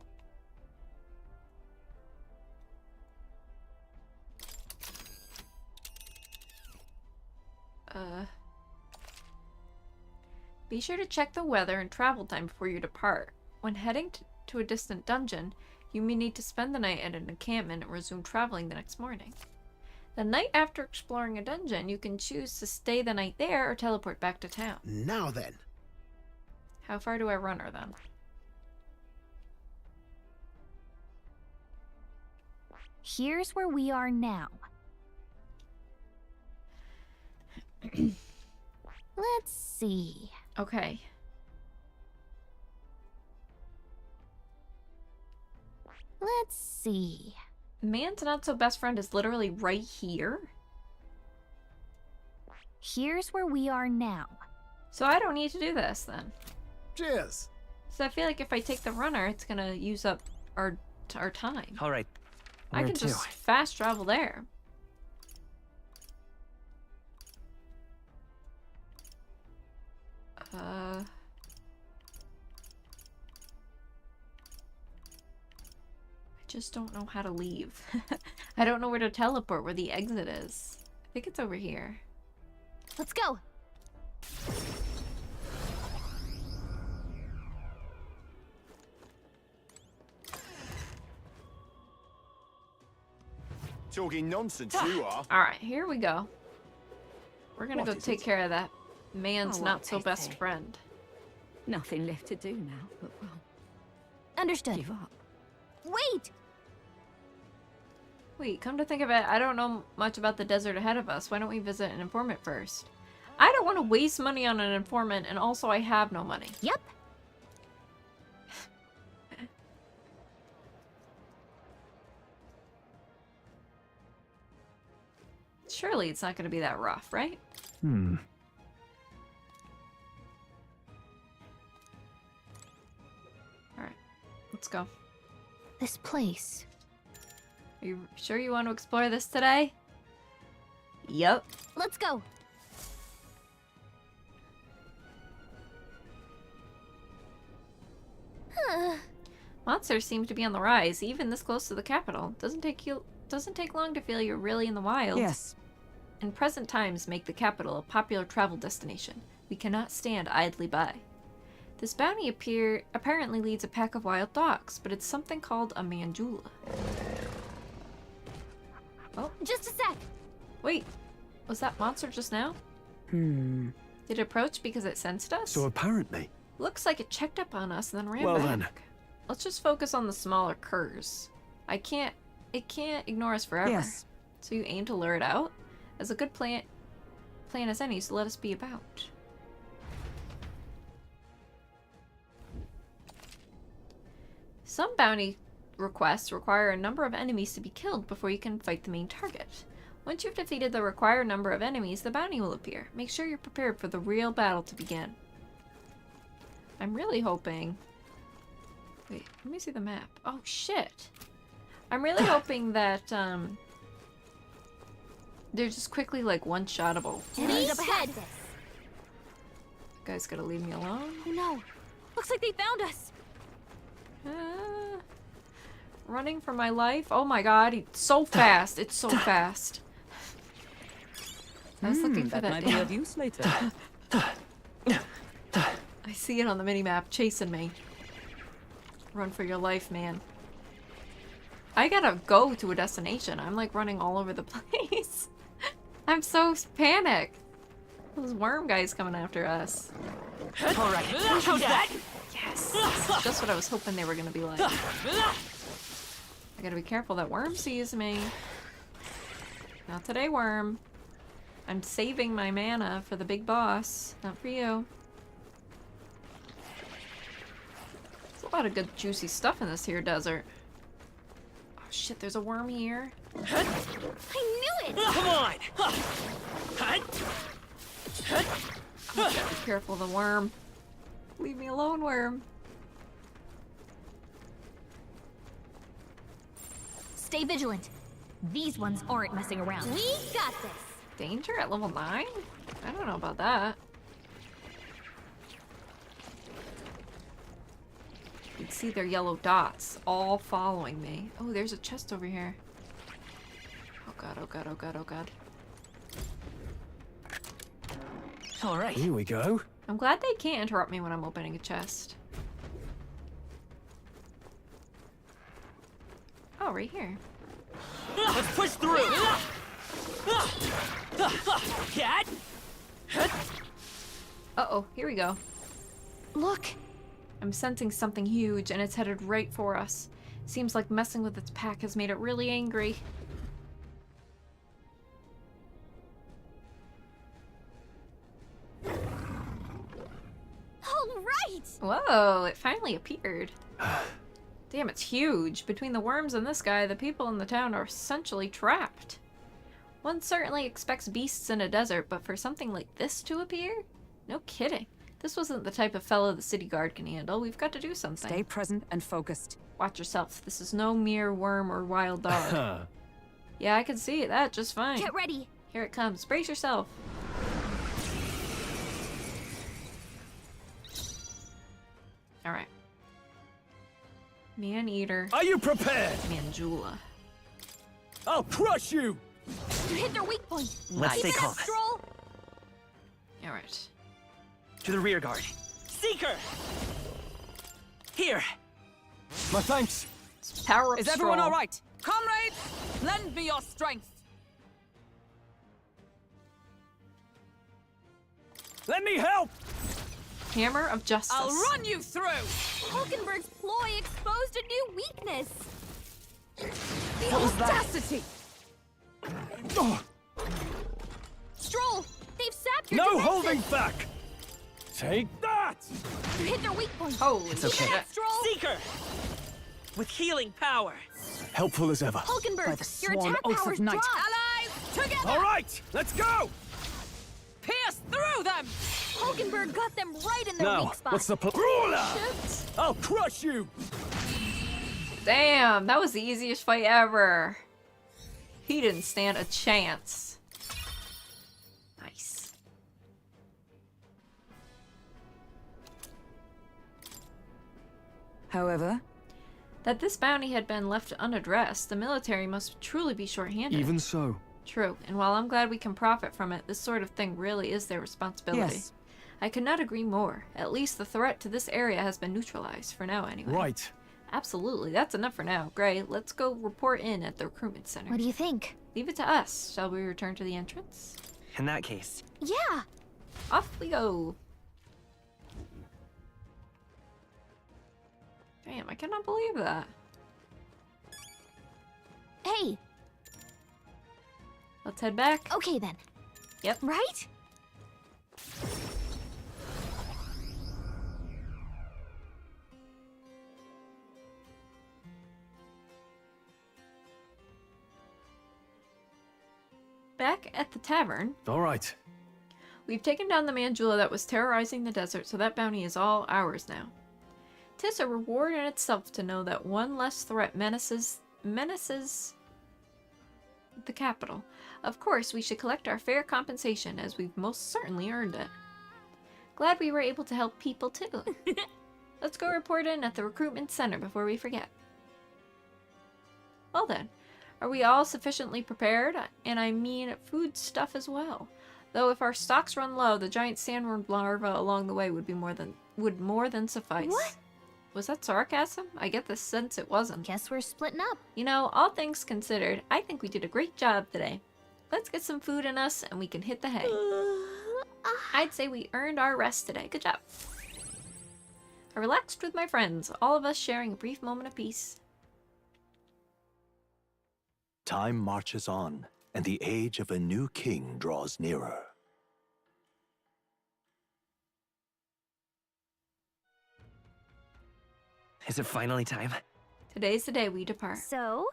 Be sure to check the weather and travel time before you depart. When heading to a distant dungeon, you may need to spend the night at an encampment and resume traveling the next morning. The night after exploring a dungeon, you can choose to stay the night there or teleport back to town. Now then. How far do I run her then? Here's where we are now. Let's see. Okay. Let's see. Man's not so best friend is literally right here. Here's where we are now. So I don't need to do this then. Cheers. So I feel like if I take the runner, it's gonna use up our time. All right. I can just fast travel there. I just don't know how to leave. I don't know where to teleport, where the exit is. I think it's over here. Let's go. Talking nonsense, you are. Alright, here we go. We're gonna What go is take it? care of that man's Oh, what not so pity. best friend. Nothing left to do now, but well, Understood. give up. Wait! Wait, come to think of it, I don't know much about the desert ahead of us. Why don't we visit an informant first? I don't want to waste money on an informant, and also I have no money. Yep. Surely it's not going to be that rough, right? Alright, let's go. This place. Are you sure you want to explore this today? Yup. Let's go. Monsters seem to be on the rise, even this close to the capital. Doesn't take long to feel you're really in the wild. Yes. In present times, make the capital a popular travel destination. We cannot stand idly by. This bounty apparently leads a pack of wild dogs, but it's something called a mandula. Oh, just a sec. Wait, was that monster just now? Did it approach because it sensed us? So apparently. Looks like it checked up on us and then ran Well back. then. Let's just focus on the smaller curs. It can't ignore us forever. Yes. So you aim to lure it out? As a good plan as any, so let us be about. Some bounty requests require a number of enemies to be killed before you can fight the main target. Once you've defeated the required number of enemies, the bounty will appear. Make sure you're prepared for the real battle to begin. I'm really hoping... Wait, let me see the map. Oh, shit. I'm really hoping that, they're just quickly, like, one-shottable. Enemies up ahead. Guys gotta leave me alone. Oh no. Looks like they found us. Running for my life. Oh my god, it's so fast. It's so fast. I was looking for that. Might be of use later. I see it on the mini-map chasing me. Run for your life, man. I gotta go to a destination. I'm like running all over the place. I'm so panicked. Those worm guys coming after us. Alright, how's that? Yes. Just what I was hoping they were gonna be like. I gotta be careful that worm sees me. Not today, worm. I'm saving my mana for the big boss. Not for you. There's a lot of good juicy stuff in this here desert. Oh shit, there's a worm here. I knew it! Come on! Be careful of the worm. Leave me alone, worm. Stay vigilant. These ones aren't messing around. We got this. Danger at level 9? I don't know about that. You can see their yellow dots all following me. Oh, there's a chest over here. Oh god, oh god, oh god, oh god. Alright. Here we go. I'm glad they can't interrupt me when I'm opening a chest. Oh, right here. Let's push through! Cat! Uh-oh, here we go. Look! I'm sensing something huge, and it's headed right for us. Seems like messing with its pack has made it really angry. All right! Whoa, it finally appeared. Damn, it's huge. Between the worms and this guy, the people in the town are essentially trapped. One certainly expects beasts in a desert, but for something like this to appear? No kidding. This wasn't the type of fellow the city guard can handle. We've got to do something. Stay present and focused. Watch yourself. This is no mere worm or wild dog. Yeah, I can see that just fine. Get ready. Here it comes. Brace yourself. Alright. Man-eater. Are you prepared? Mandula. I'll crush you! You hit their weak point. Let's stay calm. Stroll. Alright. To the rear guard. Seeker! Here! My thanks. It's power up Is everyone Stroll. all right? Comrades, lend me your strength. Let me help! Hammer of Justice. I'll run you through! Hulkenberg's ploy exposed a new weakness. The audacity! Stroll, they've sapped your No defenses. holding back! Take that! You hit their weak point. Holy It's shit. okay. Stroll. Seeker! With healing power. Helpful as ever. Hulkenberg, By the your sworn attack oath of power's night. dropped. Allies, together! All right, let's go! Pierce through them! Hulkenberg got them right in their Now, weak spot. what's the plan? Brawler! I'll crush you! Damn, that was the easiest fight ever. He didn't stand a chance. Nice. However, That this bounty had been left unaddressed, the military must truly be short-handed. Even so. True, and while I'm glad we can profit from it, this sort of thing really is their responsibility. Yes. I could not agree more. At least the threat to this area has been neutralized, for now anyway. Right. Absolutely, that's enough for now. Gray, let's go report in at the recruitment center. What do you think? Leave it to us. Shall we return to the entrance? In that case. Yeah! Off we go. Damn, I cannot believe that. Hey! Let's head back. Okay then. Yep. Right? Back at the tavern. All right. We've taken down the Mandula that was terrorizing the desert, so that bounty is all ours now. 'Tis a reward in itself to know that one less threat menaces the capital. Of course, we should collect our fair compensation, as we've most certainly earned it. Glad we were able to help people too. Let's go report in at the recruitment center before we forget. Well then, are we all sufficiently prepared? And I mean food stuff as well. Though if our stocks run low, the giant sandworm larva along the way would more than suffice. What? Was that sarcasm? I get the sense it wasn't. Guess we're splitting up. You know, all things considered, I think we did a great job today. Let's get some food in us and we can hit the hay. I'd say we earned our rest today. Good job. I relaxed with my friends, all of us sharing a brief moment of peace. Time marches on, and the age of a new king draws nearer. Is it finally time? Today's the day we depart. So?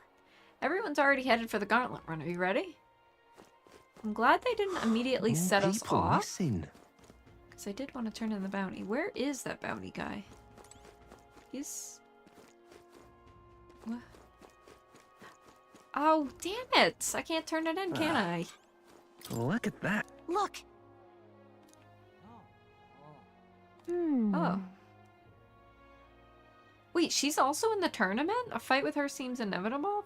Everyone's already headed for the Gauntlet Run. Are you ready? I'm glad they didn't immediately set us off. Because I did want to turn in the bounty. Where is that bounty guy? He's... What? Oh, damn it! I can't turn it in, can I? Look at that. Look! Hmm. Oh. Wait, she's also in the tournament? A fight with her seems inevitable?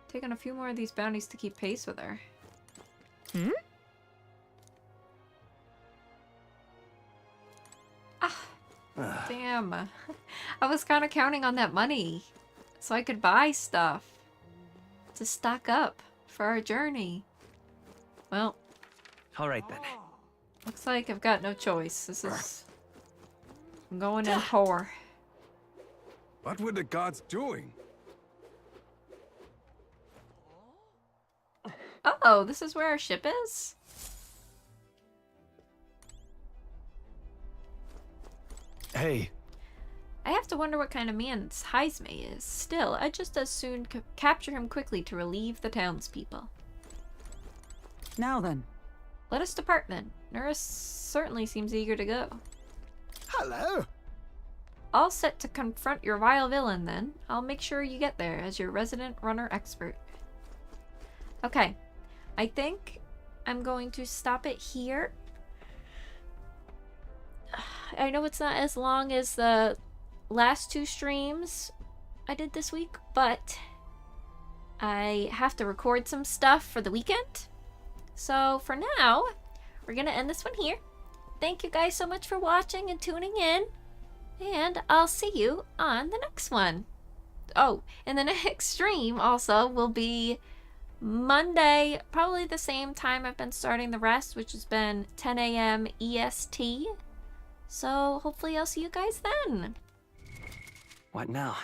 Taking a few more of these bounties to keep pace with her. Hmm? Ah. Damn. I was kind of counting on that money. So I could buy stuff. To stock up for our journey. Well. Alright then. Looks like I've got no choice. This is... I'm going in poor. What were the gods doing? Oh, this is where our ship is? Hey. I have to wonder what kind of man Heisme is. Still, I'd just as soon capture him quickly to relieve the townspeople. Now then. Let us depart then. Nurse certainly seems eager to go. Hello. All set to confront your vile villain then. I'll make sure you get there as your resident runner expert. Okay. I think I'm going to stop it here. I know it's not as long as the last two streams I did this week, but I have to record some stuff for the weekend. So for now, we're gonna end this one here. Thank you guys so much for watching and tuning in, and I'll see you on the next one. Oh, and the next stream also will be Monday, probably the same time I've been starting the rest, which has been 10 a.m. EST. So hopefully I'll see you guys then. What now?